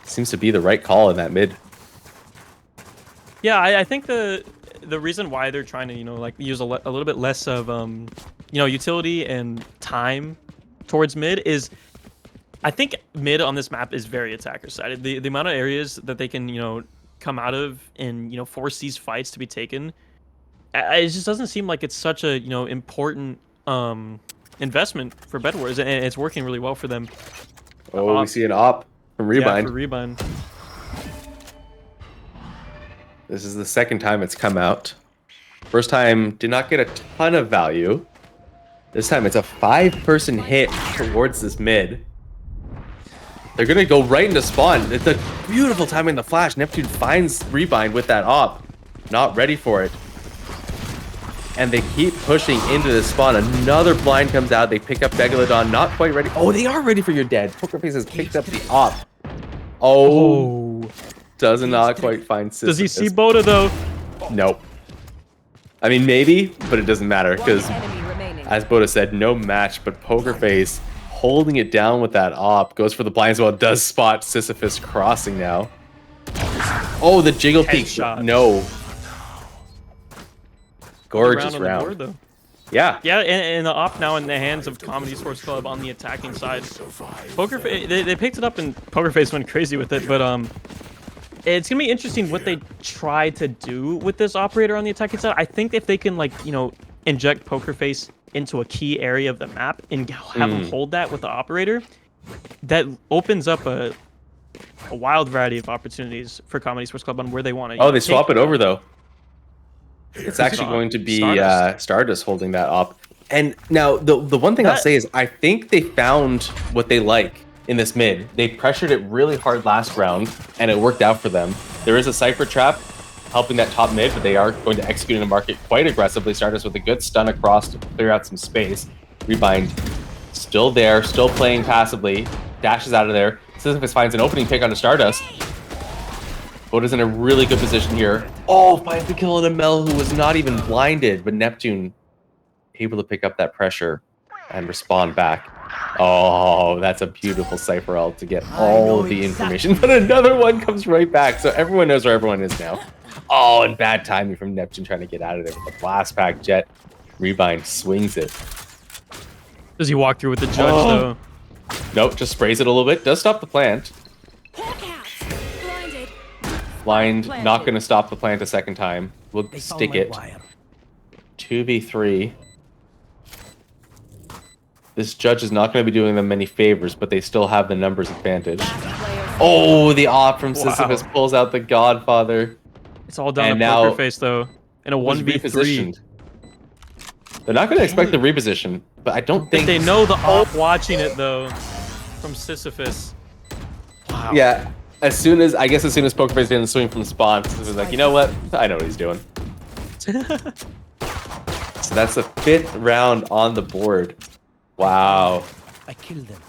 seems to be the right call in that mid. Yeah, I think the reason why they're trying to, you know, like use a little bit less of you know, utility and time towards mid is, I think mid on this map is very attacker sided. The amount of areas that they can, you know, come out of and force these fights to be taken. It just doesn't seem like it's such a important investment for Bed Wars, and it's working really well for them. Oh, we see an op from Rebind. Yeah, for Rebind. This is the second time it's come out. First time did not get a ton of value. This time it's a 5-person hit towards this mid. They're gonna go right into spawn. It's a beautiful timing the flash. Neptune finds Rebind with that op. Not ready for it. And they keep pushing into the spawn. Another blind comes out. They pick up Megalodon. Not quite ready. Oh, they are ready for your dead. Pokerface has picked up the op. Oh. Does not quite find Sisyphus. Does he see Boda though? Nope. I mean, maybe, but it doesn't matter because, as Boda said, no match. But Pokerface holding it down with that op goes for the blind as well. Does spot Sisyphus crossing now. Oh, the jiggle peek. No. Gorgeous round. Board, though. Yeah. Yeah, and the op now in the hands of Comedy Sports Club on the attacking side. They picked it up and Pokerface went crazy with it, but it's gonna be interesting what they try to do with this operator on the attacking side. I think if they can inject Pokerface into a key area of the map and have him hold that with the operator, that opens up a wild variety of opportunities for Comedy Sports Club on where they want to. Oh, they swap it over though. It's actually going to be Stardust holding that op. And now the one thing I'll say is I think they found what they like in this mid. They pressured it really hard last round and it worked out for them. There is a Cypher trap helping that top mid, but they are going to execute in the market quite aggressively. Stardust with a good stun across to clear out some space. Rebind still there, still playing passively. Dashes out of there. Sisyphus finds an opening pick onto Stardust. Boda's in a really good position here. Oh, finds the kill on a Mel who was not even blinded, but Neptune able to pick up that pressure and respond back. Oh, that's a beautiful Cypher ult to get all the information, but another one comes right back, so everyone knows where everyone is now. Oh, and bad timing from Neptune trying to get out of there with the blast pack jet. Rebind swings it. Does he walk through with the judge though? Nope, just sprays it a little bit. Does stop the plant. Blind, not going to stop the plant a second time. We'll stick it. 2v3. This judge is not going to be doing them many favors, but they still have the numbers advantage. Oh, the op from Sisyphus pulls out the Godfather. It's all down to Pokerface though. In a 1v3. They're not going to expect the reposition, but I don't think... They know the op watching it though from Sisyphus. Wow. Yeah. As soon as Pokerface didn't swing from the spawn, Sisyphus was like, you know what? I know what he's doing. So that's the 5th round on the board. Wow. I killed them.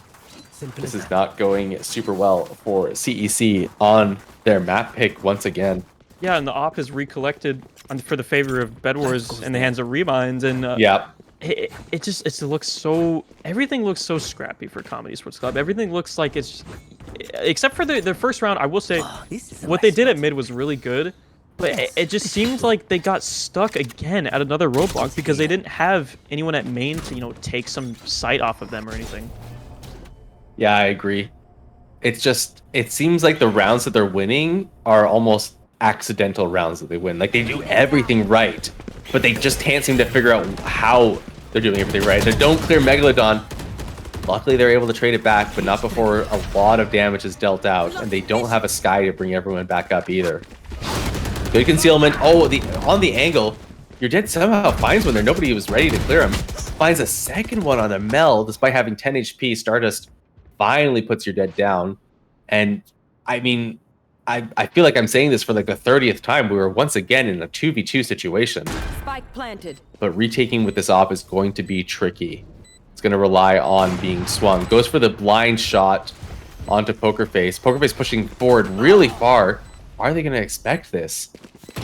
This is not going super well for CEC on their map pick once again. Yeah, and the op has recollected for the favor of Bed Wars in the hands of Rebind, and it looks so, everything looks so scrappy for Comedy Sports Club. Everything looks like it's, except for the first round, I will say, what they did at mid was really good, but it just seems like they got stuck again at another roadblock because they didn't have anyone at main to, take some sight off of them or anything. Yeah, I agree. It's just, it seems like the rounds that they're winning are almost accidental rounds that they win. Like, they do everything right, but they just can't seem to figure out how they're doing everything right. They don't clear Megalodon. Luckily, they're able to trade it back, but not before a lot of damage is dealt out, and they don't have a Sky to bring everyone back up either. Good concealment. Oh, on the angle. Your dead somehow finds one there. Nobody was ready to clear him. Finds a second one on the Mel, despite having 10 HP. Stardust finally puts your dead down. And, I mean, I feel like I'm saying this for like the 30th time. We were once again in a 2v2 situation. Spike planted. But retaking with this op is going to be tricky. It's going to rely on being swung. Goes for the blind shot onto Pokerface. Pokerface pushing forward really far. Why are they going to expect this?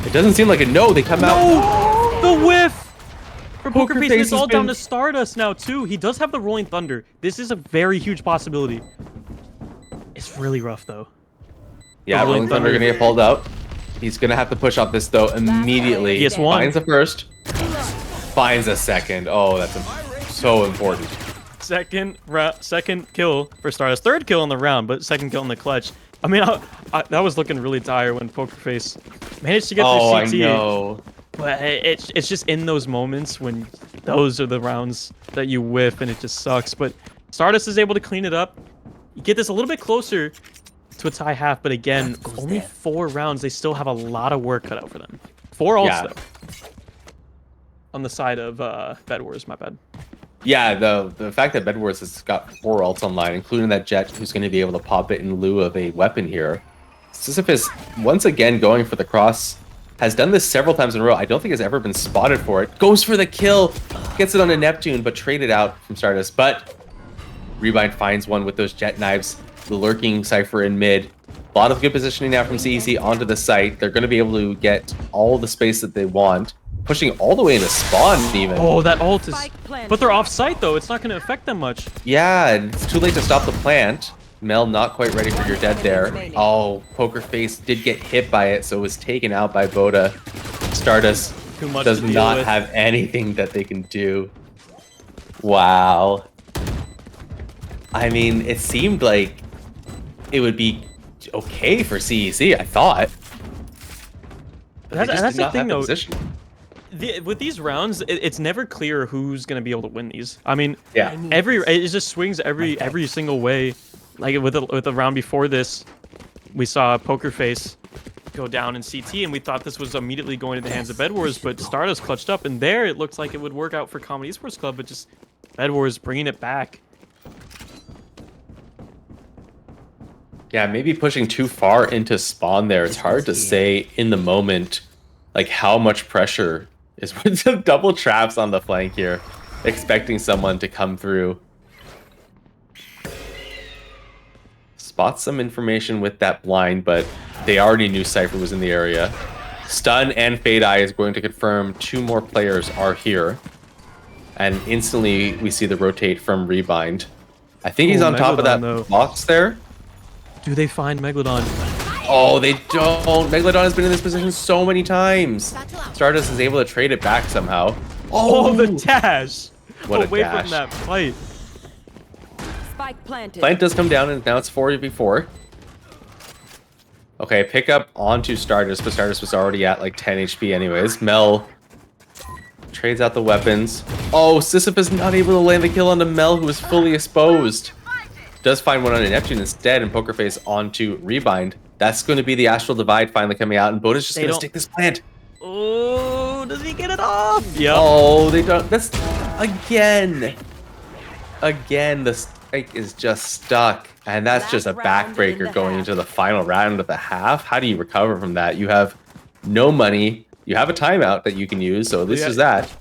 It doesn't seem like a no. They come out. The whiff! For Pokerface, it's all down to Stardust now, too. He does have the Rolling Thunder. This is a very huge possibility. It's really rough, though. Yeah, Rolling Thunder going to get pulled out. He's going to have to push off this, though, immediately. Yes, one. Finds the first. Finds a second. Oh, that's so important. Second kill for Stardust. Third kill in the round, but second kill in the clutch. I mean, that was looking really dire when Pokerface managed to get Oh, through I CT. know. But it's just in those moments when those are the rounds that you whiff and it just sucks. But Stardust is able to clean it up. You get this a little bit closer to a tie half, but again, only 4 rounds. They still have a lot of work cut out for them. 4 ults though. On the side of Bed Wars, my bad. Yeah, the fact that Bed Wars has got 4 ults online, including that Jet who's going to be able to pop it in lieu of a weapon here. Sisyphus, once again going for the cross, has done this several times in a row. I don't think has ever been spotted for it. Goes for the kill, gets it on a Neptune, but traded out from Stardust. But Rebind finds one with those Jet knives. The lurking Cypher in mid. A lot of good positioning now from CEC onto the site. They're going to be able to get all the space that they want. Pushing all the way into spawn even. Oh, that ult is... But they're off site though. It's not going to affect them much. Yeah, and it's too late to stop the plant. Mel not quite ready for your dead there. Oh, Pokerface did get hit by it, so it was taken out by Boda. Stardust does not have anything that they can do. Wow. I mean, it seemed like it would be okay for CEC, I thought. That's the thing, though. With these rounds, it's never clear who's going to be able to win these. I mean, yeah, it just swings every single way. Like with the round before this, we saw Pokerface go down in CT, and we thought this was immediately going to the hands of Bed Wars, but Stardust clutched up, and there it looked like it would work out for Comet Esports Club, but just Bed Wars bringing it back. Yeah, maybe pushing too far into spawn there. It's hard to say in the moment, like how much pressure is with the double traps on the flank here, expecting someone to come through. Spots some information with that blind, but they already knew Cypher was in the area. Stun and Fade Eye is going to confirm 2 more players are here. And instantly we see the rotate from Rebind. I think he's on top of that box there. Do they find Megalodon? Oh, they don't. Megalodon has been in this position so many times. Stardust is able to trade it back somehow. Oh, the dash! What a away dash. from that fight. Spike planted. Plant does come down, and now it's 4v4. Okay, pick up onto Stardust, but Stardust was already at like 10 HP anyways. Mel trades out the weapons. Oh, Sisyphus not able to land the kill onto Mel, who is fully exposed. Does find one on a Neptune instead, and Pokerface onto Rebind. That's going to be the Astral Divide finally coming out, and Boda's just going to stick this plant. Oh, does he get it off? Yep. Oh, they don't. That's again. Again, the strike is just stuck, and that's just a backbreaker going into the final round of the half. How do you recover from that? You have no money. You have a timeout that you can use, so this is that.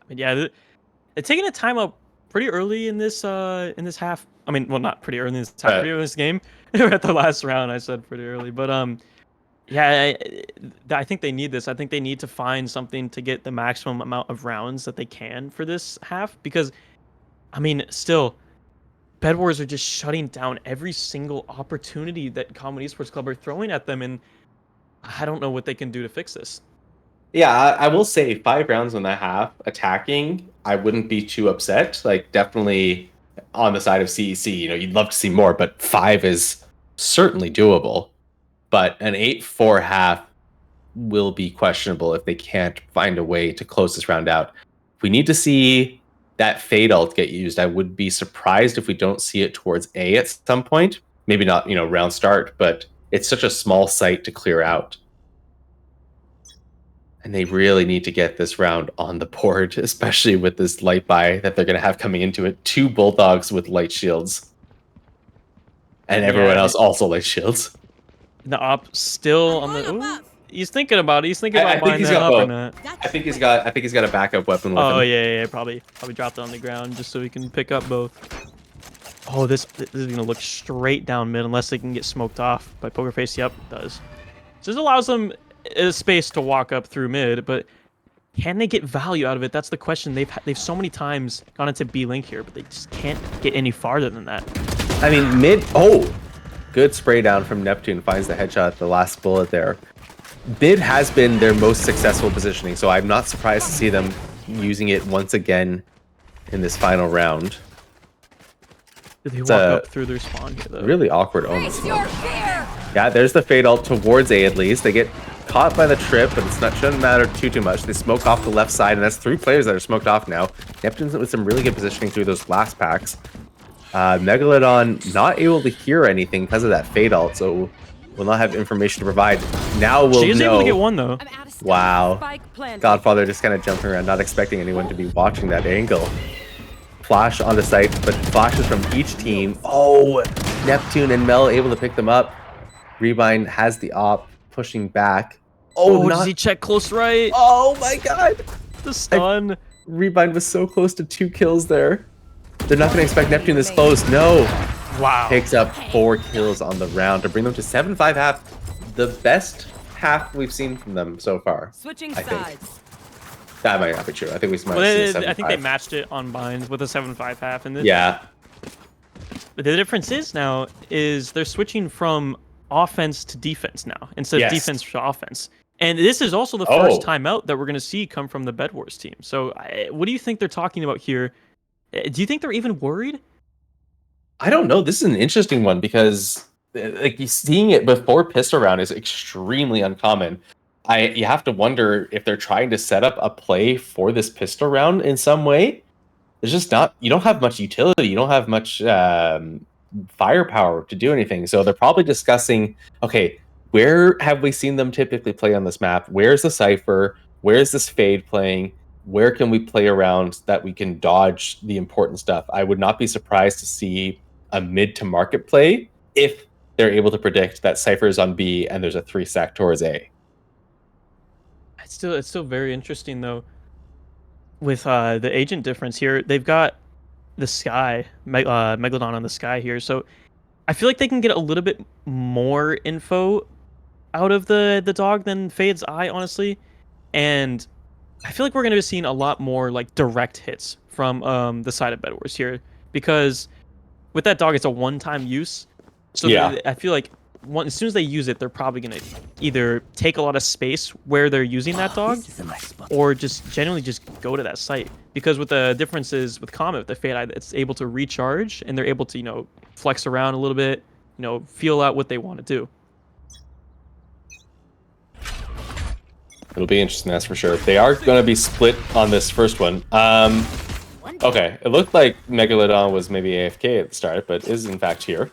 Yeah, they're taking a timeout pretty early in this half. I mean, well, not pretty early in this half, pretty early in this game. We're at the last round, I said pretty early, but yeah, I think they need this. I think they need to find something to get the maximum amount of rounds that they can for this half, because, I mean, still, Bed Wars are just shutting down every single opportunity that Comet Esports Club are throwing at them, and I don't know what they can do to fix this. Yeah, I will say 5 rounds on that half attacking, I wouldn't be too upset. Like, definitely on the side of CEC, you know, you'd love to see more, but 5 is certainly doable. But an 8-4 half will be questionable if they can't find a way to close this round out. We need to see that Fade ult get used. I would be surprised if we don't see it towards A at some point. Maybe not, you know, round start, but it's such a small site to clear out. And they really need to get this round on the board, especially with this light buy that they're going to have coming into it. 2 Bulldogs with light shields. And everyone else also light shields. The op still on the... Ooh, he's thinking about it. He's thinking about buying that up or not. I think he's got a backup weapon with him. Oh, yeah, probably dropped it on the ground just so he can pick up both. Oh, this is going to look straight down mid unless they can get smoked off by Pokerface. Yep, it does. So this allows them a space to walk up through mid, but can they get value out of it? That's the question. They've so many times gone into B-Link here, but they just can't get any farther than that. I mean, mid... Oh! Good spray down from Neptune. Finds the headshot, the last bullet there. Mid has been their most successful positioning, so I'm not surprised to see them using it once again in this final round. Did they walk up through their spawn here, though? Really awkward omen. Your fear! Yeah, there's the fade ult towards A at least. They get caught by the trip, but it's not shouldn't matter too much. They smoke off the left side, and that's 3 players that are smoked off now. Neptune's with some really good positioning through those last packs. Megalodon not able to hear anything because of that fade ult, so will not have information to provide. Now we'll know. She is able to get one though. I'm out of step. Wow. Spike planted. Godfather just kind of jumping around, not expecting anyone to be watching that angle. Flash on the site, but flashes from each team. Oh, Neptune and Mel able to pick them up. Rebind has the op, pushing back. Oh, does he check close right? Oh my god! The stun. Rebind was so close to 2 kills there. They're not going to expect Neptune this close. No. Wow. Picks up 4 kills on the round to bring them to 7-5 half. The best half we've seen from them so far. Switching I think. sides. That might not be true. I think we might Well, have seen 7-5. I think they matched it on binds with a 7-5 half. And Yeah. But the difference is now is they're switching from offense to defense now instead of defense to offense. And this is also the first timeout that we're going to see come from the Bed Wars team. So what do you think they're talking about here? Do you think they're even worried? I don't know. This is an interesting one because like seeing it before pistol round is extremely uncommon. You have to wonder if they're trying to set up a play for this pistol round in some way. There's just not, you don't have much utility. You don't have much firepower to do anything. So they're probably discussing, okay, where have we seen them typically play on this map? Where's the Cypher? Where's this Fade playing? Where can we play around that we can dodge the important stuff? I would not be surprised to see a mid to market play if they're able to predict that Cypher is on B and there's a 3-stack towards A. It's still very interesting though. With the agent difference here, they've got the Sky, Megalodon on the Sky here. So I feel like they can get a little bit more info out of the dog than Fade's Eye, honestly. And I feel like we're going to be seeing a lot more like direct hits from the side of Bed Wars here. Because with that dog, it's a one-time use. So I feel like as soon as they use it, they're probably going to either take a lot of space where they're using that dog, or just generally just go to that site. Because with the differences with Comet, with the Fade Eye, it's able to recharge, and they're able to, flex around a little bit, feel out what they want to do. It'll be interesting, that's for sure. They are going to be split on this first one. Okay, it looked like Megalodon was maybe AFK at the start, but is in fact here.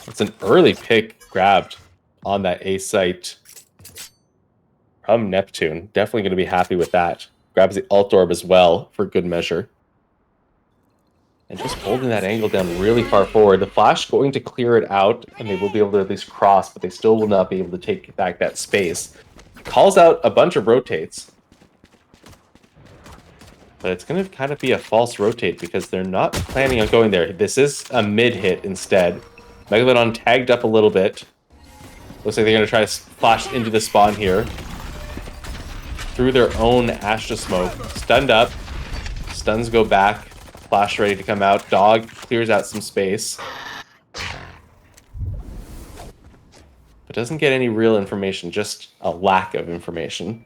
It's an early pick grabbed on that A site from Neptune. Definitely going to be happy with that. Grabs the Alt Orb as well for good measure. And just holding that angle down really far forward. The Flash going to clear it out, and they will be able to at least cross, but they still will not be able to take back that space. Calls out a bunch of rotates. But it's going to kind of be a false rotate because they're not planning on going there. This is a mid hit instead. Megalodon tagged up a little bit. Looks like they're going to try to flash into the spawn here. Through their own Astra smoke. Stunned up. Stuns go back. Flash ready to come out. Dog clears out some space. But doesn't get any real information, just a lack of information.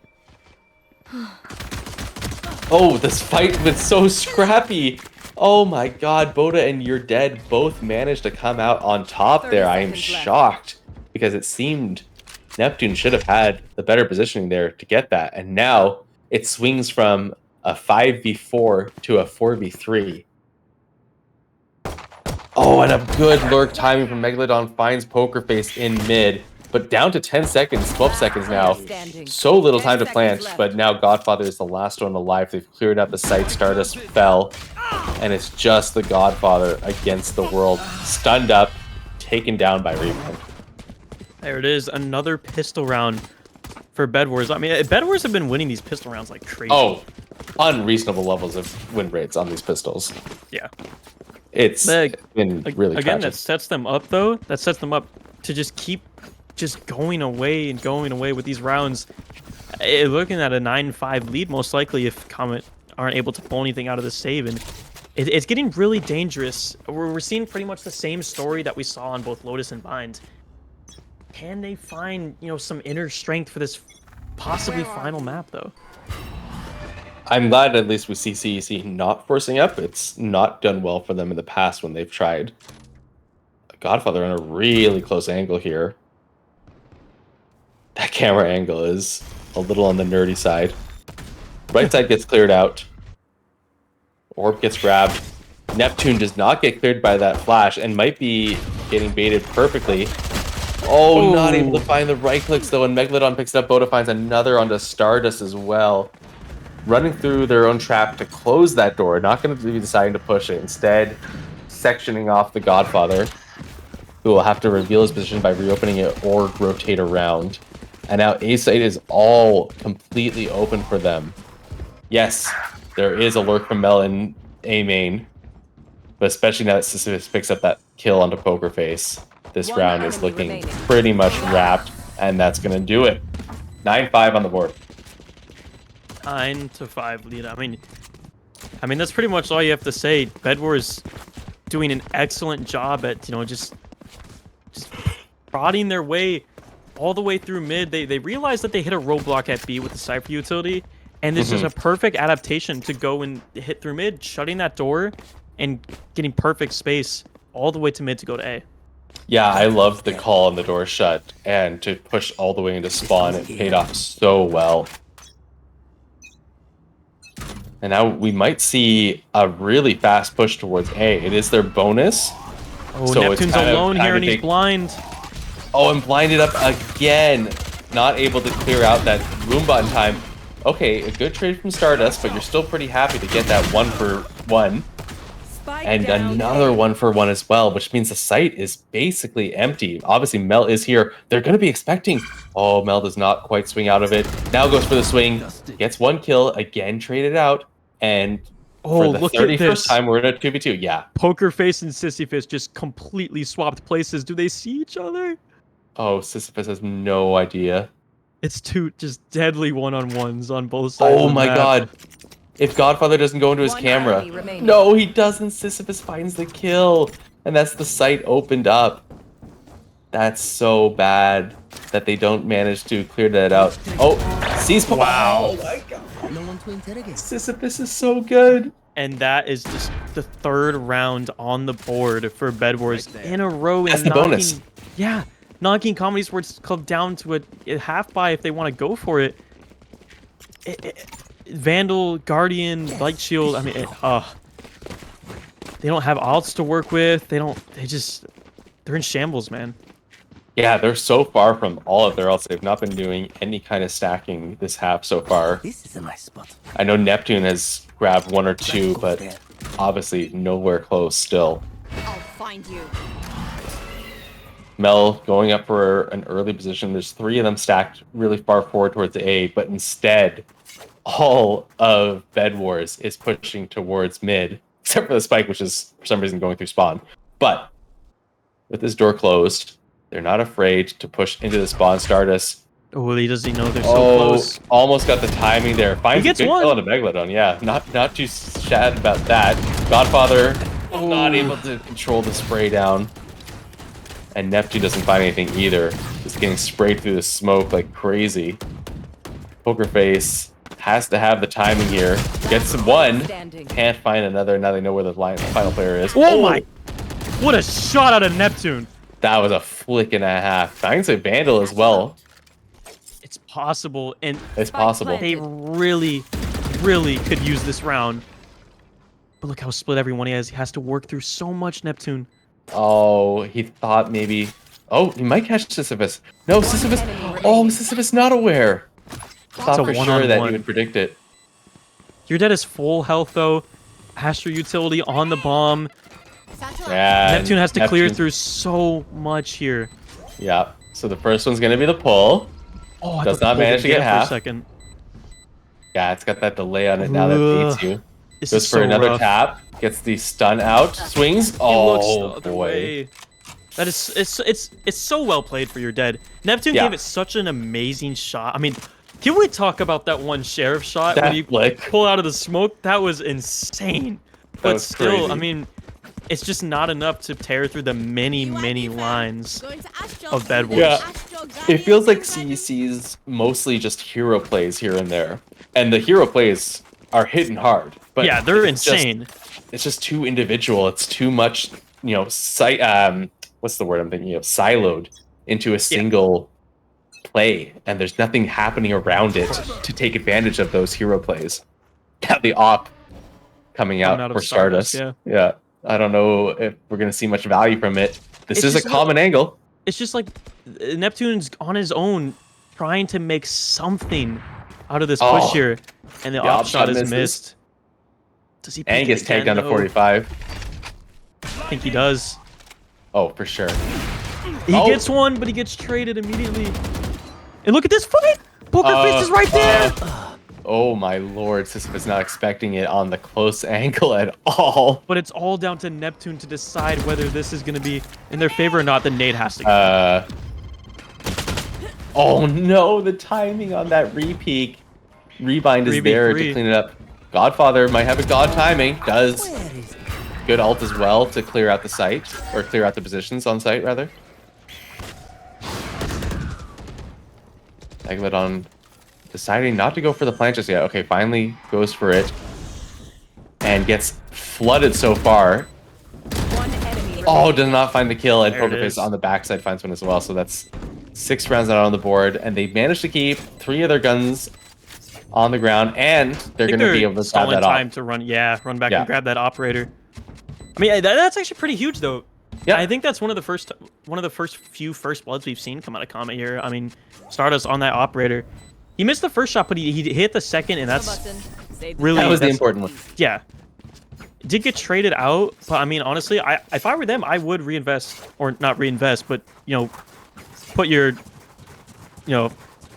Oh, this fight was so scrappy. Oh my god, Boda and You're Dead both managed to come out on top there. I am shocked because it seemed Neptune should have had the better positioning there to get that. And now it swings from a 5v4 to a 4v3. Oh, and a good lurk timing from Megalodon finds Poker Face in mid. But down to 10 seconds, 12 seconds now. So little time to plant, but now Godfather is the last one alive. They've cleared out the site. Stardust fell, and it's just the Godfather against the world. Stunned up, taken down by Rebound. There it is, another pistol round for Bed Wars. I mean, Bed Wars have been winning these pistol rounds like crazy. Oh, unreasonable levels of win rates on these pistols. Yeah. It's been really again, tragic. that sets them up, though. That sets them up to just keep going away and going away with these rounds. Looking at a 9-5 lead, most likely, if Comet aren't able to pull anything out of the save. And it's getting really dangerous. We're seeing pretty much the same story that we saw on both Lotus and Bind. Can they find, some inner strength for this possibly final map, though? I'm glad at least we see CEC not forcing up. It's not done well for them in the past when they've tried. Godfather on a really close angle here. That camera angle is a little on the nerdy side. Right side gets cleared out. Orb gets grabbed. Neptune does not get cleared by that flash and might be getting baited perfectly. Oh, not able to find the right clicks though, and Megalodon picks it up. Boda finds another onto Stardust as well. Running through their own trap to close that door. Not going to be deciding to push it. Instead, sectioning off the Godfather, who will have to reveal his position by reopening it or rotate around. And now A site is all completely open for them. Yes, there is a lurk from Mel in A main, but especially now that Sisyphus picks up that kill onto Poker Face, this One round is enemy looking remaining. pretty much wrapped, and that's going to do it. 9-5 on the board. 9-5 lead. I mean, that's pretty much all you have to say. Bedwar's doing an excellent job at, just prodding their way all the way through mid. They realized that they hit a roadblock at B with the Cypher utility, and this is a perfect adaptation to go and hit through mid, shutting that door and getting perfect space all the way to mid to go to A. Yeah, I loved the call on the door shut, and to push all the way into spawn, it paid off so well. And now we might see a really fast push towards A. It is their bonus. Oh, so Neptune's it's kind of alone time here to and he's take- blind. Oh, and blinded up again. Not able to clear out that Roomba in time. Okay, a good trade from Stardust, but you're still pretty happy to get that 1-for-1. Spike And down another A. 1-for-1 as well, which means the site is basically empty. Obviously, Mel is here. They're going to be expecting... Oh, Mel does not quite swing out of it. Now goes for the swing. Gets 1 kill. Again, traded out. And for the Look at 31st this. time, we're in a 2v2. Yeah. Poker Face and Sisyphus just completely swapped places. Do they see each other? Oh, Sisyphus has no idea. It's two just deadly one-on-ones on both sides. Oh of the my map. god. If Godfather doesn't go into his One camera. enemy remaining. No, he doesn't. Sisyphus finds the kill. And that's the site opened up. That's so bad that they don't manage to clear that out. Oh, sees. Wow. Oh my god. Sisyphus is so good. And that is just the 3rd round on the board for Bedwars in a row. That's and the bonus. Yeah, knocking Comedy Sports Club down to a half buy if they want to go for it. Vandal, Guardian, Light Shield. I mean, they don't have alts to work with. They're in shambles, man. Yeah, they're so far from all of their alts. They've not been doing any kind of stacking this half so far. This is a nice spot. I know Neptune has grabbed 1 or 2, but obviously nowhere close still. I'll find you. Mel going up for an early position. There's 3 of them stacked really far forward towards the A, but instead, all of Bed Wars is pushing towards mid, except for the Spike, which is for some reason going through spawn. But with this door closed, they're not afraid to push into the spawn. Stardust. Oh, does he know they're so close? Almost got the timing there. Finds He gets a good one. kill on a Megalodon. Yeah, not too sad about that. Godfather not able to control the spray down. And Neptune doesn't find anything either. Just getting sprayed through the smoke like crazy. Poker Face has to have the timing here. Gets 1. Standing. Can't find another. Now they know where the final player is. Oh my! What a shot out of Neptune! That was a flick and a half. I can say Vandal as well. It's possible, and It's possible. they really, really could use this round. But look how split everyone is. He has to work through so much Neptune. Oh, he thought maybe... Oh, he might catch Sisyphus. No, Sisyphus... Oh, Sisyphus not aware. Thought a for sure one-on-one. that he would predict it. Your dead is full health, though. Astro utility on the bomb. Yeah, Neptune has to clear Neptune- through so much here. Yeah, so the first one's going to be the pull. Oh, I Does thought not the manage pull to didn't get it for a half. second. Yeah, it's got that delay on it now that beats you. This Goes is for so another rough. tap. Gets the stun out. Swings. It looks Oh, the other boy. way. That is it's so well played for your dead. Neptune Yeah. gave it such an amazing shot. I mean, can we talk about that one sheriff shot That when he flick. pulled out of the smoke? That was insane. But was still, crazy. I mean, it's just not enough to tear through the many lines. of Bed Wars. Yeah. It feels like CEC's mostly just hero plays here and there. And the hero plays are hitting hard. But Yeah, they're it's just- insane. it's just too individual. It's too much, what's the word I'm thinking of? Siloed into a single play, and there's nothing happening around it to take advantage of those hero plays. Now the op coming out of for Stardust. Yeah. I don't know if we're gonna see much value from it. This It's is a just common angle. It's just like Neptune's on his own trying to make something out of this push here, and the op shot is missed. Does he? And he gets tagged down to 45. I think he does. Oh, for sure. He gets one, but he gets traded immediately. And look at this fight! Pokerface is right there! Oh my lord, Sisyphus not expecting it on the close angle at all. But it's all down to Neptune to decide whether this is going to be in their favor or not. The nade has to go. Oh no, the timing on that repeak. Rebind is there to clean it up. Godfather might have a god timing. Does. Good ult as well to clear out the site. Or clear out the positions on site, rather. Megalodon deciding not to go for the plant just yet. Okay, finally goes for it. And gets flooded so far. Oh, does not find the kill. And Pokerface on the backside finds one as well. So that's 6 rounds out on the board. And they managed to keep 3 of their guns on the ground. And they're going to be able to grab that time op. to run back and grab that operator. I mean, that's actually pretty huge, though. Yeah, I think that's one of the first few first bloods we've seen come out of Comet here. I mean, Stardust on that operator. He missed the first shot, but he hit the second, and that's really... That was the important one. Yeah. Did get traded out, but I mean, honestly, if I were them, I would reinvest, or not reinvest, but, put your,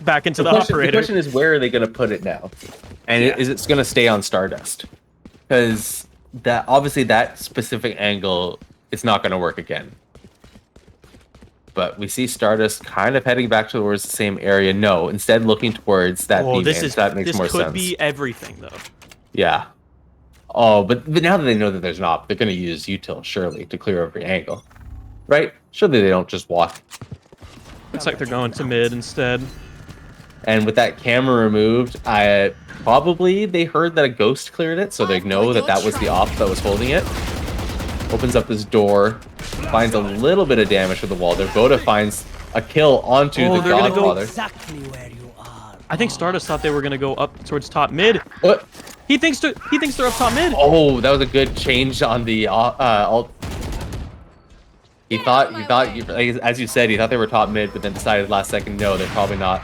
back into the operator. The question is, where are they going to put it now? And is it going to stay on Stardust? Because obviously that specific angle is not going to work again. But we see Stardust kind of heading back towards the same area. No, instead looking towards that B-man. That makes more sense. This could be everything, though. Yeah. Oh, but now that they know that there's an op, they're going to use util, surely, to clear every angle. Right? Surely they don't just walk. Looks like they're going to mid instead. And with that camera removed, probably they heard that a ghost cleared it, so they know that that was the op that was holding it. Opens up this door, finds a little bit of damage to the wall. Their Voda finds a kill onto the Godfather. Exactly where you are. I think Stardust thought they were gonna go up towards top mid. What? He thinks they're up top mid. Oh, that was a good change on the ult. He thought, as you said, he thought they were top mid, but then decided last second, no, they're probably not.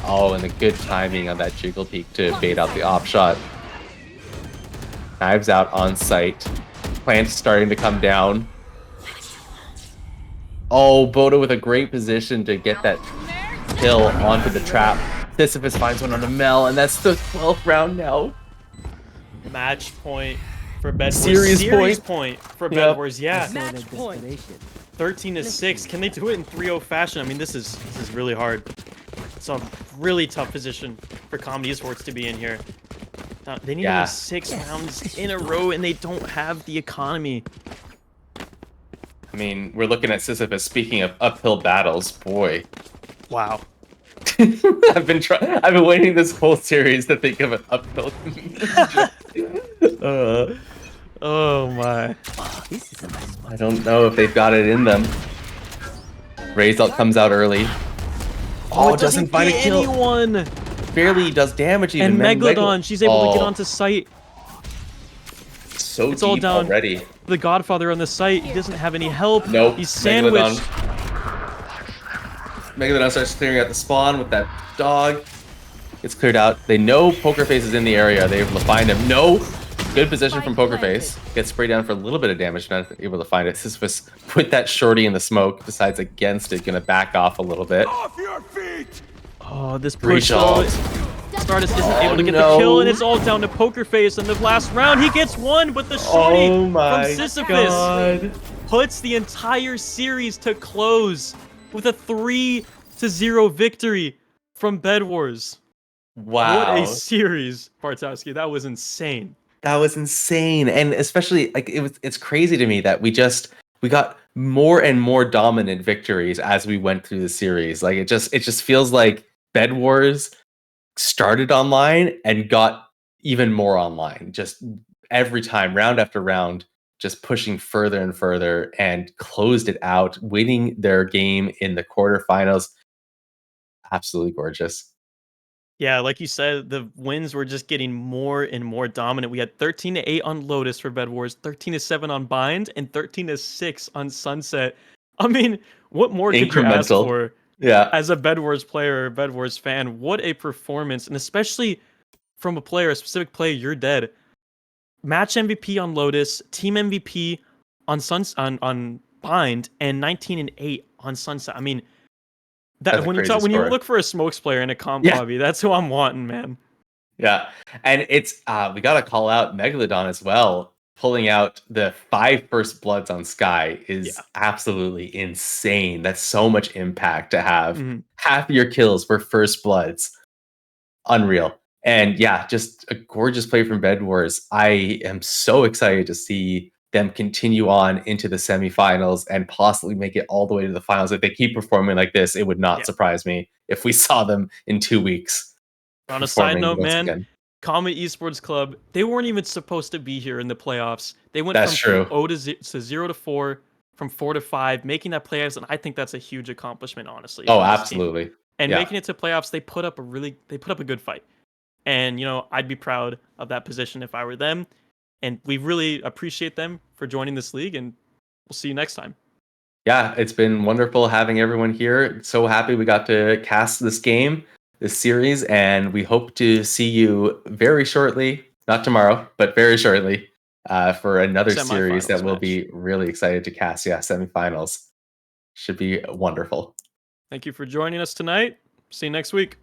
Oh, and the good timing on that jiggle peek to bait out the op shot. Knives out on site. Plant starting to come down. Oh, Boda with a great position to get that kill onto the trap. Sisyphus finds one on the Mel, and that's the 12th round now. Match point for Bed Wars. Series point for Bed Wars, yeah. Match point. 13-6. Can they do it in 3-0 fashion? I mean, this is really hard. It's a really tough position for Comet Esports to be in here. They need to win 6 rounds in a row, and they don't have the economy. I mean, we're looking at Sisyphus. Speaking of uphill battles, boy. Wow. I've been waiting this whole series to think of an uphill. Oh my. I don't know if they've got it in them. Razalt comes out early. Oh, doesn't find a kill. Anyone. Barely does damage even. And Megalodon, she's able to get onto site. So it's all down already. The Godfather on the site. He doesn't have any help. Nope. He's sandwiched. Megalodon starts clearing out the spawn with that dog. Gets cleared out. They know Pokerface is in the area. They're able to find him. No. Good position from Pokerface. Gets sprayed down for a little bit of damage. Not able to find it. Sisyphus with that shorty in the smoke. Decides against it. Gonna back off a little bit. Off your feet! Oh, this push. Stardust isn't able to get the kill, and it's all down to Pokerface in the last round. He gets one, but the shorty from Sisyphus puts the entire series to close with a 3-0 victory from Bed Wars. Wow. What a series, Bartowski. That was insane. That was insane. And especially, like, it's crazy to me that we got more and more dominant victories as we went through the series. Like, it just feels like Bed Wars started online and got even more online. Just every time, round after round, just pushing further and further and closed it out, winning their game in the quarterfinals. Absolutely gorgeous. Yeah, like you said, the wins were just getting more and more dominant. We had 13-8 on Lotus for Bed Wars, 13-7 on Bind, and 13-6 on Sunset. I mean, what more could you ask Incremental. for Yeah. as a Bed Wars player or Bed Wars fan? What a performance, and especially from a player, a specific player, You're Dead. Match MVP on Lotus, team MVP on on Bind, and 19-8 on Sunset. I mean, That's that a when crazy you score. look for a smokes player in a comp Yeah. lobby, that's who I'm wanting, man. Yeah. And it's we gotta call out Megalodon as well. Pulling out the 5 first bloods on Sky is Yeah. absolutely insane. That's so much impact to have. Mhm. Half of your kills were first bloods. Unreal. And yeah, just a gorgeous play from Bed Wars. I am so excited to see them continue on into the semifinals and possibly make it all the way to the finals. If they keep performing like this, it would not Yeah. surprise me if we saw them in 2 weeks. On a side Performing note, once man, again. Comet Esports Club, they weren't even supposed to be here in the playoffs. They went That's from true. 0 to 4, from 4 to 5, making that playoffs, and I think that's a huge accomplishment, honestly. Oh, from this team. absolutely. And Yeah. making it to playoffs, they put up a good fight. And I'd be proud of that position if I were them. And we really appreciate them for joining this league, and we'll see you next time. Yeah, it's been wonderful having everyone here. So happy we got to cast this game, this series, and we hope to see you very shortly, not tomorrow, but very shortly, for another series that Semifinals we'll match. be really excited to cast. Yeah, semifinals. Should be wonderful. Thank you for joining us tonight. See you next week.